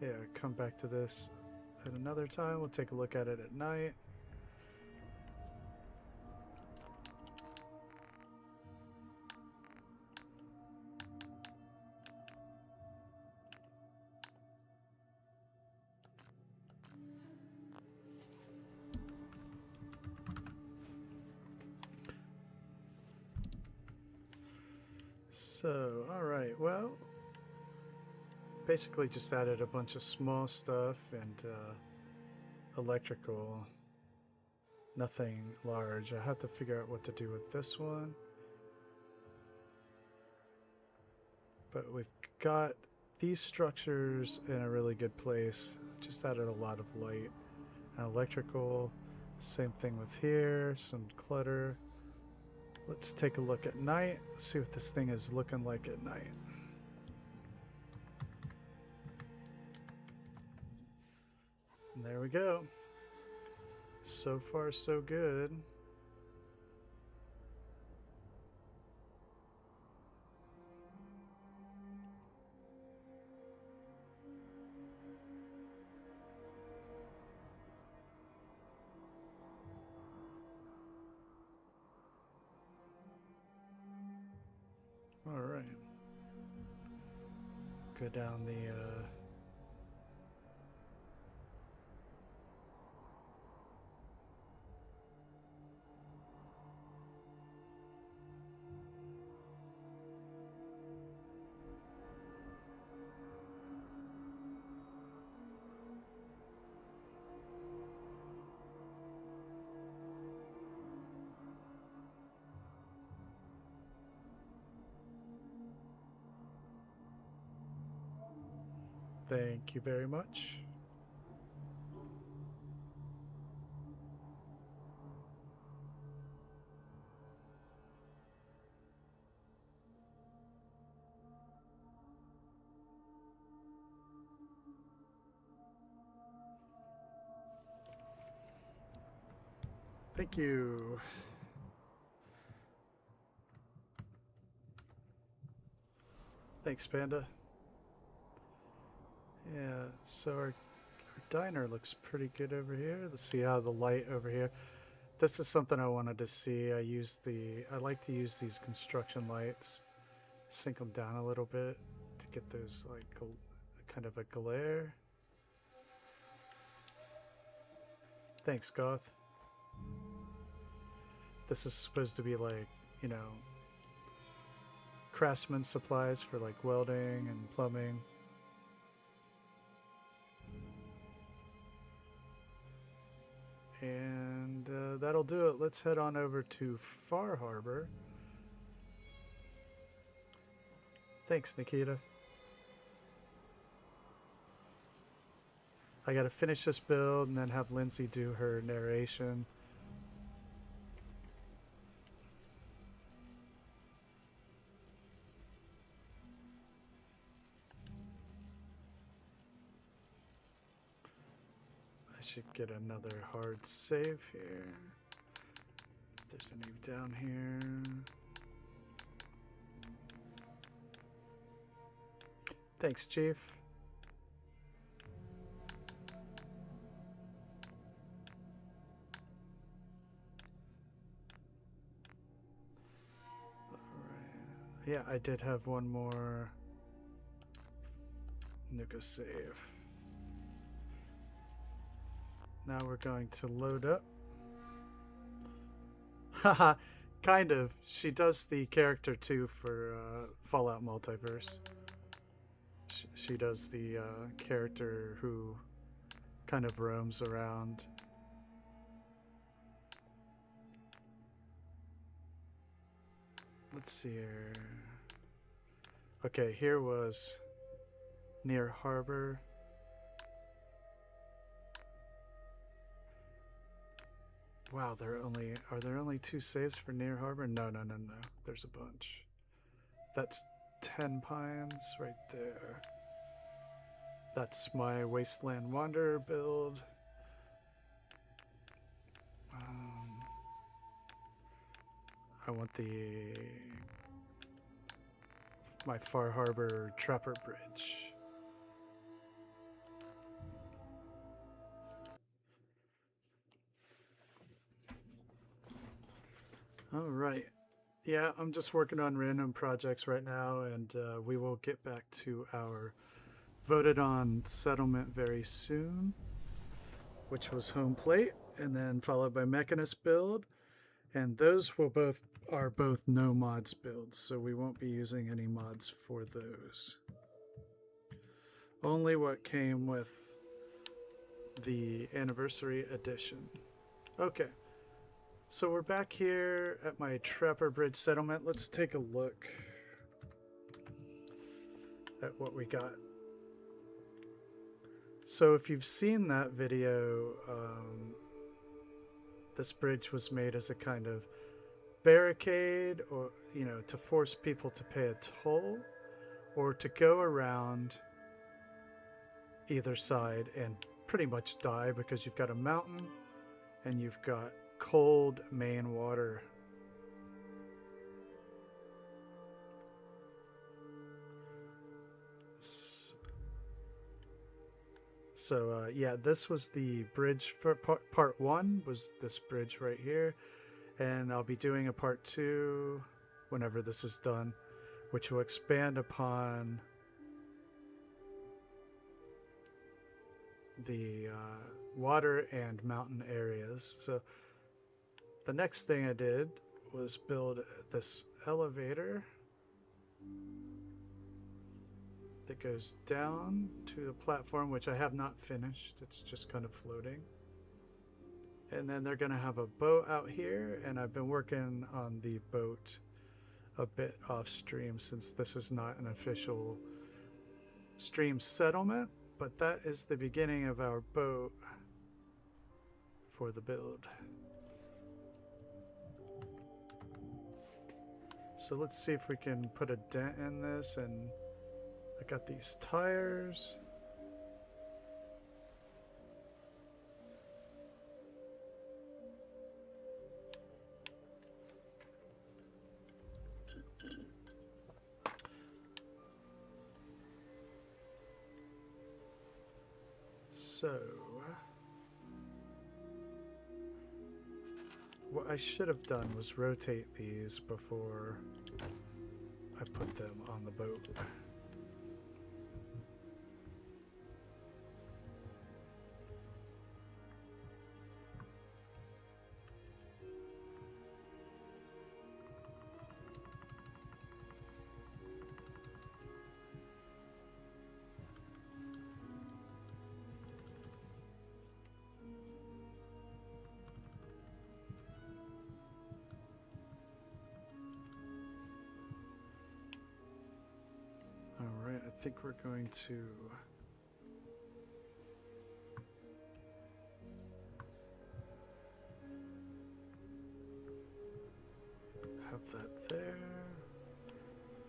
Yeah, come back to this at another time. We'll take a look at it at night. So, alright, well, basically just added a bunch of small stuff and electrical, nothing large. I have to figure out what to do with this one. But we've got these structures in a really good place. Just added a lot of light and electrical. Same thing with here, some clutter. Let's take a look at night, see what this thing is looking like at night. And there we go. So far, so good. All right. Go down the Thank you very much. Thank you. Thanks, Panda. Yeah, so our diner looks pretty good over here. Let's see how the light over here. This is something I wanted to see. I like to use these construction lights, sink them down a little bit to get those like kind of a glare. Thanks, Goth. This is supposed to be like, you know, craftsman supplies for like welding and plumbing. And that'll do it. Let's head on over to Far Harbor. Thanks, Nikita. I gotta finish this build and then have Lindsay do her narration. I should get another hard save here. If there's any down here. Thanks, Chief. Alright. Yeah, I did have one more Nuka save. Now we're going to load up. Haha, kind of. She does the character too for Fallout Multiverse. She does the character who kind of roams around. Let's see here. Okay, here was near harbor. Wow, are there only 2 saves for near harbor? No. There's a bunch. That's 10 pines right there. That's my Wasteland Wanderer build. I want my Far Harbor Trapper Bridge. All right. Yeah, I'm just working on random projects right now, and we will get back to our voted on settlement very soon, which was home plate, and then followed by Mechanist build, and those are both no mods builds, so we won't be using any mods for those. Only what came with the anniversary edition. Okay. So we're back here at my Trapper Bridge settlement. Let's take a look at what we got. So if you've seen that video, this bridge was made as a kind of barricade, or, you know, to force people to pay a toll or to go around either side and pretty much die, because you've got a mountain and you've got cold main water. So yeah, this was the bridge for part 1 was this bridge right here, and I'll be doing a part 2 whenever this is done, which will expand upon the water and mountain areas. So the next thing I did was build this elevator that goes down to the platform, which I have not finished. It's just kind of floating. And then they're going to have a boat out here, and I've been working on the boat a bit off stream, since this is not an official stream settlement. but that is the beginning of our boat for the build. So let's see if we can put a dent in this, and I got these tires. So, what I should have done was rotate these before I put them on the boat. Alright, I think we're going to have that there.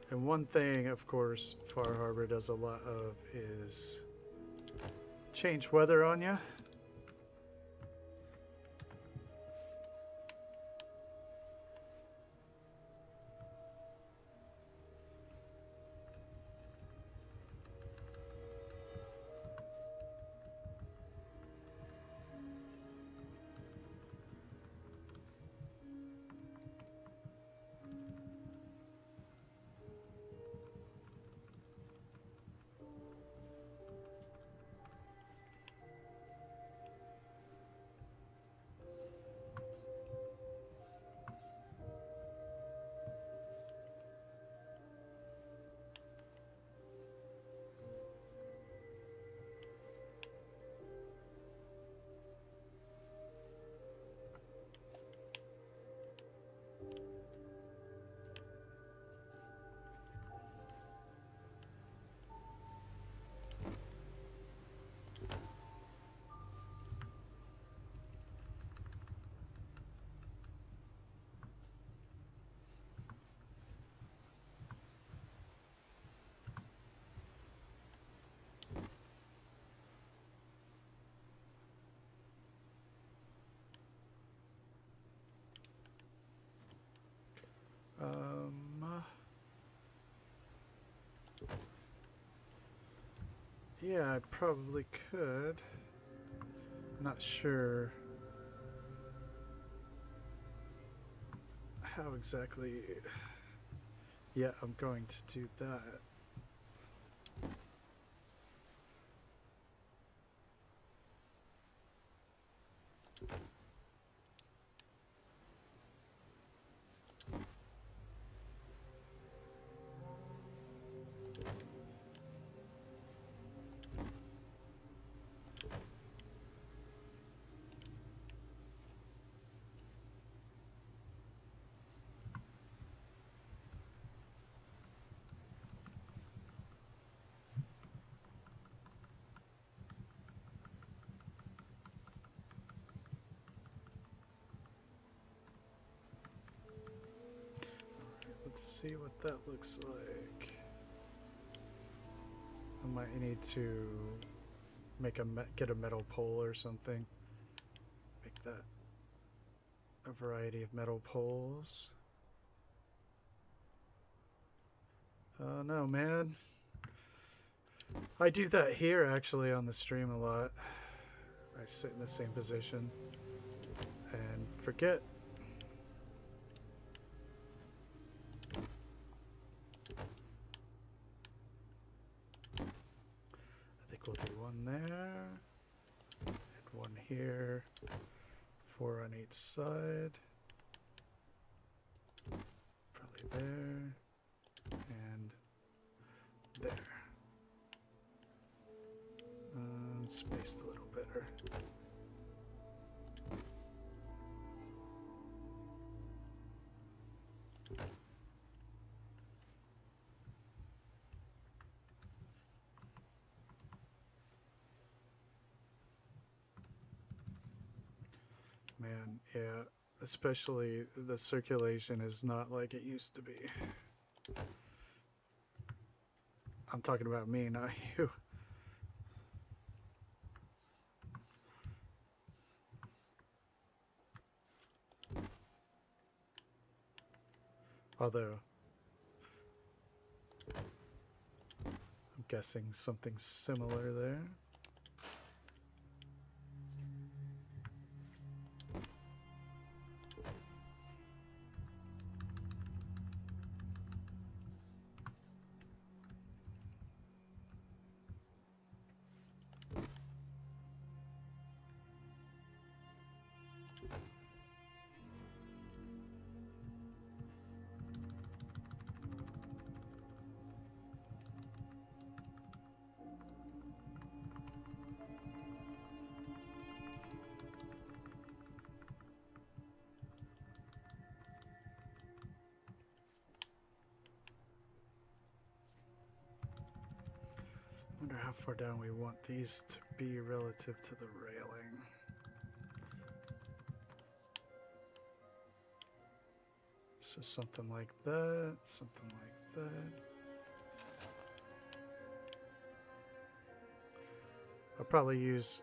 And one thing, of course, Far Harbor does a lot of is change weather on you. Yeah, I probably could. Not sure how exactly. Yeah, I'm going to do that. Let's see what that looks like. I might need to make get a metal pole or something. Make that a variety of metal poles. Oh no, man. I do that here actually on the stream a lot. I sit in the same position and forget. I think we'll do one there and one here, 4 on each side, probably there and there. Spaced a little better. Man, yeah. Especially the circulation is not like it used to be. I'm talking about me, not you. Although, I'm guessing something similar there. Wonder how far down we want these to be relative to the railing. So something like that, something like that. I'll probably use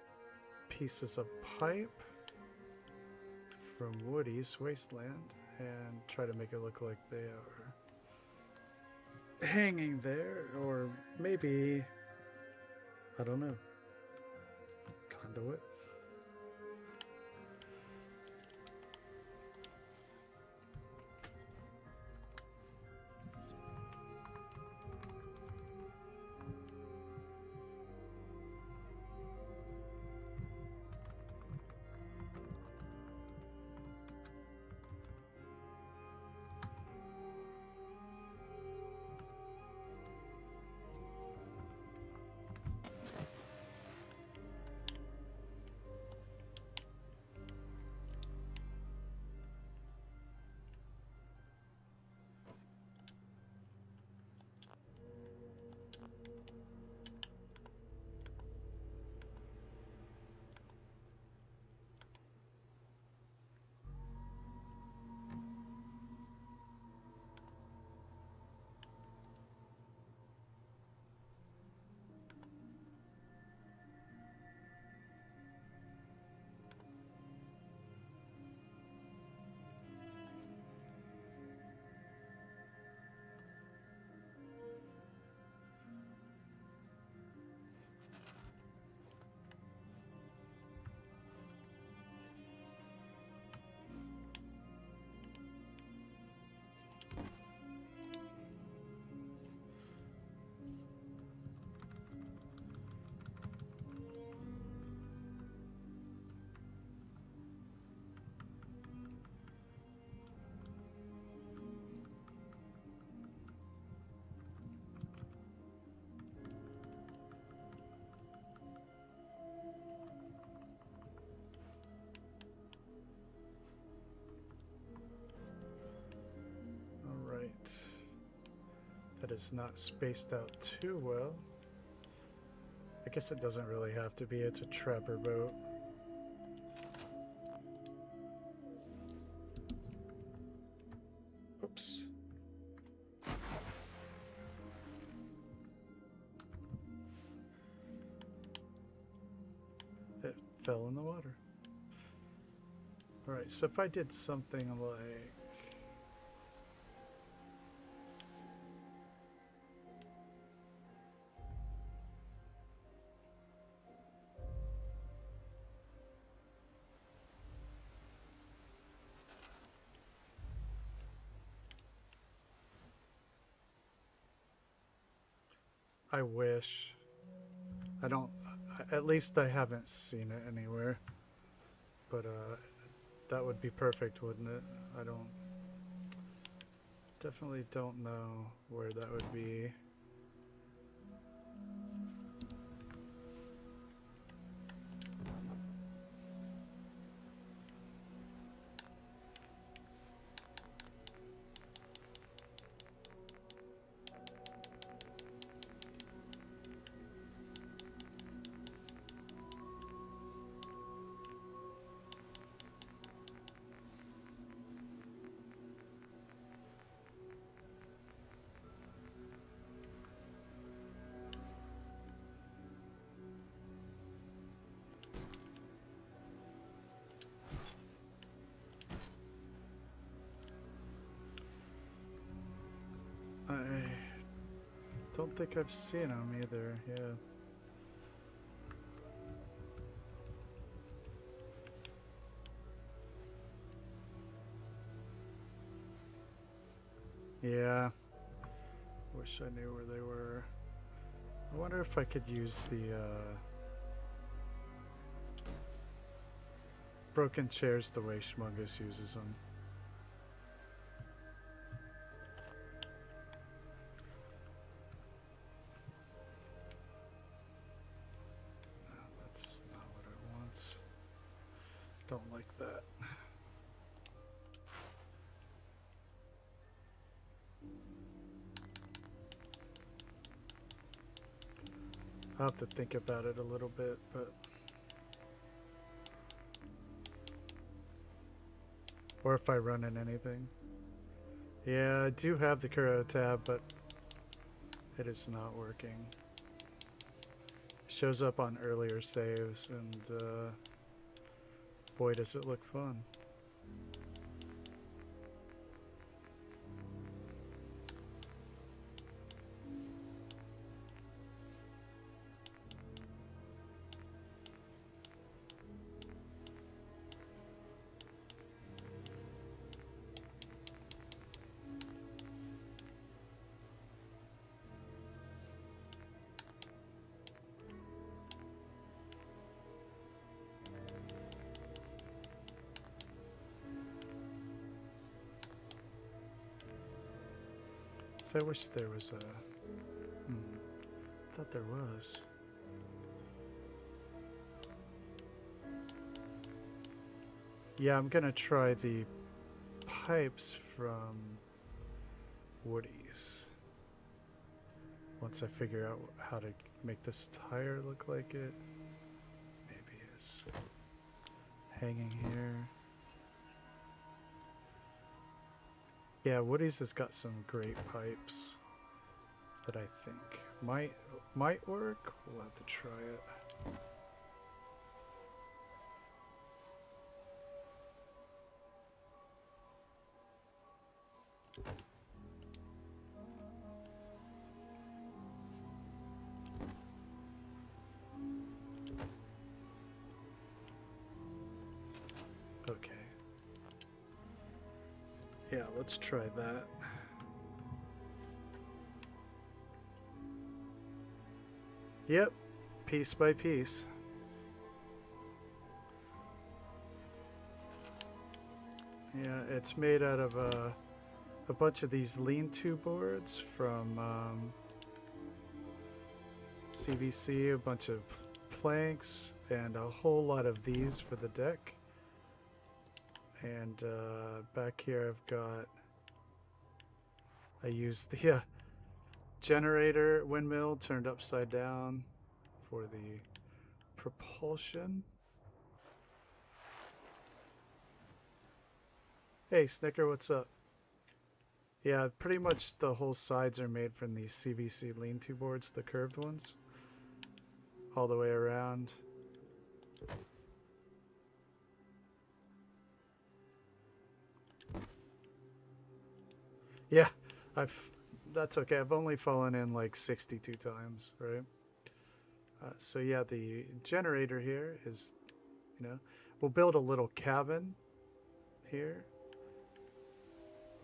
pieces of pipe from Woody's Wasteland and try to make it look like they are hanging there, or maybe, I don't know, conduit. That is not spaced out too well. I guess it doesn't really have to be, it's a trapper boat. Oops. It fell in the water. Alright, so if I did something like... I wish. I don't, at least I haven't seen it anywhere. But that would be perfect, wouldn't it? I don't, definitely don't know where that would be. Don't think I've seen them either, yeah. Yeah. Wish I knew where they were. I wonder if I could use the broken chairs the way Schmungus uses them. No, that's not what I want. Don't like that. I'll have to think about it a little bit, but... Or if I run in anything. Yeah, I do have the Kuro Tab, but it is not working. Shows up on earlier saves, and boy does it look fun. So I wish there was a... I thought there was. Yeah, I'm gonna try the pipes from Woody's. Once I figure out how to make this tire look like it. Maybe it's hanging here. Yeah, Woody's has got some great pipes that I think might work. We'll have to try it. Okay. Yeah, let's try that. Yep, piece by piece. Yeah, it's made out of a bunch of these lean-to boards from CVC, a bunch of planks, and a whole lot of these for the deck. And back here I used the generator windmill turned upside down for the propulsion. Hey Snicker, what's up? Yeah, pretty much the whole sides are made from these CVC lean-to boards, the curved ones, all the way around. Yeah, that's okay. I've only fallen in like 62 times, right? So yeah, the generator here is, we'll build a little cabin here.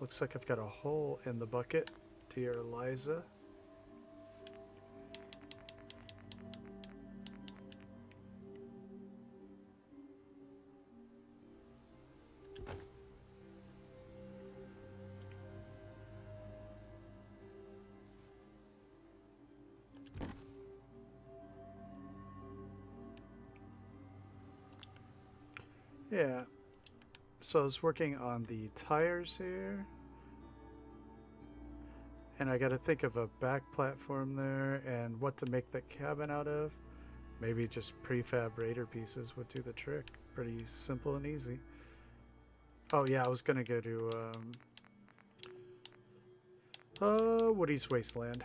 Looks like I've got a hole in the bucket, dear Eliza. Yeah, so I was working on the tires here, and I got to think of a back platform there and what to make the cabin out of. Maybe just prefab raider pieces would do the trick. Pretty simple and easy. Oh yeah, I was gonna go to Woody's Wasteland.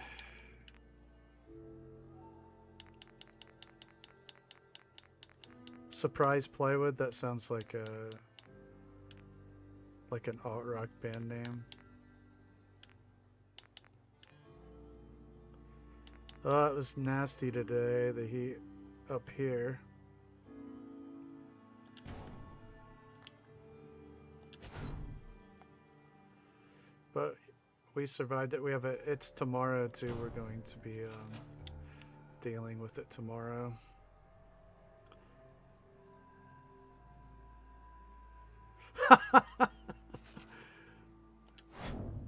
Surprise Plywood, that sounds like an alt rock band name. Oh, it was nasty today, the heat up here. But we survived it. We have it's tomorrow too. We're going to be dealing with it tomorrow.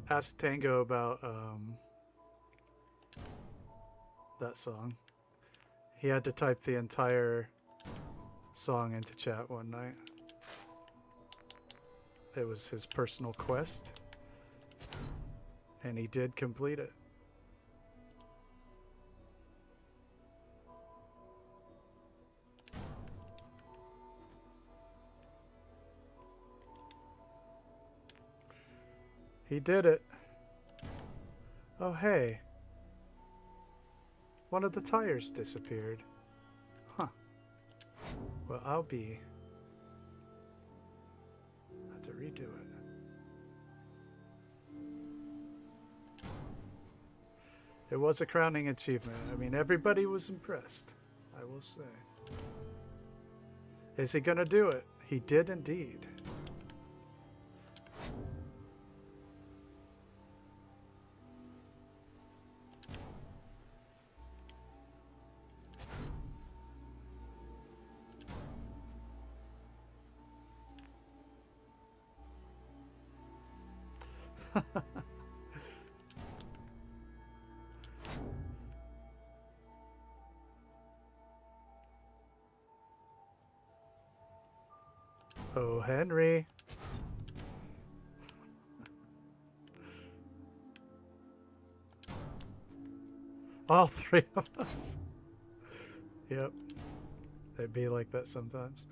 Ask Tango about that song. He had to type the entire song into chat one night. It was his personal quest. And he did complete it. He did it. Oh, hey. One of the tires disappeared. Huh. Well, I'll be... have to redo it. It was a crowning achievement. I mean, everybody was impressed, I will say. Is he gonna do it? He did indeed. Oh, Henry. All three of us. Yep. It'd be like that sometimes.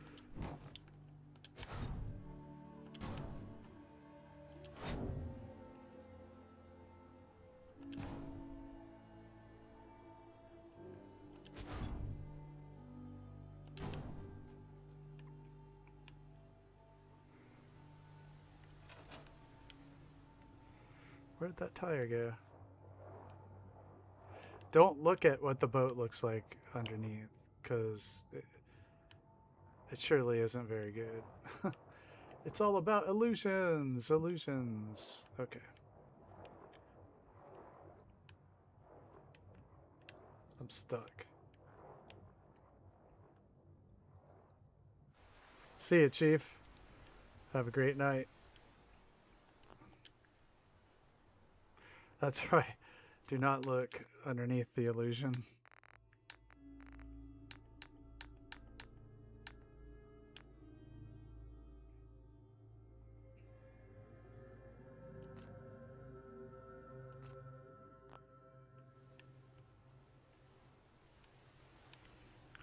Where'd that tire go? Don't look at what the boat looks like underneath, because it surely isn't very good. It's all about illusions, illusions. Okay. I'm stuck. See you, Chief. Have a great night. That's right. Do not look underneath the illusion.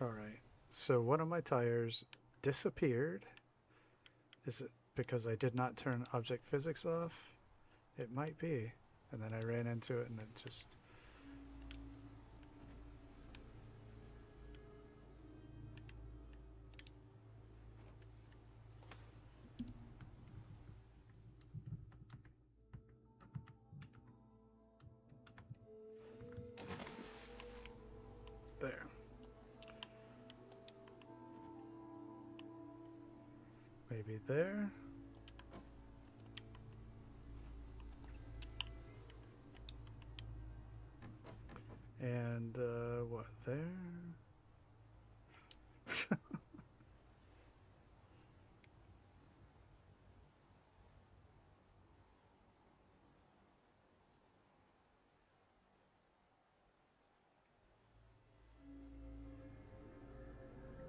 All right. So one of my tires disappeared. Is it because I did not turn object physics off? It might be. And then I ran into it and it just... there. Maybe there. And what, there?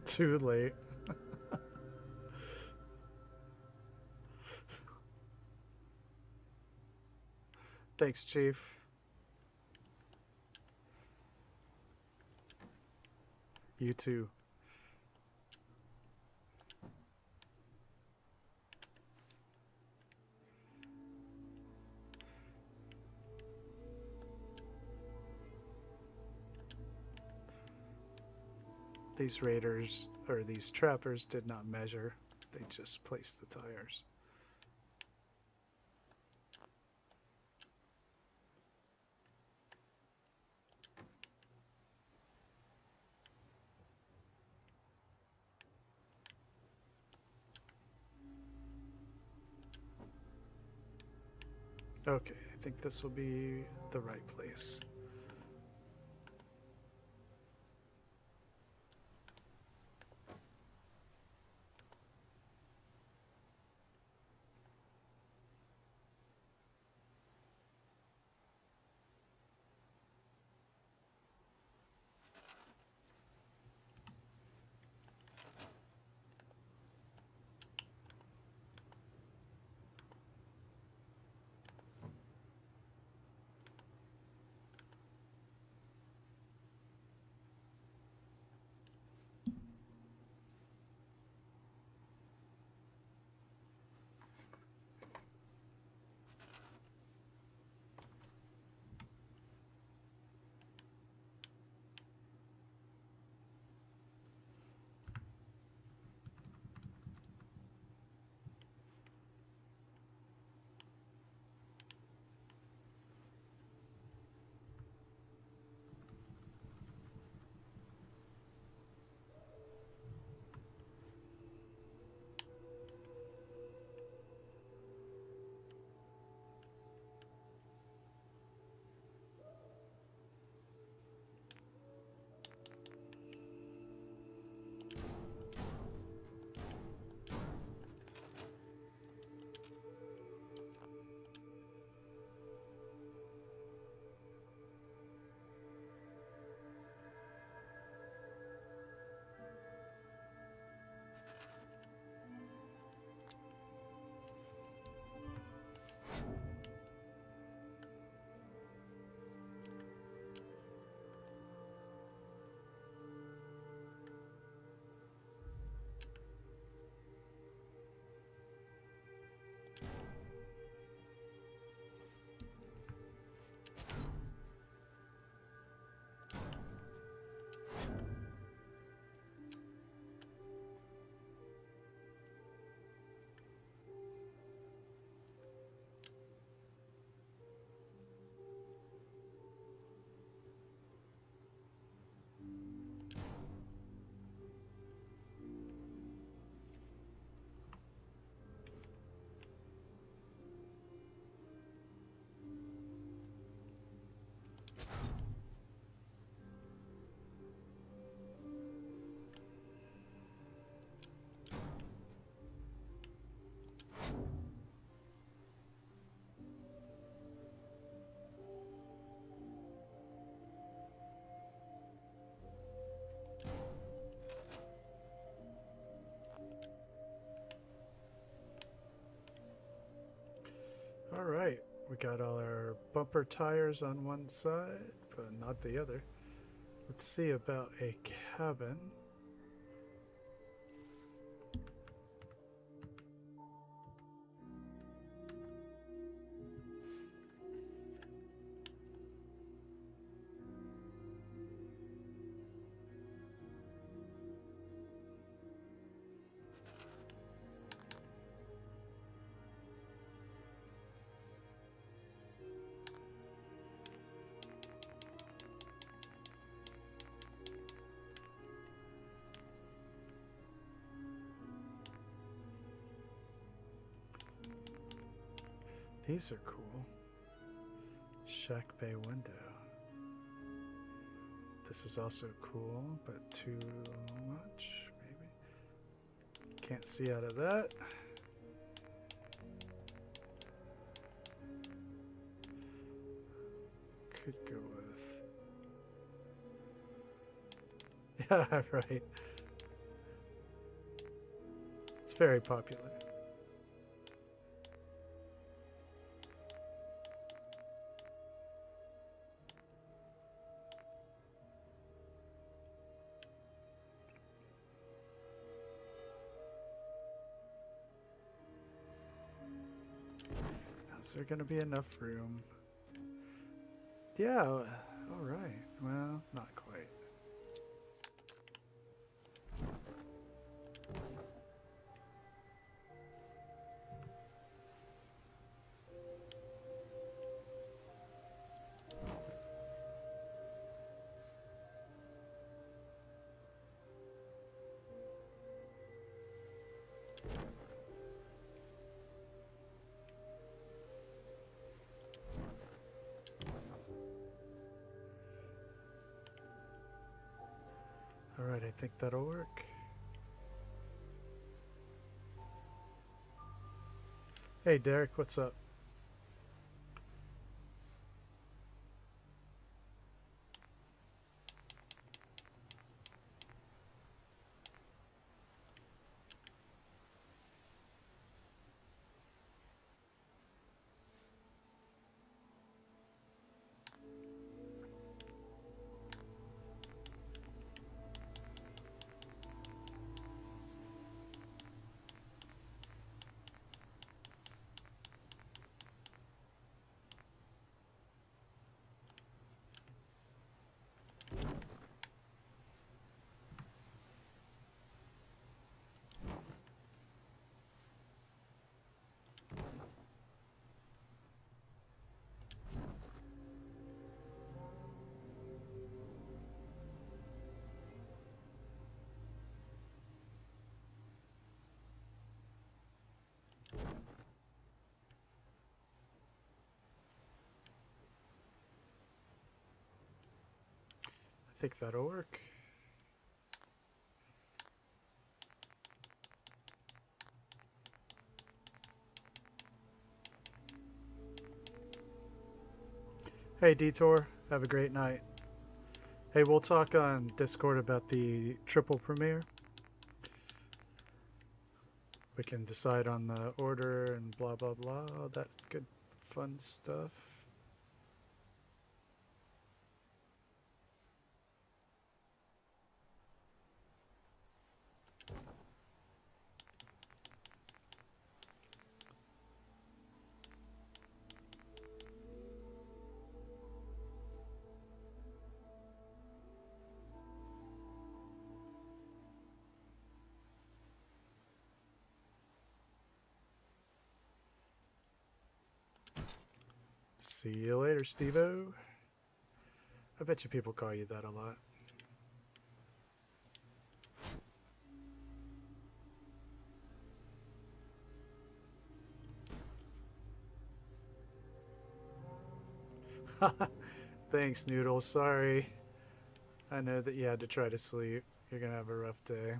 Too late. Thanks, Chief. You too. These raiders, or these trappers, did not measure. They just placed the tires. Okay, I think this will be the right place. All right, we got all our bumper tires on one side, but not the other. Let's see about a cabin. These are cool. Shack bay window. This is also cool, but too much, maybe. Can't see out of that. Could go with... Yeah, right. It's very popular. Is there going to be enough room? Yeah, all right. Well, not quite. Alright, I think that'll work. Hey Derek, what's up? I think that'll work. Hey Detour, have a great night. Hey, we'll talk on Discord about the triple premiere. We can decide on the order and blah blah blah, all that good fun stuff. See you later, Steve-O. I bet you people call you that a lot. Thanks, Noodle. Sorry. I know that you had to try to sleep. You're gonna have a rough day.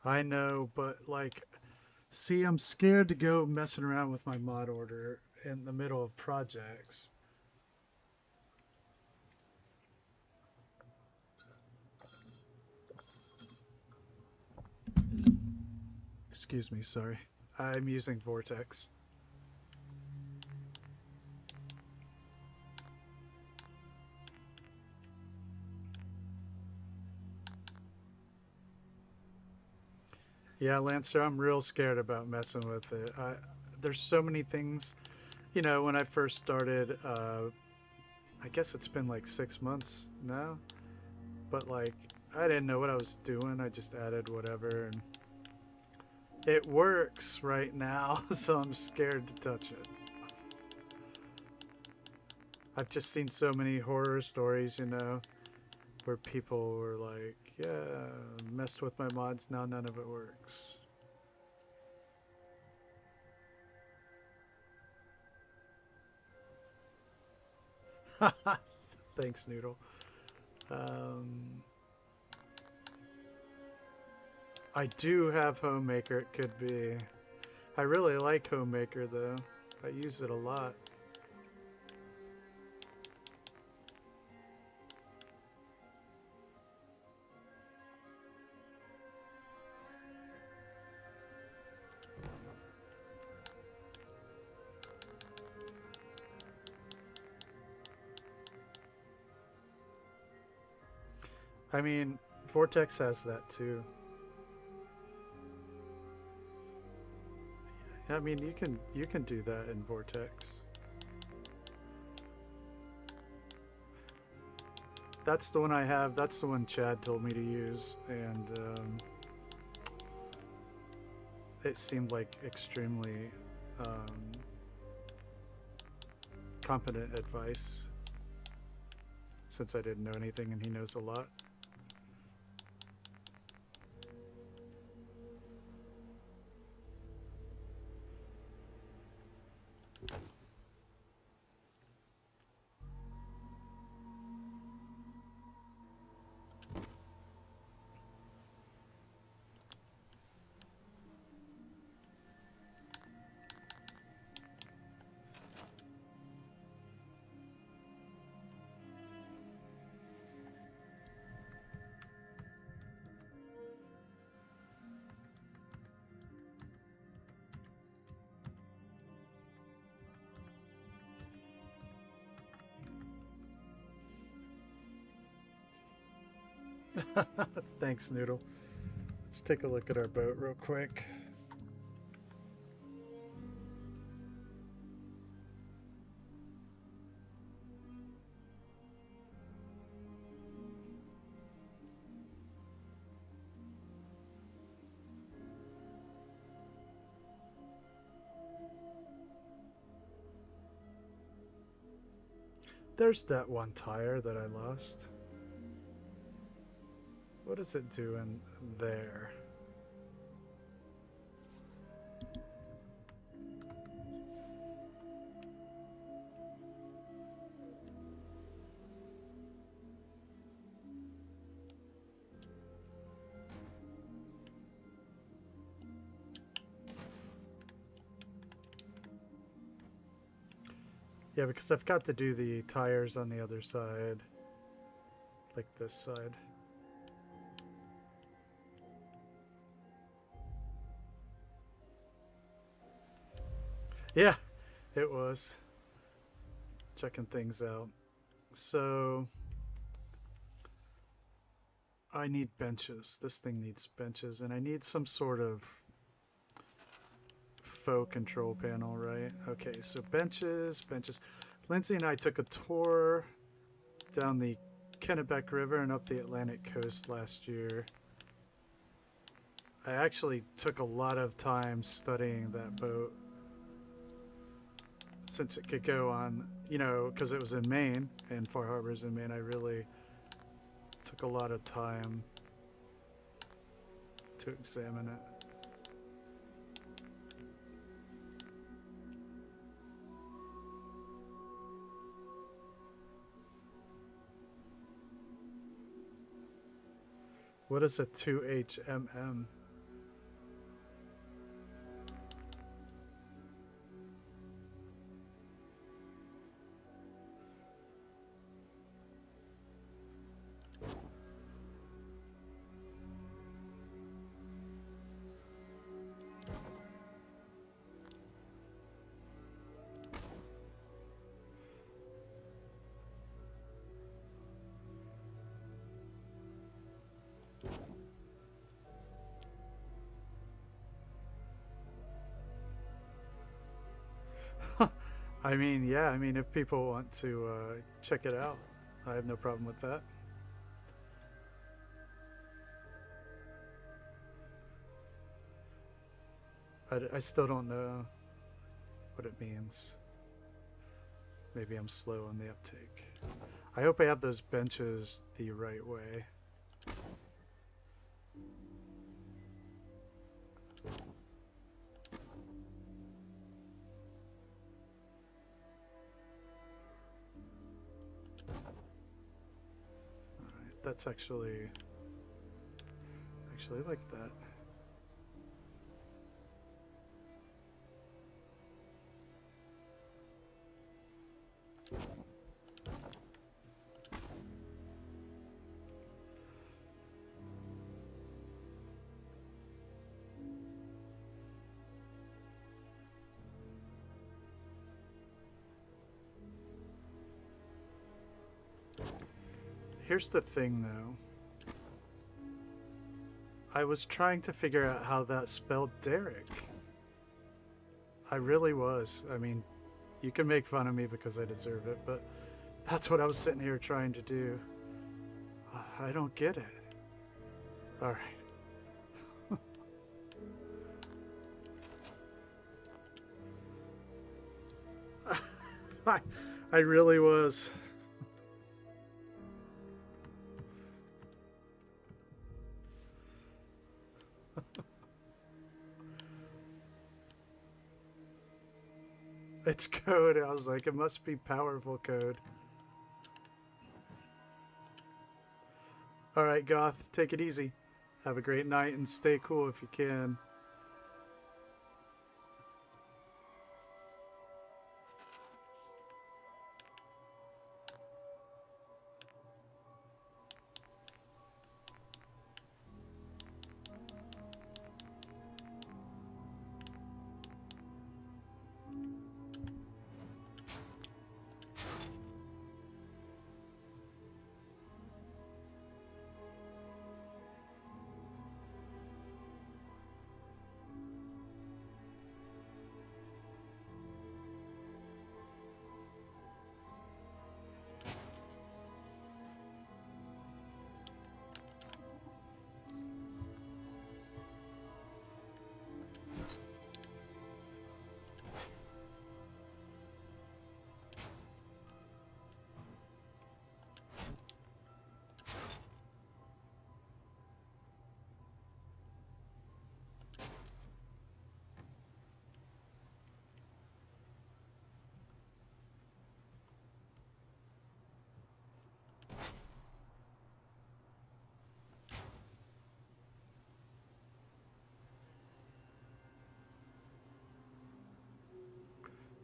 I know, but like, see, I'm scared to go messing around with my mod order in the middle of projects. Excuse me, sorry. I'm using Vortex. Yeah, Lancer, I'm real scared about messing with it. There's so many things. You know, when I first started, I guess it's been like 6 months now. But like, I didn't know what I was doing. I just added whatever, and it works right now, so I'm scared to touch it. I've just seen so many horror stories, you know, where people were like, yeah, messed with my mods, now none of it works. Thanks, Noodle. I do have Homemaker, it could be. I really like Homemaker though. I use it a lot. I mean, Vortex has that too. I mean, you can do that in Vortex. That's the one I have. That's the one Chad told me to use, and it seemed like extremely competent advice, since I didn't know anything and he knows a lot. Thanks, Noodle. Let's take a look at our boat real quick. There's that one tire that I lost. What is it doing there? Yeah, because I've got to do the tires on the other side, like this side. Yeah, it was. Checking things out. So, I need benches. This thing needs benches, and I need some sort of faux control panel, right? Okay, so benches. Lindsay and I took a tour down the Kennebec River and up the Atlantic coast last year. I actually took a lot of time studying that boat since it could go on, you know, because it was in Maine, and Far Harbor's in Maine. I really took a lot of time to examine it. What is a 2HMM? I mean, yeah, I mean, if people want to check it out, I have no problem with that. I still don't know what it means. Maybe I'm slow on the uptake. I hope I have those benches the right way. Alright, that's actually like that. Here's the thing, though. I was trying to figure out how that spelled Derek. I really was. I mean, you can make fun of me because I deserve it, but that's what I was sitting here trying to do. I don't get it. All right. I really was. It's code. I was like, it must be powerful code. All right, Goth, take it easy. Have a great night and stay cool if you can.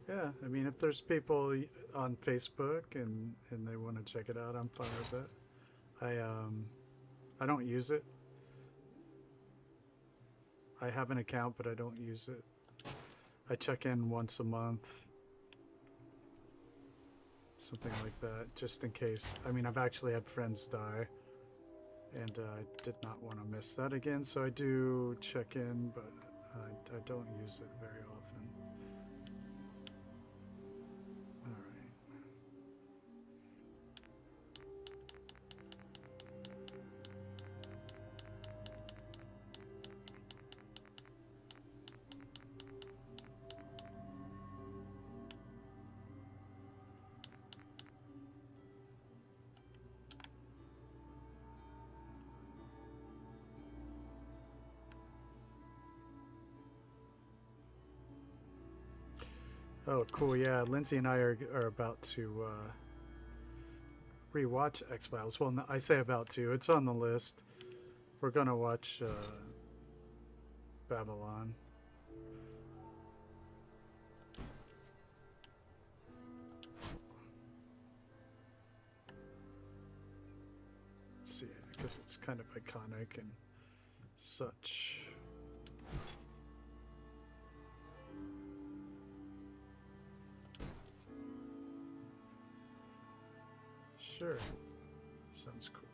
Yeah, I mean, if there's people on Facebook and they want to check it out, I'm fine with it. I don't use it. I have an account, but I don't use it. I check in once a month, something like that, just in case. I mean, I've actually had friends die, and I did not want to miss that again, so I do check in, but I don't use it very often. All right. Oh, cool. Yeah, Lindsay and I are about to rewatch X-Files. Well, no, I say about to. It's on the list. We're going to watch Babylon. Let's see, because it's kind of iconic and such. Sure. Sounds cool.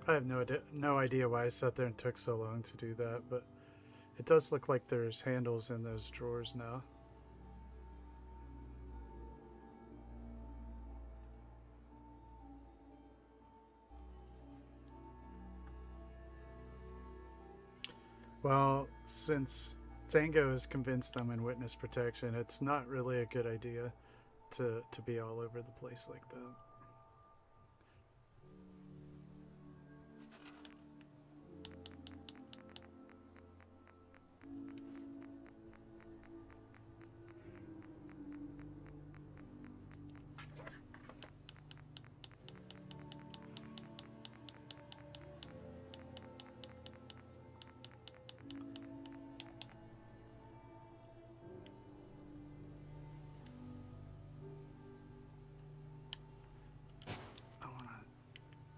I have no idea why I sat there and took so long to do that, but it does look like there's handles in those drawers now. Well, since Tango has convinced them in witness protection, it's not really a good idea to be all over the place like that.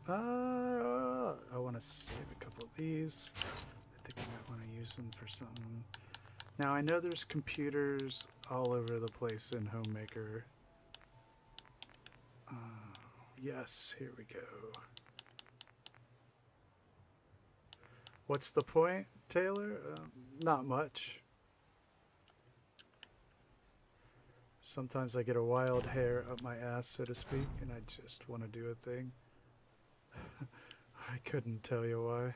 I want to save a couple of these. I think I might want to use them for something. Now, I know there's computers all over the place in Homemaker. Yes, here we go. What's the point, Taylor? Not much. Sometimes I get a wild hair up my ass, so to speak, and I just want to do a thing. I couldn't tell you why.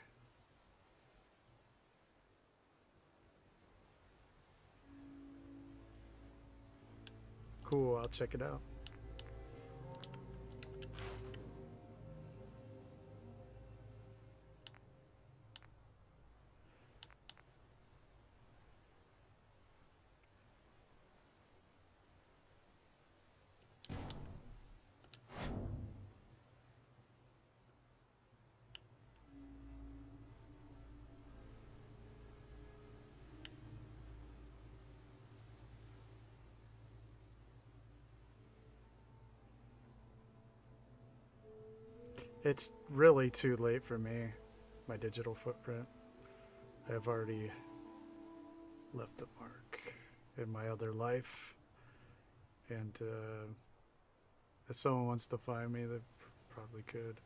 Cool, I'll check it out. It's really too late for me. My digital footprint. I have already left a mark in my other life. And if someone wants to find me, they probably could.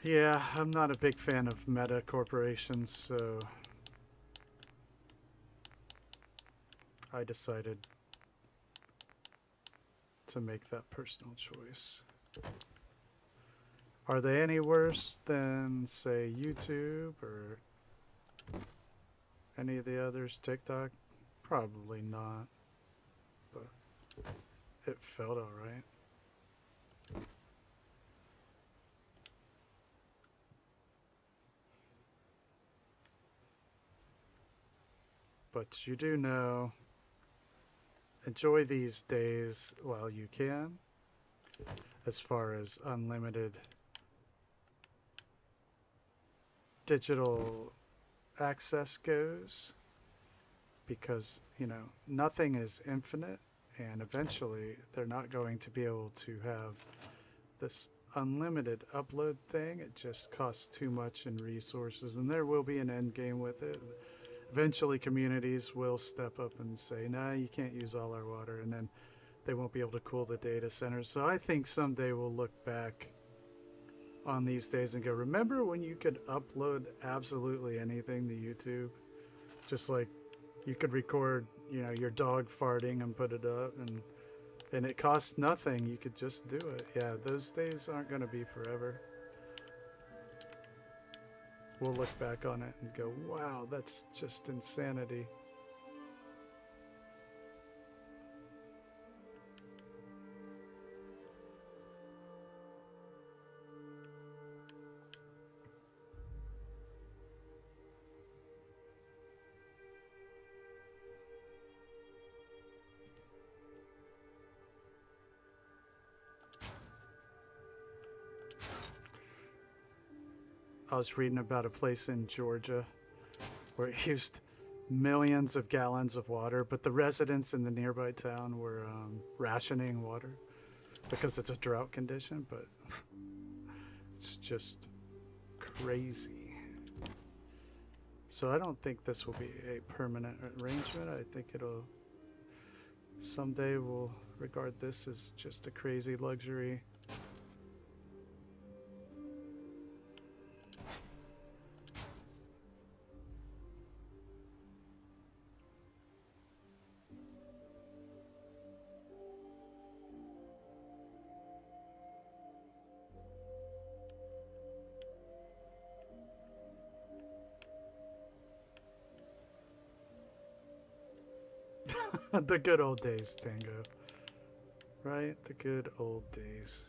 Yeah, I'm not a big fan of meta corporations, so I decided to make that personal choice. Are they any worse than, say, YouTube or any of the others? TikTok? Probably not, but it felt alright. But you do know, enjoy these days while you can, as far as unlimited digital access goes, because, you know, nothing is infinite, and eventually they're not going to be able to have this unlimited upload thing. It just costs too much in resources, and there will be an end game with it. Eventually communities will step up and say, nah, you can't use all our water, and then they won't be able to cool the data centers. So I think someday we'll look back on these days and go, remember when you could upload absolutely anything to YouTube? Just like you could record, you know, your dog farting and put it up, and it costs nothing. You could just do it. Yeah, those days aren't going to be forever. We'll look back on it and go, wow, that's just insanity. I was reading about a place in Georgia where it used millions of gallons of water, but the residents in the nearby town were rationing water because it's a drought condition, but it's just crazy. So I don't think this will be a permanent arrangement. I think it'll someday we'll regard this as just a crazy luxury. The good old days, Tango. Right? The good old days.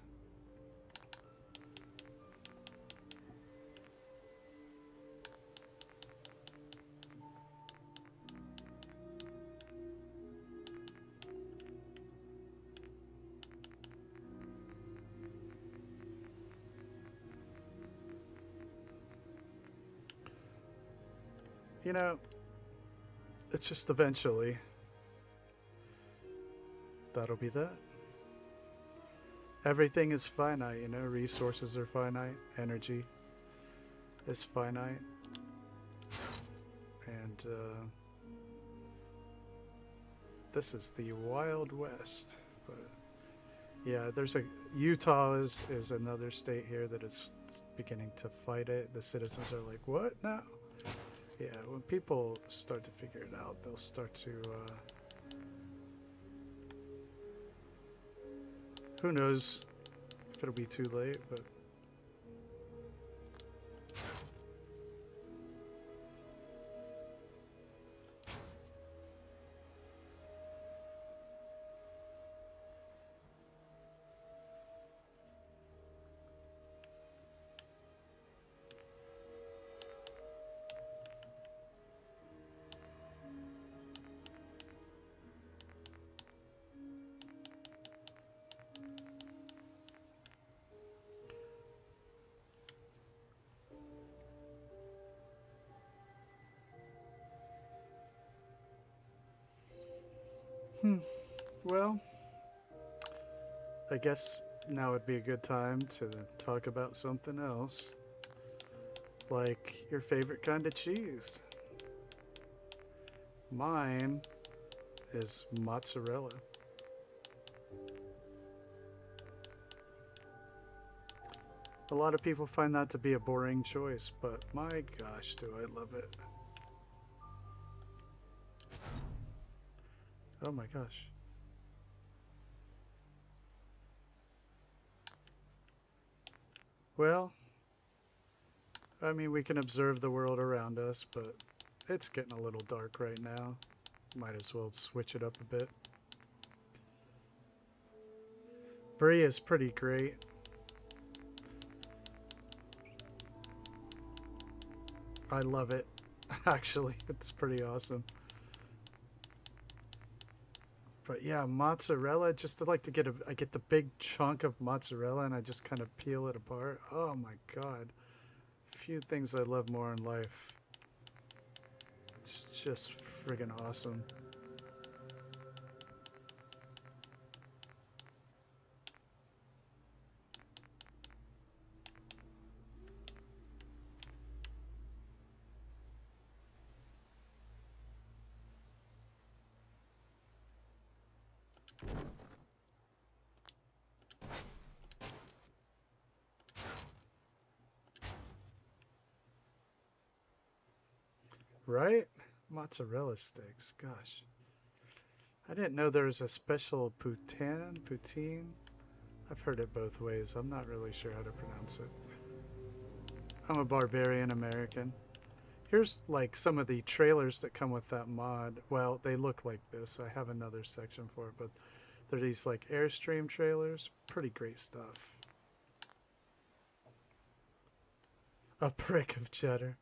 You know, it's just eventually that'll be that. Everything is finite, you know, resources are finite, energy is finite, and this is the Wild West. But yeah, there's a Utah is another state here that is beginning to fight it. The citizens are like, what now? Yeah, when people start to figure it out, they'll start to who knows if it'll be too late, but well, I guess now would be a good time to talk about something else. Like your favorite kind of cheese. Mine is mozzarella. A lot of people find that to be a boring choice, but my gosh, do I love it. Oh my gosh. Well, I mean, we can observe the world around us, but it's getting a little dark right now. Might as well switch it up a bit. Brie is pretty great. I love it. Actually, it's pretty awesome. But yeah, mozzarella, just to like to get I get the big chunk of mozzarella and I just kind of peel it apart. Oh my god. Few things I love more in life. It's just friggin' awesome. Right? Mozzarella sticks. Gosh. I didn't know there was a special poutine. I've heard it both ways. I'm not really sure how to pronounce it. I'm a barbarian American. Here's like some of the trailers that come with that mod. Well, they look like this. I have another section for it, but they're these like Airstream trailers. Pretty great stuff. A brick of cheddar.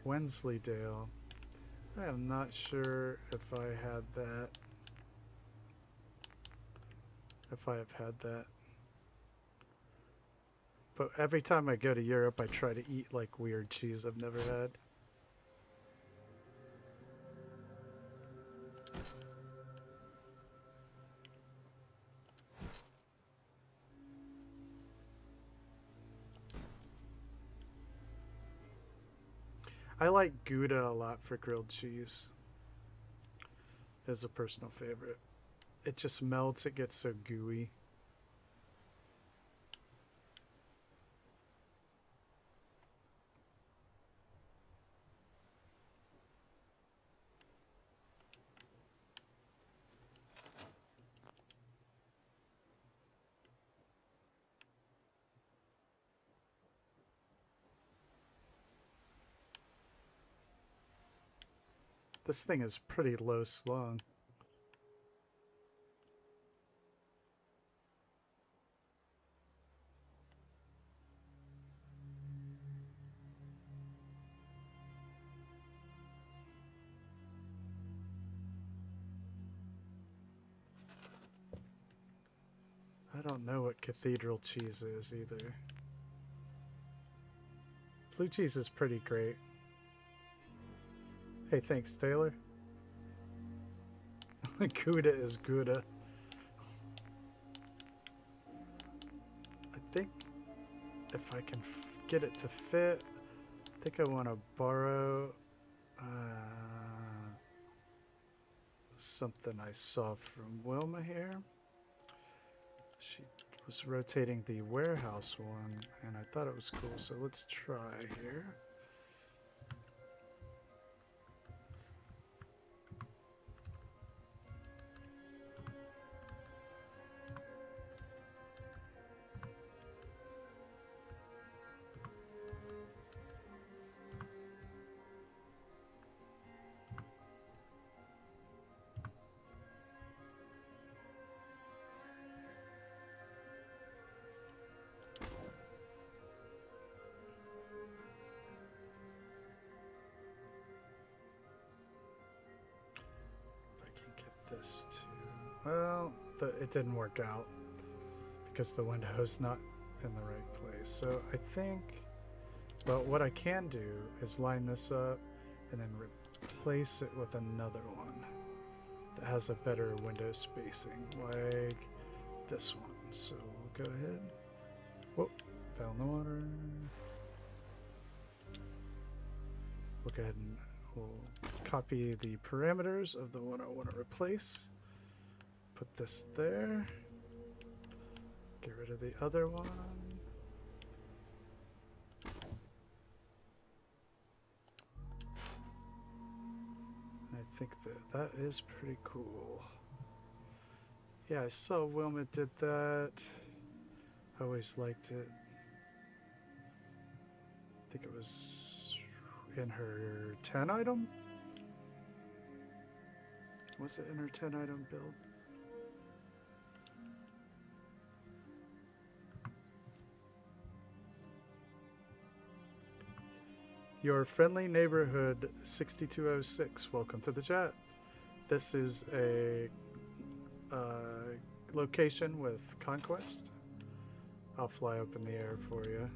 Wensleydale. I am not sure if I had that. If I have had that. But every time I go to Europe, I try to eat like weird cheese I've never had. I like Gouda a lot for grilled cheese. It's a personal favorite. It just melts, it gets so gooey. This thing is pretty low slung. I don't know what cathedral cheese is either. Blue cheese is pretty great. Hey, thanks, Taylor. Gouda is Gouda. I think if I can get it to fit, I think I want to borrow something I saw from Wilma here. She was rotating the warehouse one, and I thought it was cool, so let's try here. This too. Well, it didn't work out because the window's not in the right place. So I think, well, what I can do is line this up and then replace it with another one that has a better window spacing, like this one. So we'll go ahead. Whoop, fell in the water. We'll go ahead and we'll copy the parameters of the one I want to replace. Put this there. Get rid of the other one. I think that is pretty cool. Yeah, I saw Wilma did that. I always liked it. I think it was in her 10 item? Was it in her 10 item build? Your friendly neighborhood 6206. Welcome to the chat. This is a location with Conquest. I'll fly up in the air for you.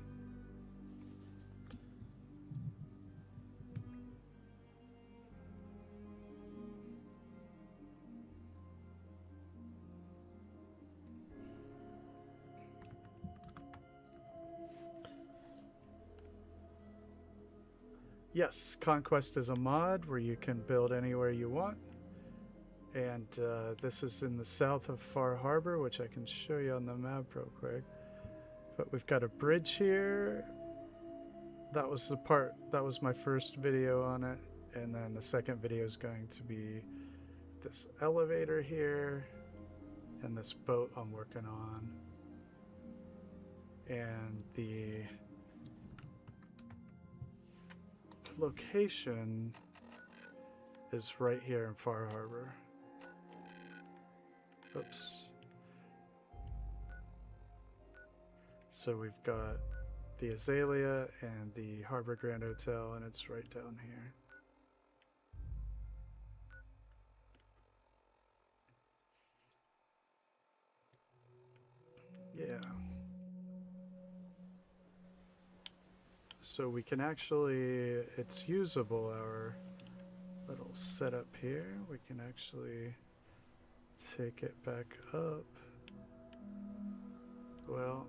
Yes, Conquest is a mod where you can build anywhere you want. And this is in the south of Far Harbor, which I can show you on the map real quick. But we've got a bridge here. That was the part, that was my first video on it. And then the second video is going to be this elevator here and this boat I'm working on. And the location is right here in Far Harbor. Oops. So we've got the Azalea and the Harbor Grand Hotel, and it's right down here. Yeah. So we can actually, it's usable, our little setup here. We can actually take it back up. Well,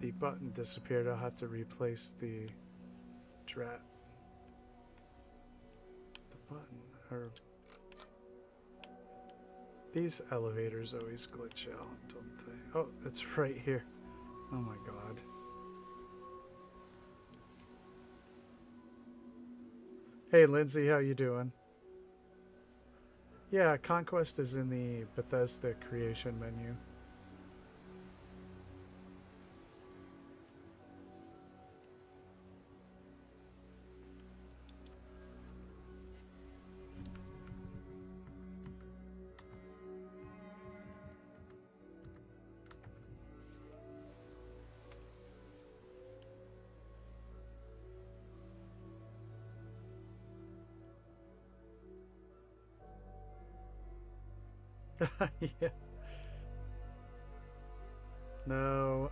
the button disappeared. I'll have to replace the drat. The button, or these elevators always glitch out, don't they? Oh, it's right here. Oh my god. Hey Lindsay, how you doing? Yeah, Conquest is in the Bethesda creation menu. Yeah. No.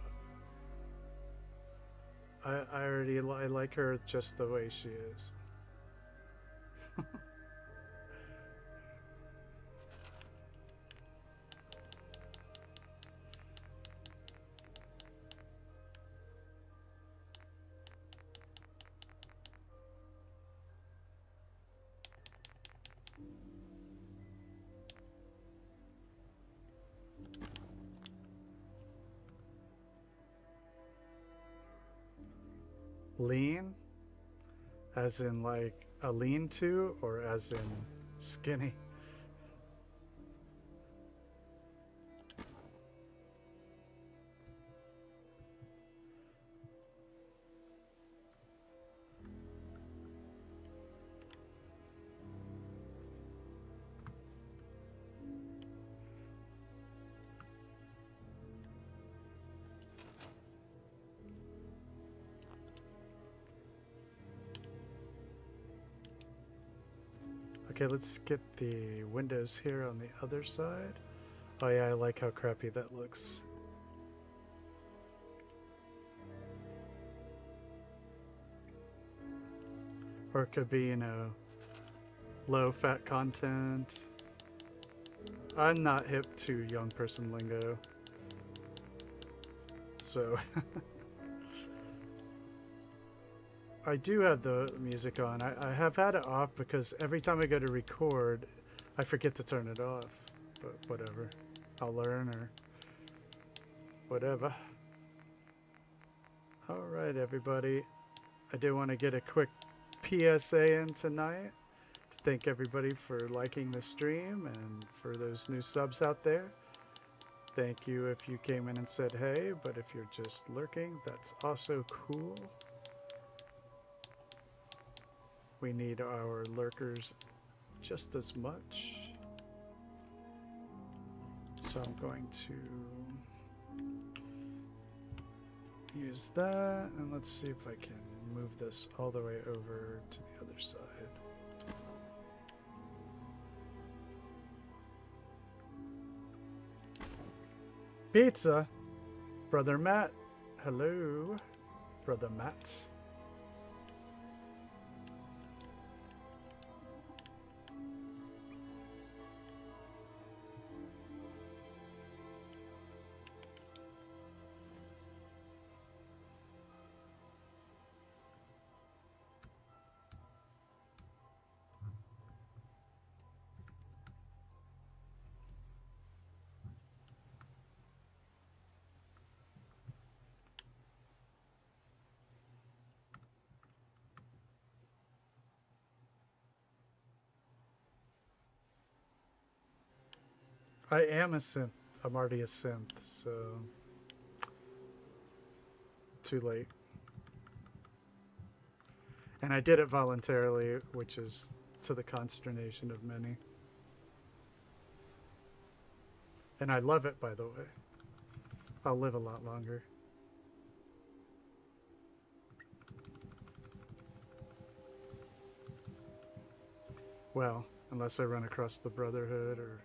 I like her just the way she is. Lean? As in like a lean-to, or as in skinny? Okay, let's get the windows here on the other side. Oh yeah, I like how crappy that looks. Or it could be, you know, low fat content. I'm not hip to young person lingo. So I do have the music on. I have had it off because every time I go to record, I forget to turn it off. But whatever. I'll learn, or whatever. Alright, everybody. I do want to get a quick PSA in tonight to thank everybody for liking the stream, and for those new subs out there. Thank you if you came in and said hey, but if you're just lurking, that's also cool. We need our lurkers just as much. So I'm going to use that, and let's see if I can move this all the way over to the other side. Pizza! Brother Matt. Hello, Brother Matt. I am a synth. I'm already a synth, so too late. And I did it voluntarily, which is to the consternation of many. And I love it, by the way. I'll live a lot longer. Well, unless I run across the Brotherhood or...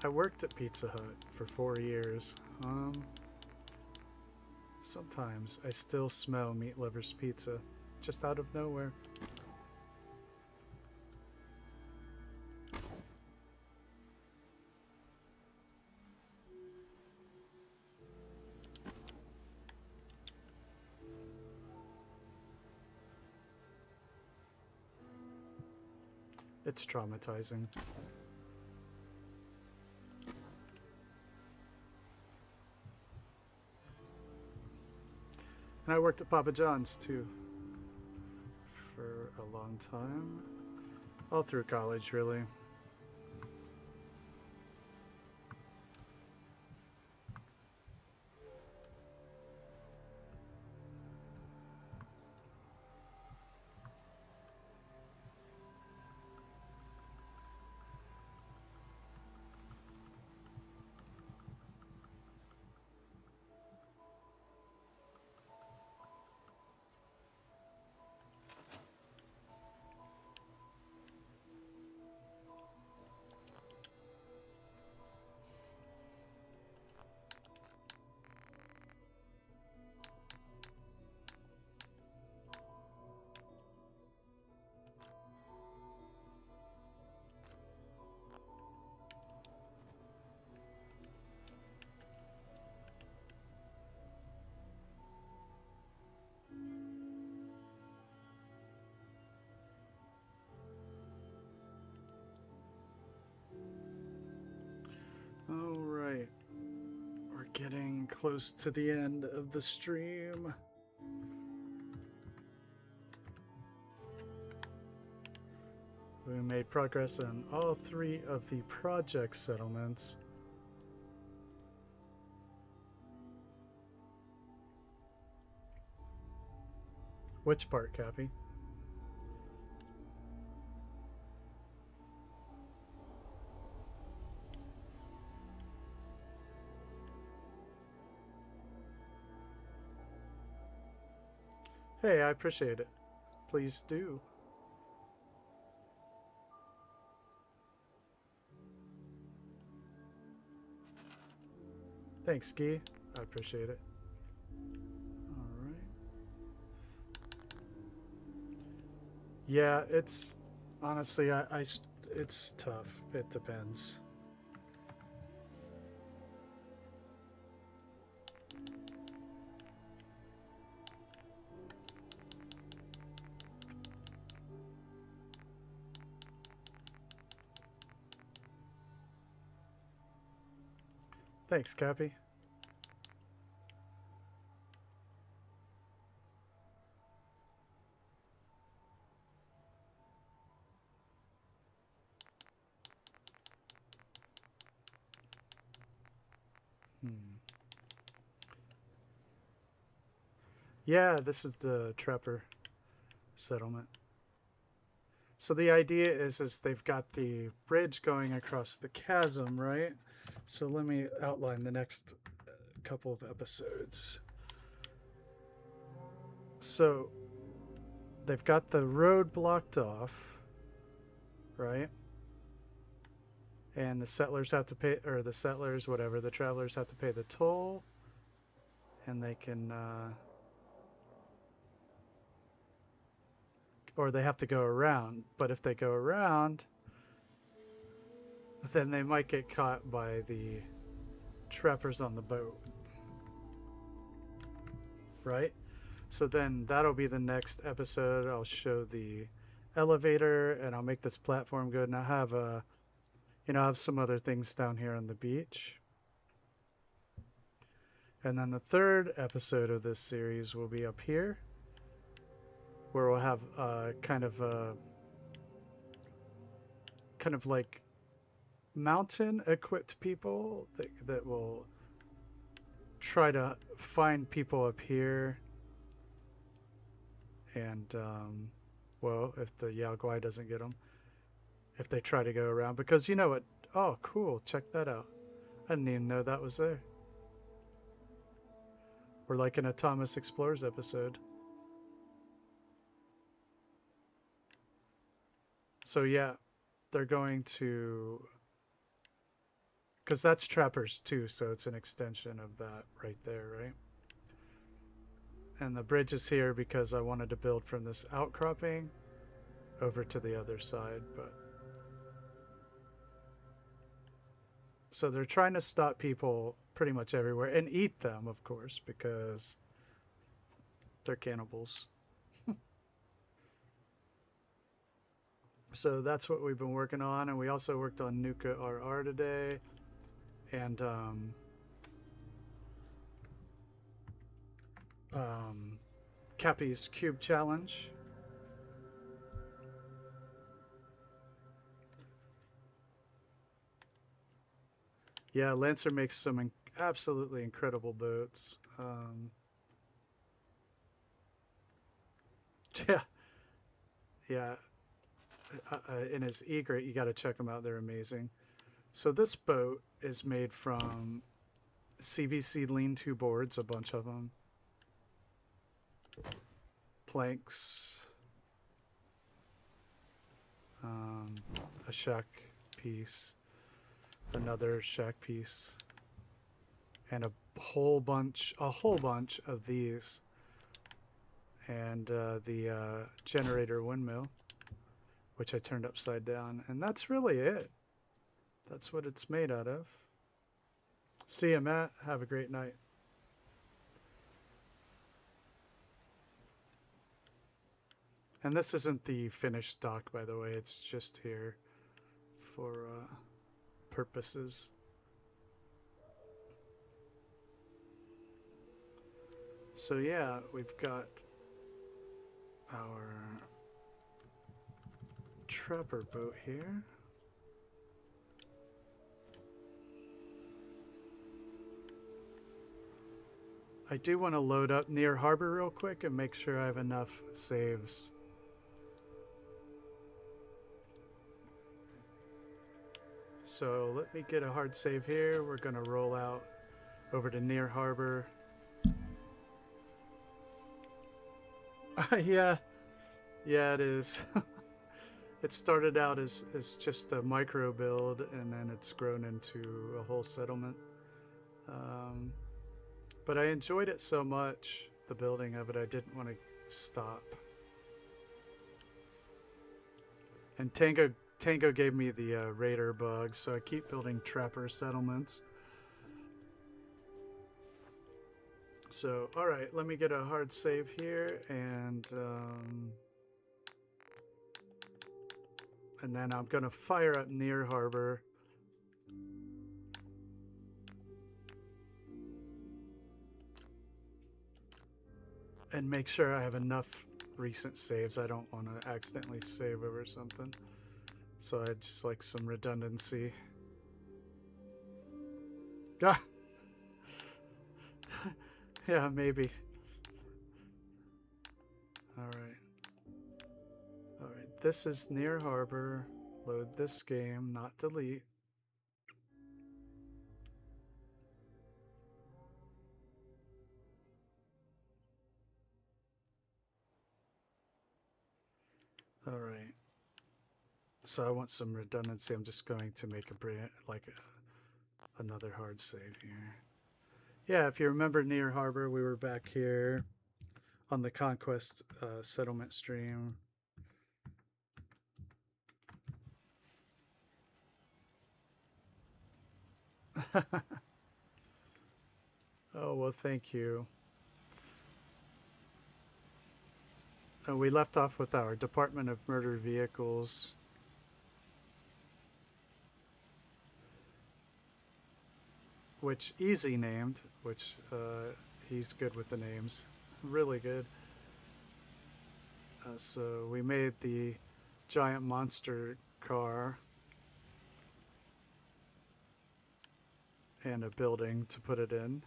I worked at Pizza Hut for 4 years. Sometimes I still smell Meat Lover's Pizza, just out of nowhere. It's traumatizing. And I worked at Papa John's too for a long time, all through college really. getting close to the end of the stream. We made progress on all 3 of the project settlements. Which part, Cappy? Hey, I appreciate it. Please do. Thanks, Guy. I appreciate it. All right. Yeah, it's honestly, it's tough. It depends. Thanks, Cappy. Yeah, this is the Trapper settlement. So the idea is they've got the bridge going across the chasm, right? So let me outline the next couple of episodes. So they've got the road blocked off, right? And the settlers have to pay, or the settlers, whatever, the travelers have to pay the toll, and they can, or they have to go around. But if they go around, then they might get caught by the trappers on the boat, right? So then that'll be the next episode. I'll show the elevator, and I'll make this platform good, and I have a, I have some other things down here on the beach. And then the third episode of this series will be up here, where we'll have kind of like mountain equipped people that will try to find people up here. And well, if the Yao Guai doesn't get them, if they try to go around, because you know what? Oh, cool! Check that out. I didn't even know that was there. We're like in a Thomas Explores episode. So yeah, they're going to, because that's Trappers too, so it's an extension of that right there, right? And the bridge is here because I wanted to build from this outcropping over to the other side, but so they're trying to stop people pretty much everywhere and eat them, of course, because they're cannibals. So that's what we've been working on, and we also worked on Nuka-RR today, and Cappy's Cube Challenge. Yeah, Lancer makes some absolutely incredible boats. Yeah. In his egret, you got to check them out. They're amazing. So this boat is made from CVC lean-to boards, a bunch of them, planks, a shack piece, another shack piece, and a whole bunch of these, and the generator windmill, which I turned upside down, and that's really it. That's what it's made out of. See you, Matt. Have a great night. And this isn't the finished dock, by the way. It's just here for purposes. So yeah, we've got our trapper boat here. I do want to load up near harbor real quick and make sure I have enough saves. So let me get a hard save here. We're going to roll out over to near harbor. Yeah, it is. It started out as just a micro build, and then it's grown into a whole settlement. But I enjoyed it so much, the building of it, I didn't want to stop. And Tango gave me the raider bug, so I keep building trapper settlements. So, alright, let me get a hard save here, and then I'm going to fire up near harbor. And make sure I have enough recent saves. I don't want to accidentally save over something. So I just like some redundancy. Ah! Yeah, maybe. Alright. Alright, this is near harbor. Load this game, not delete. Alright. So I want some redundancy. I'm just going to make another hard save here. Yeah, if you remember near harbor, we were back here on the Conquest settlement stream. Oh, well, thank you. We left off with our Department of Murder Vehicles. Which Easy named, which he's good with the names. Really good. So we made the giant monster car and a building to put it in.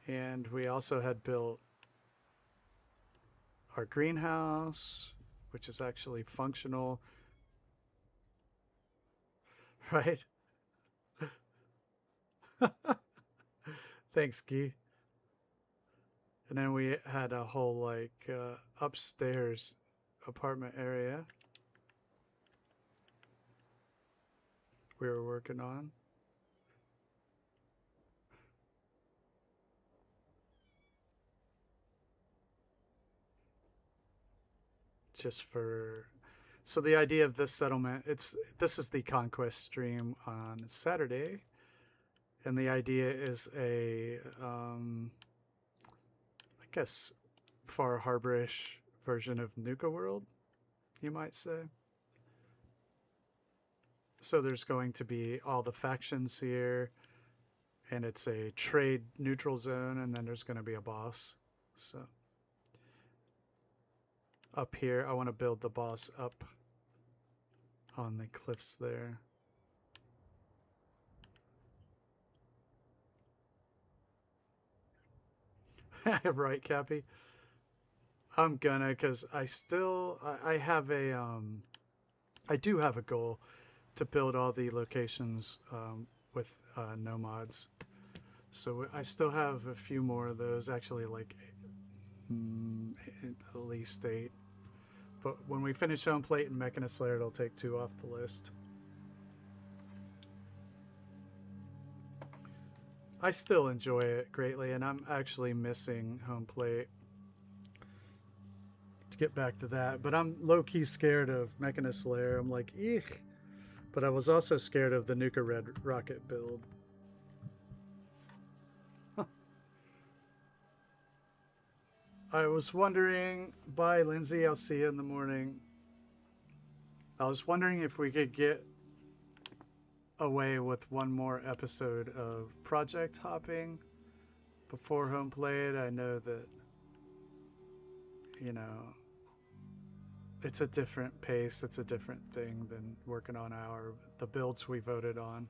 And we also had built our greenhouse, which is actually functional. Right? Thanks, Guy. And then we had a whole upstairs apartment area we were working on. Just for, so the idea of this settlement, this is the Conquest stream on Saturday, and the idea is a I guess Far Harborish version of Nuka-World, you might say. So there's going to be all the factions here, and it's a trade neutral zone, and then there's going to be a boss. So up here, I want to build the boss up on the cliffs there. Right, Cappy? I'm gonna, because I have a, I do have a goal to build all the locations with no mods. So I still have a few more of those, actually like at least 8. But when we finish Home Plate and Mechanist Slayer, it'll take 2 off the list. I still enjoy it greatly, and I'm actually missing Home Plate. To get back to that, but I'm low-key scared of Mechanist Slayer. I'm like, eek. But I was also scared of the Nuka-Red rocket build. I was wondering, bye Lindsay, I'll see you in the morning. I was wondering if we could get away with one more episode of project hopping before home plate. I know that, you know, it's a different pace. It's a different thing than working on the builds we voted on.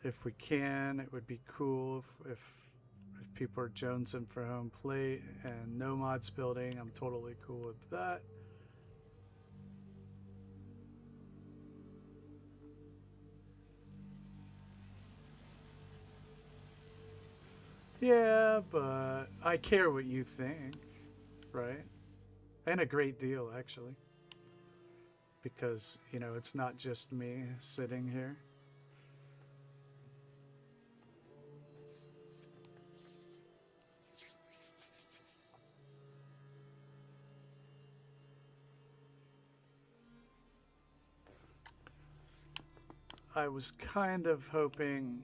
If we can, it would be cool if people are jonesing for home plate and no mods building. I'm totally cool with that. Yeah, but I care what you think, right? And a great deal, actually. Because, you know, it's not just me sitting here. I was kind of hoping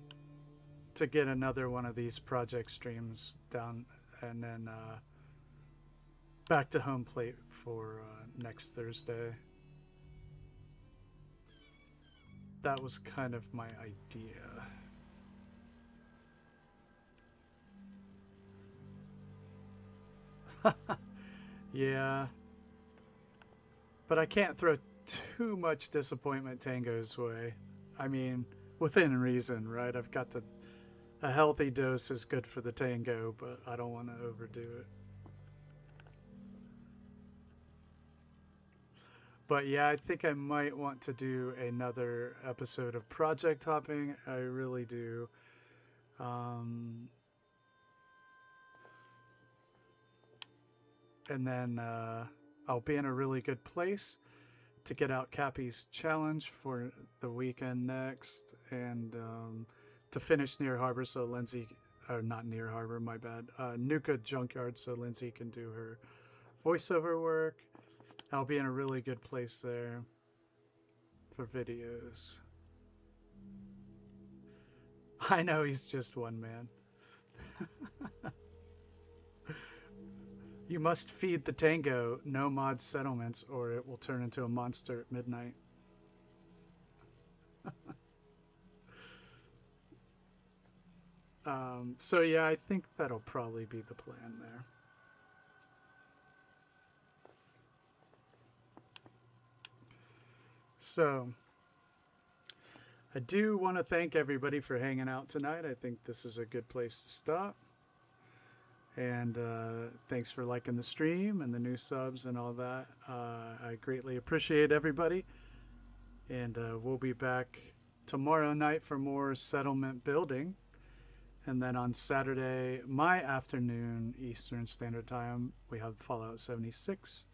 to get another one of these project streams down and then back to home plate for next Thursday. That was kind of my idea. Yeah. But I can't throw too much disappointment Tango's way. I mean, within reason, right? I've got to... A healthy dose is good for the Tango, but I don't want to overdo it. But yeah, I think I might want to do another episode of project hopping. I really do. And then I'll be in a really good place to get out Cappy's challenge for the weekend next, and to finish Near Harbor so Lindsay, or not Near Harbor, my bad, Nuka Junkyard so Lindsay can do her voiceover work. I'll be in a really good place there for videos. I know he's just one man. You must feed the Tango no mod settlements or it will turn into a monster at midnight. So yeah, I think that'll probably be the plan there. So I do want to thank everybody for hanging out tonight. I think this is a good place to stop. And thanks for liking the stream and the new subs and all that. I greatly appreciate everybody. And we'll be back tomorrow night for more settlement building. And then on Saturday, my afternoon Eastern Standard Time, we have Fallout 76.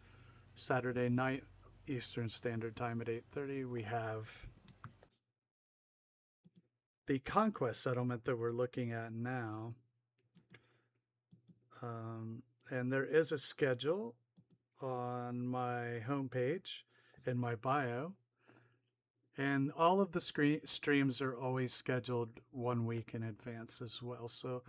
Saturday night Eastern Standard Time at 8:30, we have the Conquest settlement that we're looking at now. And there is a schedule on my homepage in my bio. And all of the streams are always scheduled 1 week in advance as well. So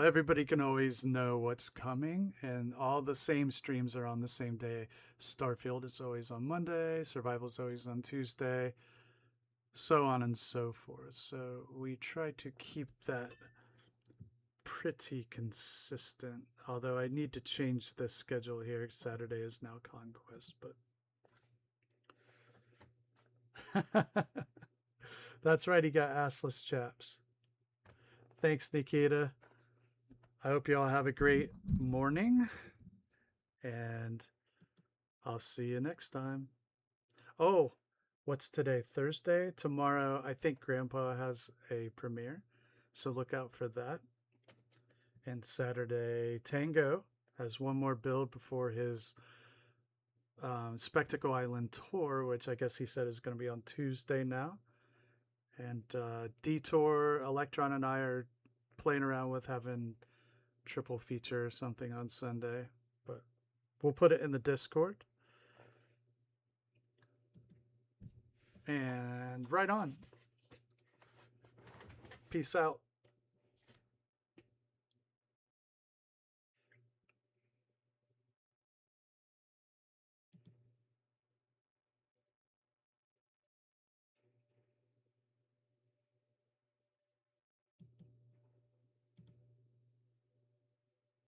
everybody can always know what's coming. And all the same streams are on the same day. Starfield is always on Monday. Survival is always on Tuesday. So on and so forth. So we try to keep that pretty consistent, although I need to change the schedule here. Saturday is now Conquest, but that's right, he got assless chaps. Thanks, Nikita. I hope you all have a great morning, and I'll see you next time. Oh, what's today? Thursday? Tomorrow, I think Grandpa has a premiere, so look out for that. And Saturday, Tango has one more build before his Spectacle Island tour, which I guess he said is going to be on Tuesday now. And Detour, Electron, and I are playing around with having triple feature or something on Sunday, but we'll put it in the Discord. And right on. Peace out.